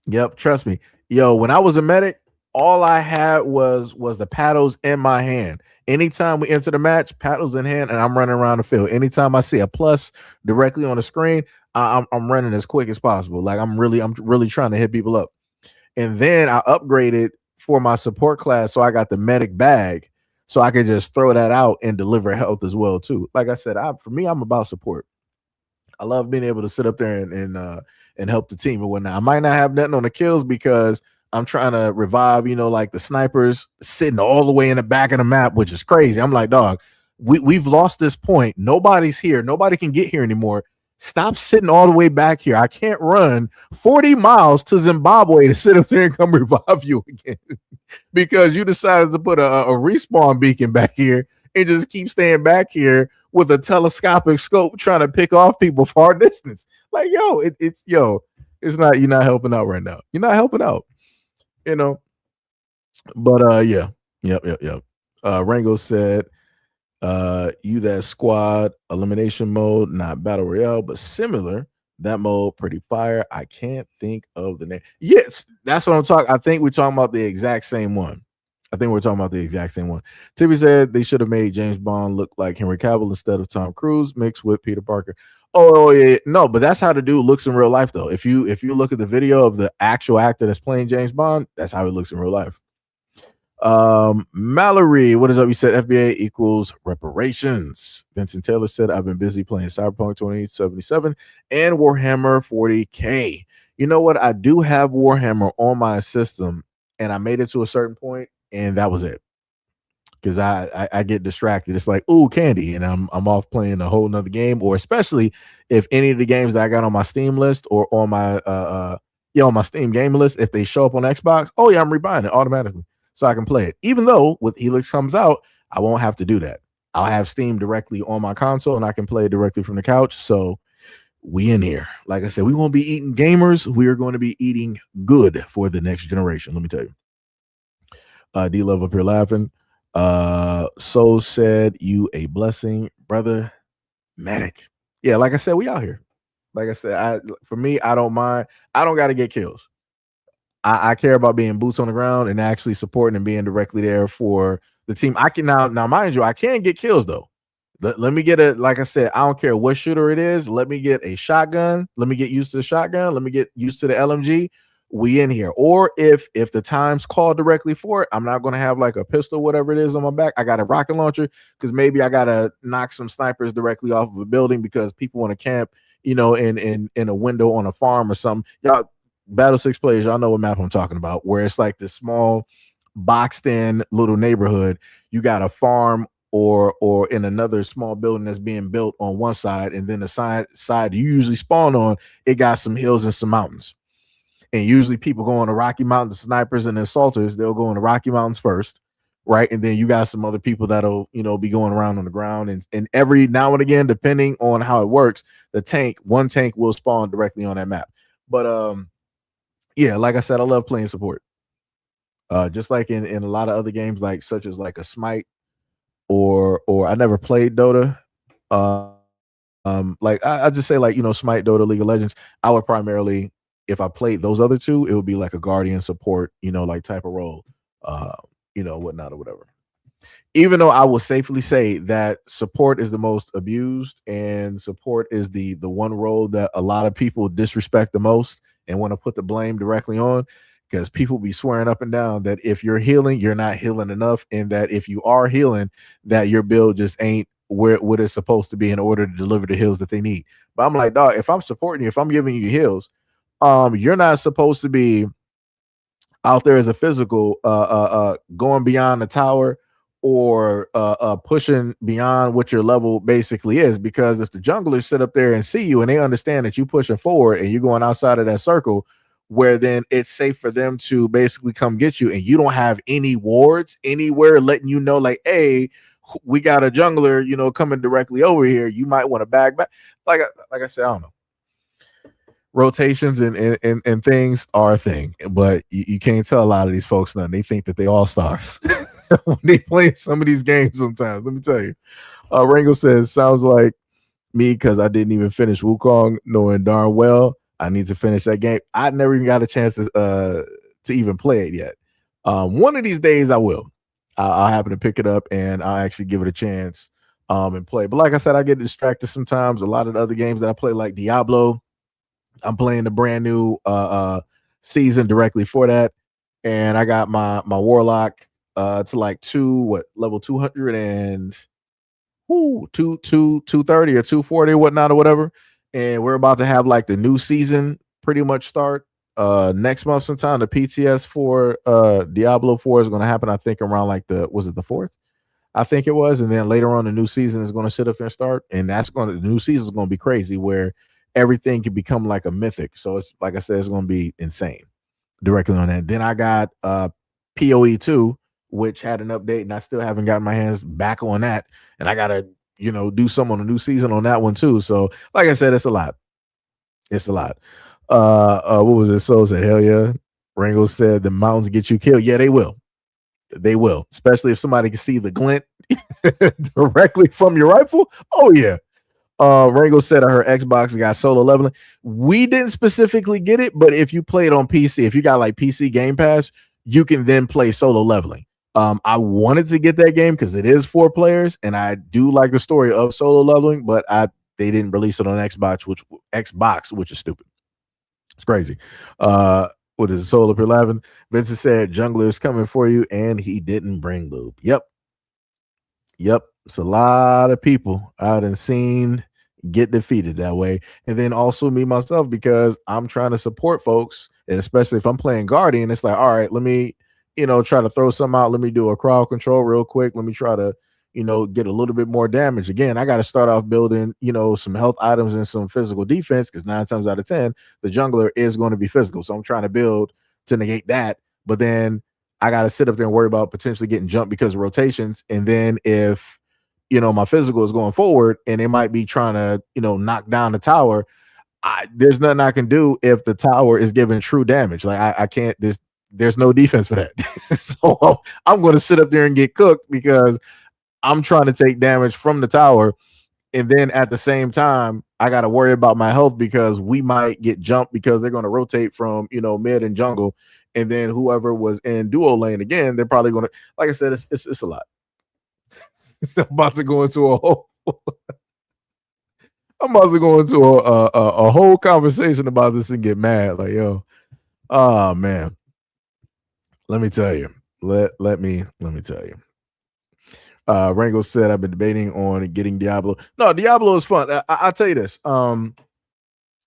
Yep. Trust me. Yo, when I was a medic, all I had was the paddles in my hand. Anytime we enter the match, paddles in hand, and I'm running around the field. Anytime I see a plus directly on the screen, I'm running as quick as possible. Like I'm really trying to hit people up. And then I upgraded for my support class, so I got the medic bag, so I could just throw that out and deliver health as well too. Like I said, for me, I'm about support. I love being able to sit up there and help the team and whatnot. I might not have nothing on the kills because I'm trying to revive, like the snipers sitting all the way in the back of the map, which is crazy. I'm like, dog, we've lost this point. Nobody's here. Nobody can get here anymore. Stop sitting all the way back here. I can't run 40 miles to Zimbabwe to sit up there and come revive you again because you decided to put a respawn beacon back here and just keep staying back here with a telescopic scope trying to pick off people far distance. Like, it's not, you're not helping out right now. You're not helping out, But yeah. Yep. Rango said, you that squad elimination mode, not battle royale, but similar. That mode pretty fire. I can't think of the name. Yes, that's what I'm talking. I think we're talking about the exact same one. Tippy said they should have made James Bond look like Henry Cavill instead of Tom Cruise mixed with Peter Parker. Oh yeah, no, but that's how the dude looks in real life though. If you look at the video of the actual actor that's playing James Bond, that's how he looks in real life. Mallory, what is up? You said FBA equals reparations. Vincent Taylor said, I've been busy playing Cyberpunk 2077 and Warhammer 40K. You know what? I do have Warhammer on my system, and I made it to a certain point, and that was it. Because I get distracted. It's like, ooh, candy, and I'm off playing a whole nother game, or especially if any of the games that I got on my Steam list or on my on my Steam game list, if they show up on Xbox, oh yeah, I'm rebuying it automatically so I can play it. Even though with Helix comes out, I won't have to do that. I'll have Steam directly on my console and I can play it directly from the couch. So we in here. Like I said, we won't be eating gamers. We are going to be eating good for the next generation. Let me tell you. D Love up here laughing. Soul said, you a blessing, brother. Medic. Yeah, like I said, we out here. Like I said, for me, I don't mind. I don't got to get kills. I care about being boots on the ground and actually supporting and being directly there for the team. I can now mind you, I can get kills though. Let me get like I said, I don't care what shooter it is. Let me get a shotgun. Let me get used to the shotgun. Let me get used to the LMG. We in here. Or if the time's called directly for it, I'm not going to have like a pistol, whatever it is on my back. I got a rocket launcher because maybe I got to knock some snipers directly off of a building because people want to camp, in a window on a farm or something. Y'all, Battle 6 players, y'all know what map I'm talking about, where it's like this small boxed in little neighborhood. You got a farm or in another small building that's being built on one side, and then the side you usually spawn on, it got some hills and some mountains. And usually people go on the Rocky Mountains, snipers and assaulters, they'll go on the Rocky Mountains first, right? And then you got some other people that'll, be going around on the ground. And every now and again, depending on how it works, one tank will spawn directly on that map. But yeah, like I said, I love playing support. Just like in a lot of other games, like such as like a Smite or I never played Dota. Like I just say like, Smite, Dota, League of Legends, I would primarily, if I played those other two, it would be like a guardian support, like type of role, whatnot or whatever. Even though I will safely say that support is the most abused and support is the one role that a lot of people disrespect the most and want to put the blame directly on, because people be swearing up and down that if you're healing, you're not healing enough, and that if you are healing, that your build just ain't what it's supposed to be in order to deliver the heals that they need. But I'm like, dog, if I'm supporting you, if I'm giving you heals, you're not supposed to be out there as a physical going beyond the tower or pushing beyond what your level basically is, because if the junglers sit up there and see you and they understand that you're pushing forward and you're going outside of that circle, where then it's safe for them to basically come get you, and you don't have any wards anywhere letting you know like, hey, we got a jungler coming directly over here, you might want to back. Like I said, I don't know, rotations and things are a thing, but you can't tell a lot of these folks nothing. They think that they all stars when they play some of these games sometimes. Let me tell you. Rango says, sounds like me because I didn't even finish Wukong, knowing darn well I need to finish that game. I never even got a chance to even play it yet. One of these days I will. I'll happen to pick it up and I'll actually give it a chance and play. But like I said, I get distracted sometimes. A lot of the other games that I play, like Diablo, I'm playing the brand new season directly for that, and I got my warlock to like level 200 and 230 or 240 whatnot or whatever, and we're about to have like the new season pretty much start next month sometime. The PTS for Diablo 4 is going to happen, I think, around like the 4th, I think it was, and then later on the new season is going to sit up there and start, and the new season is going to be crazy where everything can become like a mythic. So it's like I said, it's going to be insane directly on that. Then I got PoE 2, which had an update, and I still haven't gotten my hands back on that, and I gotta do some on the new season on that one too. So like I said, it's a lot. What was it? So said, hell yeah. Rango said the mountains get you killed. Yeah, they will, especially if somebody can see the glint directly from your rifle. Oh yeah. Rango said her Xbox got solo leveling. We didn't specifically get it, but if you play it on PC, if you got like PC Game Pass, you can then play solo leveling. I wanted to get that game because it is 4 players, and I do like the story of solo leveling, but they didn't release it on Xbox, which is stupid. It's crazy. What is it? Soul up here laughing. Vincent said jungler is coming for you, and he didn't bring lube. Yep. It's a lot of people I done seen get defeated that way. And then also me myself, because I'm trying to support folks, and especially if I'm playing Guardian, it's like, all right, let me try to throw something out. Let me do a crowd control real quick. Let me try to get a little bit more damage. Again, I got to start off building, some health items and some physical defense because 9 times out of 10, the jungler is going to be physical. So I'm trying to build to negate that. But then I got to sit up there and worry about potentially getting jumped because of rotations. And then if, my physical is going forward and they might be trying to, knock down the tower, there's nothing I can do if the tower is giving true damage. Like I can't, there's no defense for that. So I'm going to sit up there and get cooked because I'm trying to take damage from the tower. And then at the same time, I got to worry about my health because we might get jumped because they're going to rotate from, mid and jungle. And then whoever was in duo lane again, they're probably going to, like I said, it's a lot. It's about to go into a whole, I'm about to go into a whole conversation about this and get mad. Like, yo, oh man. Let me tell you. Let me tell you. Rango said, I've been debating on getting Diablo. No, Diablo is fun. I'll tell you this.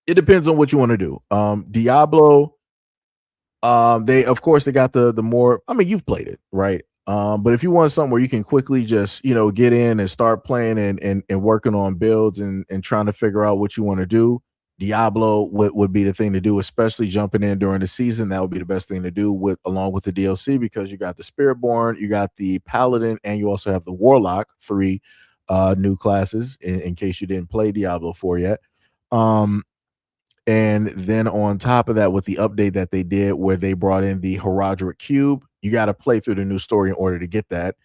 It depends on what you want to do. Diablo, they got the more, I mean, you've played it, right? But if you want something where you can quickly just, get in and start playing and working on builds and trying to figure out what you want to do, Diablo would be the thing to do, especially jumping in during the season. That would be the best thing to do along with the DLC, because you got the Spiritborn, you got the Paladin, and you also have the Warlock, 3 new classes in case you didn't play Diablo 4 yet. And then on top of that, with the update that they did where they brought in the Herodric Cube, you got to play through the new story in order to get that.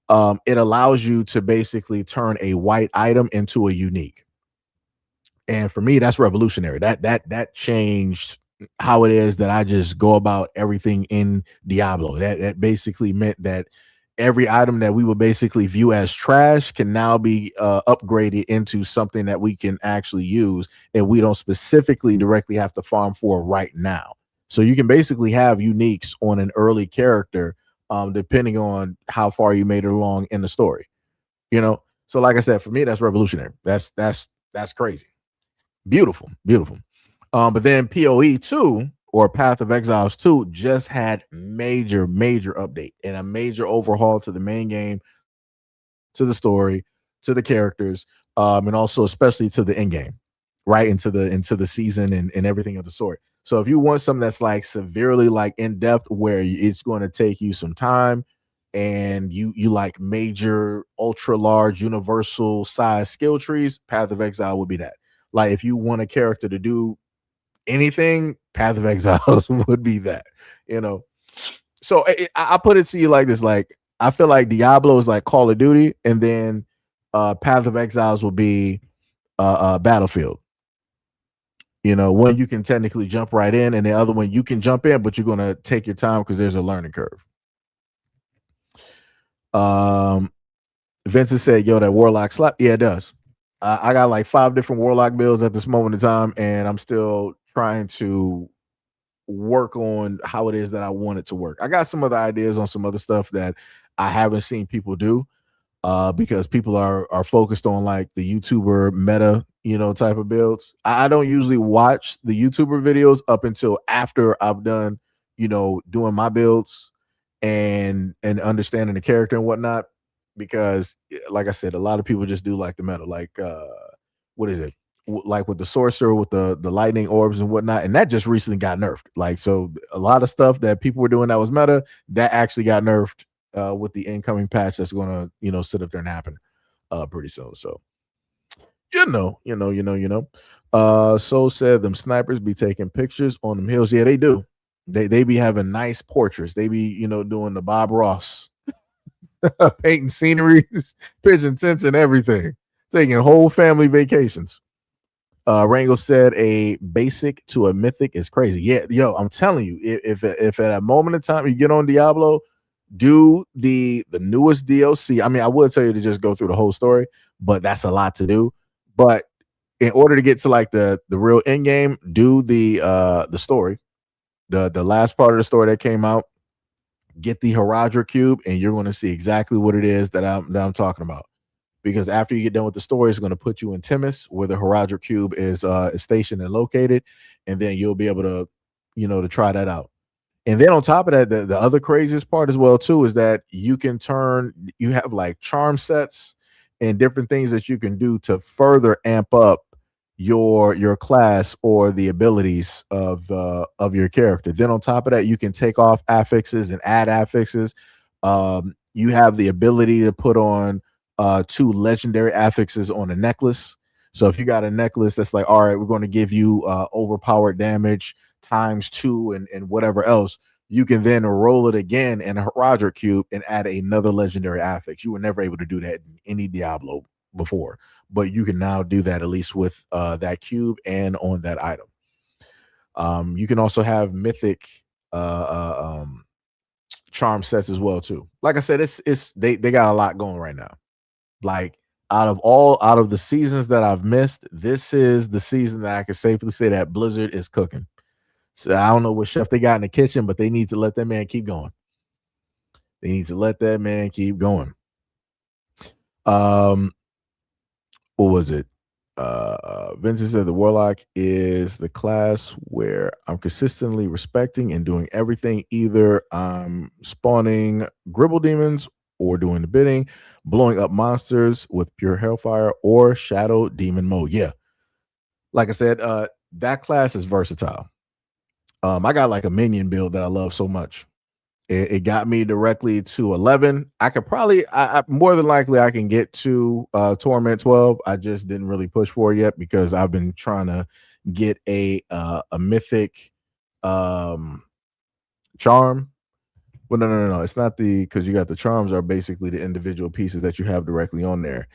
It allows you to basically turn a white item into a unique. And for me, that's revolutionary. That changed how it is that I just go about everything in Diablo. That basically meant that every item that we would basically view as trash can now be upgraded into something that we can actually use, and we don't specifically directly have to farm for right now. So you can basically have uniques on an early character, depending on how far you made it along in the story. So like I said, for me, that's revolutionary. That's crazy. Beautiful. But then PoE 2 or Path of Exiles 2 just had major update and a major overhaul to the main game, to the story, to the characters, and also especially to the end game, right? Into the season and everything of the sort. So if you want something that's like severely like in depth where it's going to take you some time and you like major ultra large universal size skill trees, Path of Exile would be that. Like if you want a character to do anything, Path of Exiles would be that, So I put it to you like this: like I feel like Diablo is like Call of Duty, and then Path of Exiles will be Battlefield. One you can technically jump right in, and the other one you can jump in, but you're gonna take your time because there's a learning curve. Vincent said, "Yo, that Warlock slap." Yeah, it does. I got like 5 different Warlock builds at this moment in time, and I'm still trying to work on how it is that I want it to work. I got some other ideas on some other stuff that I haven't seen people do, because people are focused on like the YouTuber meta, type of builds. I don't usually watch the YouTuber videos up until after I've done, doing my builds and understanding the character and whatnot. Because like I said, a lot of people just do like the meta, like what is it, like with the sorcerer with the lightning orbs and whatnot, and that just recently got nerfed. Like, so a lot of stuff that people were doing that was meta, that actually got nerfed with the incoming patch that's going to sit up there and happen pretty soon. So So said them snipers be taking pictures on them hills. Yeah, they do. They be having nice portraits. They be doing the Bob Ross painting sceneries, pitching tents and everything, taking whole family vacations. Rango said a basic to a mythic is crazy. Yeah, yo, I'm telling you, if at a moment in time you get on Diablo, do the newest DLC. I mean, I would tell you to just go through the whole story, but that's a lot to do. But in order to get to like the real end game, do the story, the last part of the story that came out. Get the Herodric Cube, and you're going to see exactly what it is that I'm talking about. Because after you get done with the story, it's going to put you in Timus, where the Herodric Cube is stationed and located, and then you'll be able to, to try that out. And then on top of that, the other craziest part as well too is that you have like charm sets and different things that you can do to further amp up your class or the abilities of your character. Then on top of that, you can take off affixes and add affixes. You have the ability to put on 2 legendary affixes on a necklace. So if you got a necklace that's like, all right, we're going to give you overpowered damage times 2 and whatever else, you can then roll it again in a Roger cube and add another legendary affix. You were never able to do that in any Diablo before, but you can now do that at least with that cube and on that item. You can also have mythic charm sets as well too. Like I said, they got a lot going right now. Like out of the seasons that I've missed, this is the season that I can safely say that Blizzard is cooking. So I don't know what chef they got in the kitchen, but they need to let that man keep going. They need to let that man keep going. What was it? Vincent said the Warlock is the class where I'm consistently respecting and doing everything. Either I'm spawning Gribble demons or doing the bidding, blowing up monsters with pure hellfire or shadow demon mode. Yeah. Like I said, that class is versatile. I got like a minion build that I love so much. It got me directly to 11. I could probably, I more than likely, I can get to Torment 12. I just didn't really push for it yet because I've been trying to get a mythic charm. Well, no. It's not because you got the charms are basically the individual pieces that you have directly on there.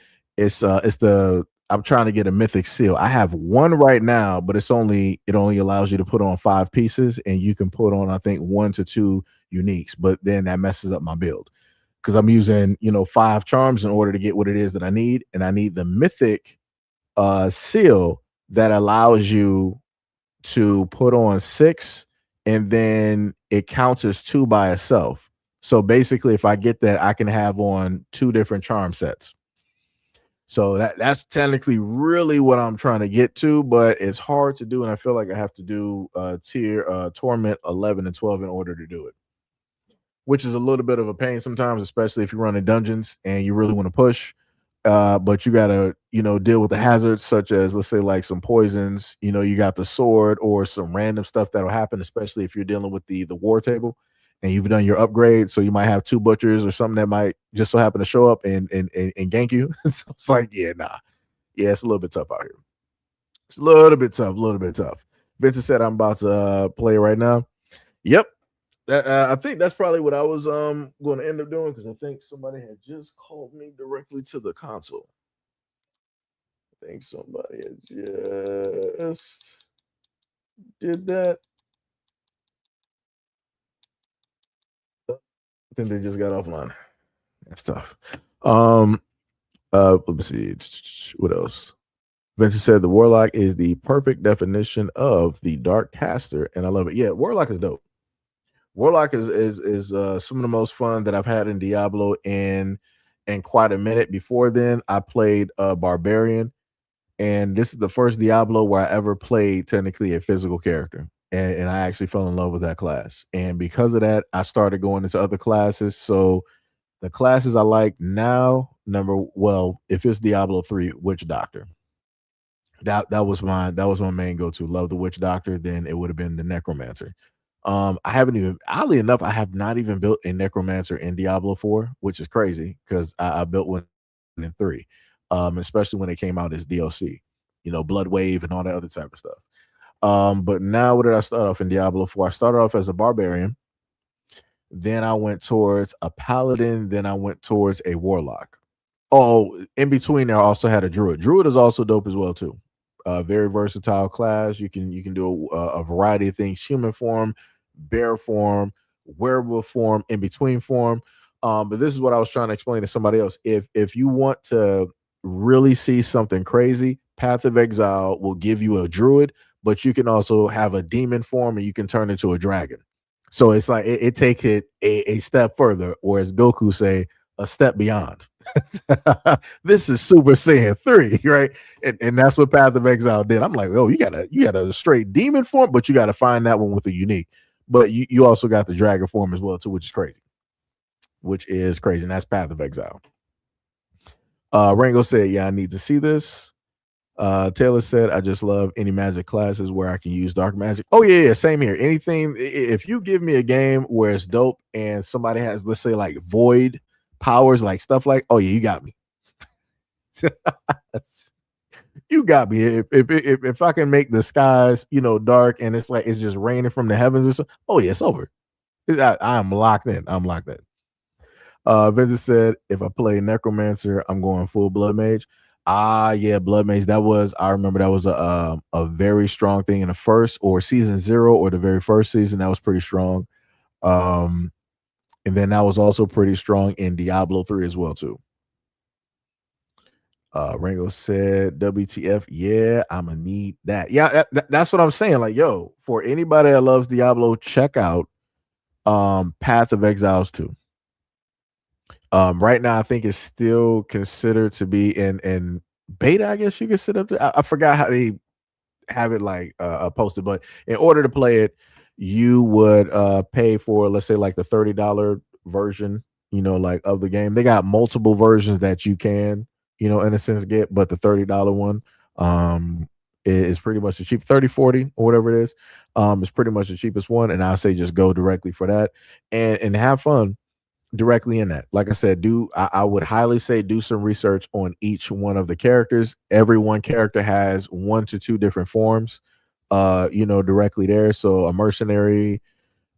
I'm trying to get a mythic seal. I have one right now, but it only allows you to put on 5 pieces, and you can put on, I think, 1 to 2 uniques, but then that messes up my build because I'm using 5 charms in order to get what it is that I need, and I need the mythic seal that allows you to put on 6, and then it counts as 2 by itself. So basically, if I get that, I can have on 2 different charm sets. So that's technically really what I'm trying to get to, but it's hard to do, and I feel like I have to do Torment 11 and 12 in order to do it, which is a little bit of a pain sometimes, especially if you're running dungeons and you really want to push. But you gotta, deal with the hazards such as, let's say, like some poisons. You got the sword or some random stuff that'll happen, especially if you're dealing with the war table and you've done your upgrade. So you might have 2 butchers or something that might just so happen to show up and gank you. So it's like, yeah, it's a little bit tough out here. It's a little bit tough. Vincent said I'm about to play right now. Yep. I think that's probably what I was going to end up doing because I think somebody had just called me directly to the console. I think somebody had just did that. I think they just got offline. That's tough. Let me see. What else? Vincent said the Warlock is the perfect definition of the dark caster, and I love it. Yeah, Warlock is dope. Warlock is some of the most fun that I've had in Diablo in quite a minute. Before then, I played Barbarian, and this is the first Diablo where I ever played technically a physical character, and I actually fell in love with that class. And because of that, I started going into other classes. So the classes I like now, if it's Diablo 3, Witch Doctor. That was my main go-to. Love the Witch Doctor. Then it would have been the Necromancer. I haven't even, oddly enough, I have not even built a Necromancer in Diablo 4, which is crazy because I built one in 3, especially when it came out as DLC, Blood Wave and all that other type of stuff. But now, what did I start off in Diablo 4? I started off as a Barbarian. Then I went towards a Paladin. Then I went towards a Warlock. Oh, in between there, I also had a Druid. Druid is also dope as well, too. Very versatile class. You can do a variety of things: human form, bear form, werewolf form, in between form. But this is what I was trying to explain to somebody else. If you want to really see something crazy, Path of Exile will give you a druid, but you can also have a demon form and you can turn into a dragon. So it's like it take it a step further, or as Goku say, a step beyond. This is Super Saiyan 3, right? And that's what Path of Exile did. I'm like, oh, you got a straight demon form, but you got to find that one with a unique. but you also got the dragon form as well too, which is crazy. And that's Path of Exile. Rango said, "Yeah, I need to see this." Taylor said, "I just love any magic classes where I can use dark magic." Oh yeah, same here. Anything if you give me a game where it's dope and somebody has, let's say, like void powers, like stuff like, oh yeah, you got me. You got me. If I can make the skies, dark and it's like it's just raining from the heavens or something, oh yeah, it's over. I'm locked in. Vincent said, "If I play Necromancer, I'm going full Blood Mage." Yeah, Blood Mage. I remember that was a very strong thing in the first or season 0 or the very first season. That was pretty strong. And then that was also pretty strong in Diablo 3 as well too. Rango said, "WTF? Yeah, I'ma need that." Yeah, that's what I'm saying. Like, yo, for anybody that loves Diablo, check out Path of Exiles 2. Right now, I think it's still considered to be in beta. I guess you could sit up there. I forgot how they have it like posted, but in order to play it, you would pay for, let's say, like the $30 version, like of the game. They got multiple versions that you can, in a sense get, but the $30 one is pretty much the cheap 30, 40 or whatever it is. It's pretty much the cheapest one, and I say just go directly for that and have fun directly in that. Like I said, I would highly say do some research on each one of the characters. Every one character has 1 to 2 different forms, directly there. So a mercenary,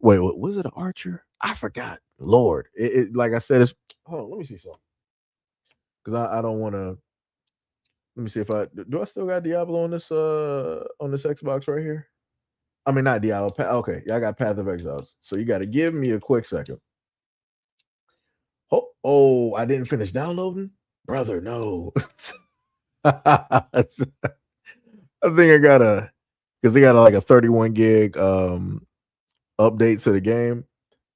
wait, what was it? An archer? I forgot. Lord, like I said, it's hold on. Let me see something because I don't want to. Let me see if I still got Diablo on this Xbox right here. I mean, not Diablo. Okay, yeah, I got Path of Exiles. So you got to give me a quick second. Oh, I didn't finish downloading, brother. No, I think I gotta because they got like a 31 gig update to the game,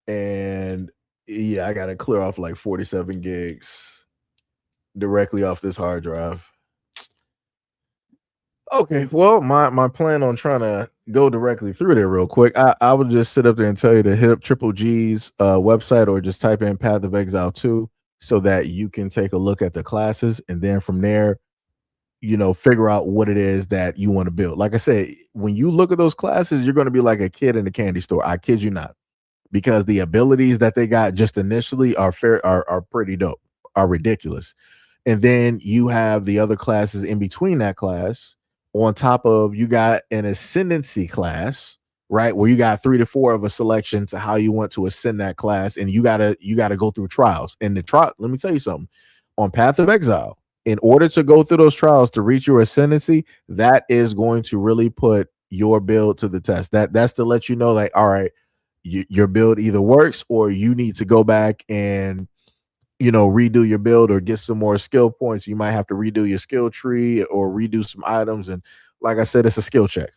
and yeah, I gotta clear off like 47 gigs directly off this hard drive. Okay, well, my plan on trying to go directly through there real quick, I would just sit up there and tell you to hit up Triple G's website or just type in Path of Exile 2 so that you can take a look at the classes, and then from there, figure out what it is that you want to build. Like I said, when you look at those classes, you're going to be like a kid in a candy store. I kid you not, because the abilities that they got just initially are pretty dope, are ridiculous. And then you have the other classes in between that class. On top of, you got an ascendancy class, right, where you got 3 to 4 of a selection to how you want to ascend that class, and you gotta go through trials. And the trial, let me tell you something, on Path of Exile, in order to go through those trials to reach your ascendancy, that is going to really put your build to the test. That's to let you know, like, all right, your build either works or you need to go back and redo your build or get some more skill points. You might have to redo your skill tree or redo some items. And like I said, it's a skill check.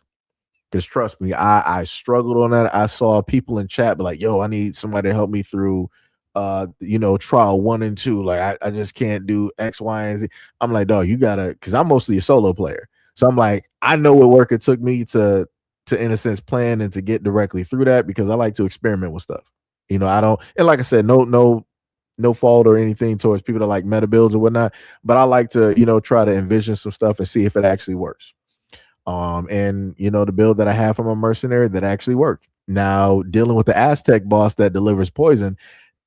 Because trust me, I struggled on that. I saw people in chat be like, yo, I need somebody to help me through trial 1 and 2. Like I just can't do X, Y, and Z. I'm like, dog, you gotta, because I'm mostly a solo player. So I'm like, I know what work it took me to in a sense plan and to get directly through that, because I like to experiment with stuff. I don't, and like I said, no fault or anything towards people that like meta builds or whatnot, but I like to, try to envision some stuff and see if it actually works. And the build that I have from a mercenary that actually worked. Now dealing with the Aztec boss that delivers poison,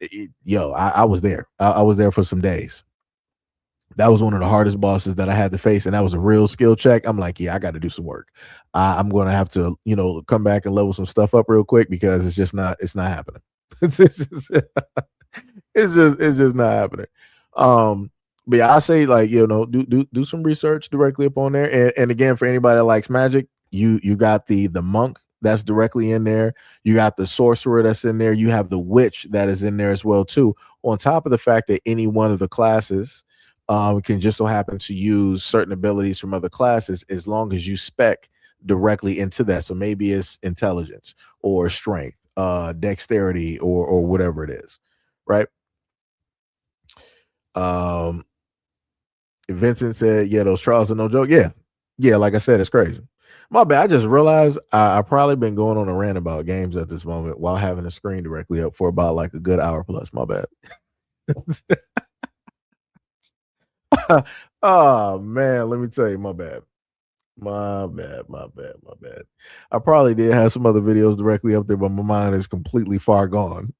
I was there. I was there for some days. That was one of the hardest bosses that I had to face, and that was a real skill check. I'm like, yeah, I got to do some work. I'm going to have to, come back and level some stuff up real quick, because it's not happening. it's just it's just not happening. But yeah, I say, like, do some research directly up on there. And again, for anybody that likes magic, you got the monk that's directly in there. You got the sorcerer that's in there. You have the witch that is in there as well too. On top of the fact that any one of the classes can just so happen to use certain abilities from other classes, as long as you spec directly into that. So maybe it's intelligence or strength, dexterity, or whatever it is, right? Vincent said, yeah, those trials are no joke. Yeah, like I said, it's crazy. My bad. I just realized I probably been going on a rant about games at this moment while having the screen directly up for about like a good hour plus. My bad. Oh man, let me tell you, my bad. My bad, my bad, my bad. I probably did have some other videos directly up there, but my mind is completely far gone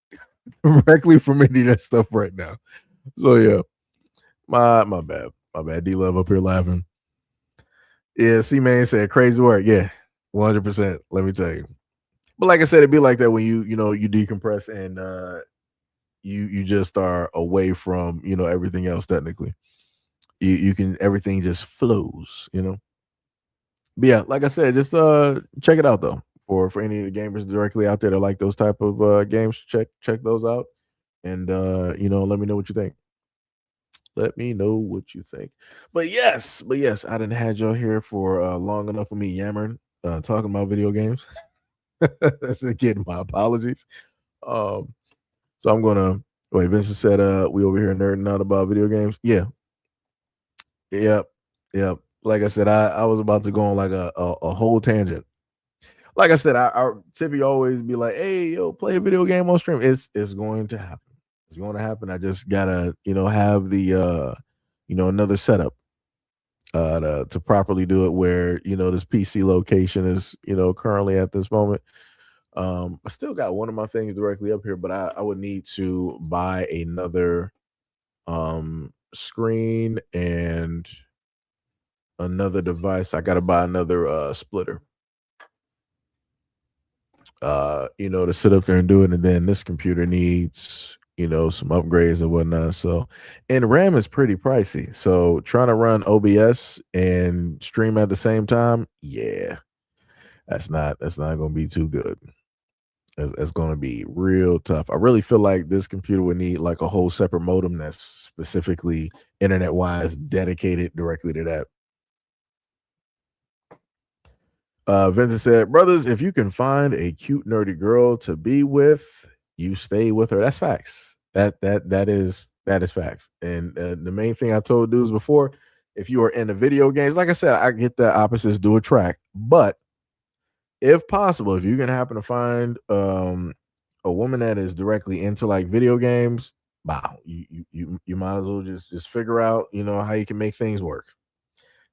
directly from any of that stuff right now. So yeah, my bad, my bad. D Love up here laughing. Yeah, C Man said crazy work. Yeah, 100%. Let me tell you. But like I said, it'd be like that when you decompress and you just are away from everything else. Technically, you can everything just flows. But yeah, like I said, just check it out though. For any of the gamers directly out there that like those type of games, check those out, and let me know what you think. Let me know what you think. But yes, I didn't had y'all here for long enough of me yammering, talking about video games. That's again my apologies. Um, so I'm gonna wait. Vincent said, "We over here nerding out about video games." Yeah, yep, yep. Like I said, I was about to go on like a whole tangent. Like I said, I Tippy always be like, "Hey, yo, play a video game on stream." It's going to happen. It's going to happen. I just gotta have the another setup to properly do it where this PC location is currently at this moment. I still got one of my things directly up here, but I would need to buy another screen and another device. I got to buy another splitter. To sit up there and do it, and then this computer needs some upgrades and whatnot. So, and RAM is pretty pricey. So, trying to run OBS and stream at the same time, yeah, that's not going to be too good. It's going to be real tough. I really feel like this computer would need like a whole separate modem that's specifically internet wise dedicated directly to that. Vincent said, "Brothers, if you can find a cute nerdy girl to be with, you stay with her." That's facts. That is facts. And the main thing I told dudes before, if you are into video games, like I said, I get that opposites do attract, but if possible, if you can happen to find a woman that is directly into like video games, wow, you might as well just figure out how you can make things work.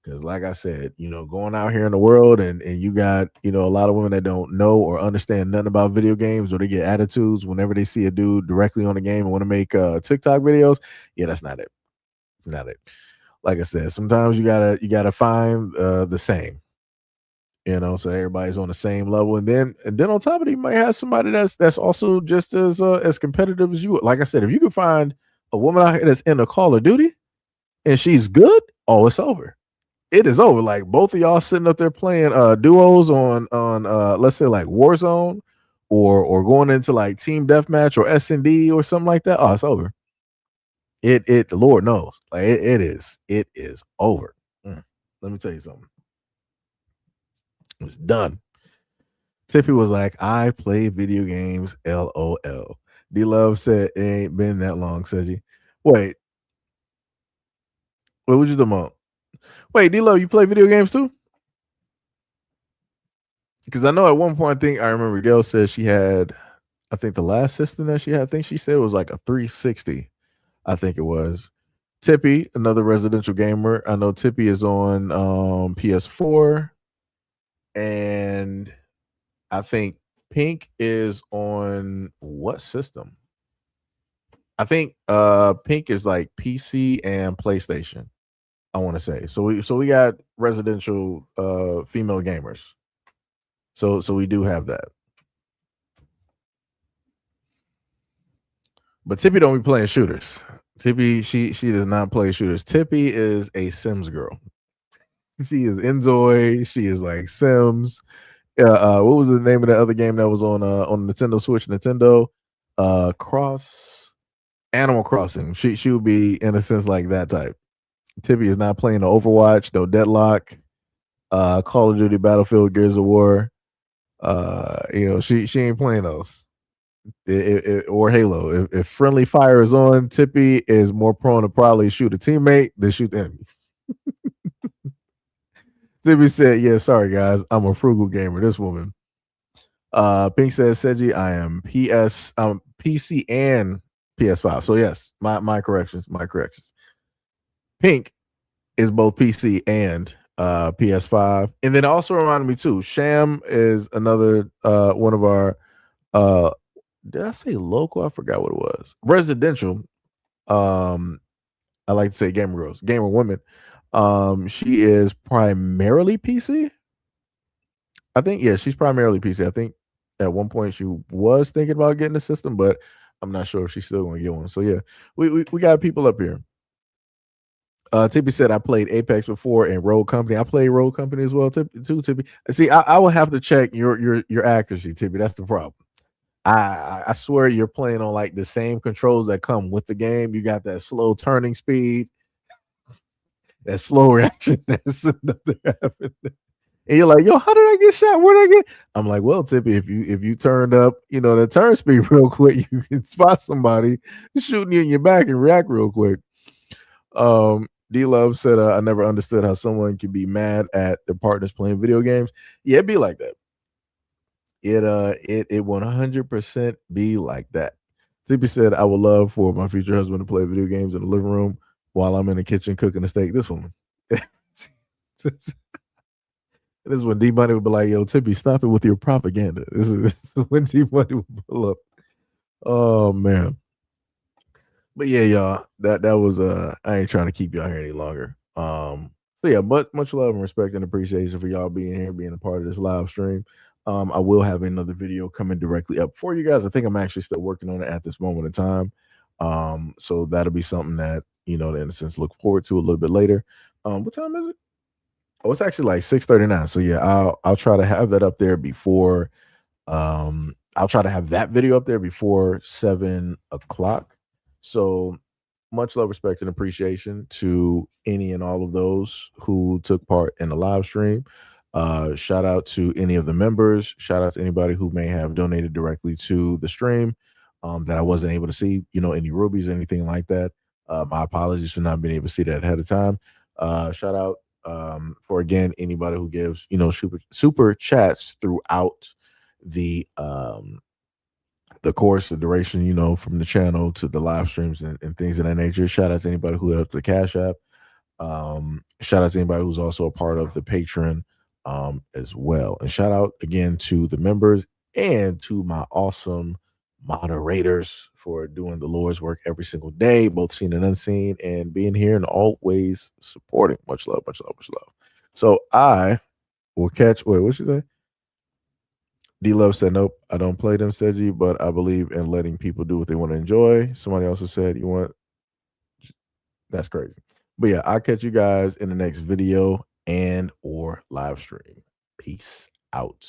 Because like I said, going out here in the world and you got, a lot of women that don't know or understand nothing about video games, or they get attitudes whenever they see a dude directly on the game and want to make TikTok videos. Yeah, that's not it. Not it. Like I said, sometimes you gotta find the same, so everybody's on the same level. And then on top of it, you might have somebody that's also just as competitive as you. Like I said, if you can find a woman out here that's in a Call of Duty and she's good, oh, it's over. It is over. Like both of y'all sitting up there playing duos on let's say like Warzone or going into like Team Deathmatch or S&D or something like that. Oh, it's over. It the Lord knows. Like it is over. Let me tell you something. It's done. Tiffy was like, "I play video games, LOL." D Love said it ain't been that long, says he. Wait, what was you talking about? Wait, D-Lo, you play video games too? Because I know at one point, I remember Gail said she had, I think the last system that she had, I think she said it was like a 360. I think it was. Tippy, another residential gamer. I know Tippy is on PS4. And I think Pink is on what system? I think Pink is like PC and PlayStation, I want to say. So we got residential female gamers. So we do have that. But Tippy don't be playing shooters. Tippy, she does not play shooters. Tippy is a Sims girl. She is Enjoy. She is like Sims. What was the name of the other game that was on Nintendo Switch? Nintendo Animal Crossing. She would be in a sense like that type. Tippy is not playing no Overwatch, no Deadlock, Call of Duty, Battlefield, Gears of War. She ain't playing those. Or Halo. If friendly fire is on, Tippy is more prone to probably shoot a teammate than shoot the enemy. Timmy said, "Yeah, sorry guys, I'm a frugal gamer." This woman. Pink says, "Seji, I am PC and PS5." So yes, my corrections, my corrections. Pink is both PC and PS5, and then also reminded me too. Sham is another one of our. Did I say local? I forgot what it was. Residential. I like to say gamer girls, gamer women. She is primarily PC. I think, yeah, she's primarily PC. I think at one point she was thinking about getting a system, but I'm not sure if she's still going to get one. So yeah, we got people up here. Tippy said I played Apex before and Road Company. I played Road Company as well too. Tippy, see, I will have to check your accuracy, Tippy. That's the problem. I swear you're playing on like the same controls that come with the game. You got that slow turning speed, that slow reaction. That's nothing happened. And you're like, yo, how did I get shot? Where did I get? I'm like, well, Tippy, if you turned up, the turn speed real quick, you can spot somebody shooting you in your back and react real quick. D Love said, I never understood how someone can be mad at their partners playing video games. Yeah, it'd be like that. It 100% be like that. Tippy said, I would love for my future husband to play video games in the living room while I'm in the kitchen cooking a steak. This woman. This is when D Money would be like, yo, Tippy, stop it with your propaganda. This is when D Money would pull up. Oh man. But yeah, y'all, that was I ain't trying to keep y'all here any longer. So yeah, but much love and respect and appreciation for y'all being here, being a part of this live stream. I will have another video coming directly up for you guys. I think I'm actually still working on it at this moment in time. So that'll be something that, in a sense, look forward to a little bit later. What time is it? Oh, it's actually like 6:39. So yeah, I'll try to have that up there before I'll try to have that video up there before 7 o'clock. So much love, respect, and appreciation to any and all of those who took part in the live stream. Shout out to any of the members. Shout out to anybody who may have donated directly to the stream that I wasn't able to see, any rubies, anything like that. My apologies for not being able to see that ahead of time. Shout out for again anybody who gives super chats throughout the course, the duration, from the channel to the live streams and things of that nature. Shout out to anybody who hit up the Cash App. Shout out to anybody who's also a part of the Patreon as well. And shout out again to the members and to my awesome moderators for doing the Lord's work every single day, both seen and unseen, and being here and always supporting. Much love, much love, much love. So I will catch. Wait, what should I say? D Love said, nope, I don't play them, Seji, but I believe in letting people do what they want to enjoy. Somebody also said, that's crazy. But yeah, I'll catch you guys in the next video and or live stream. Peace out.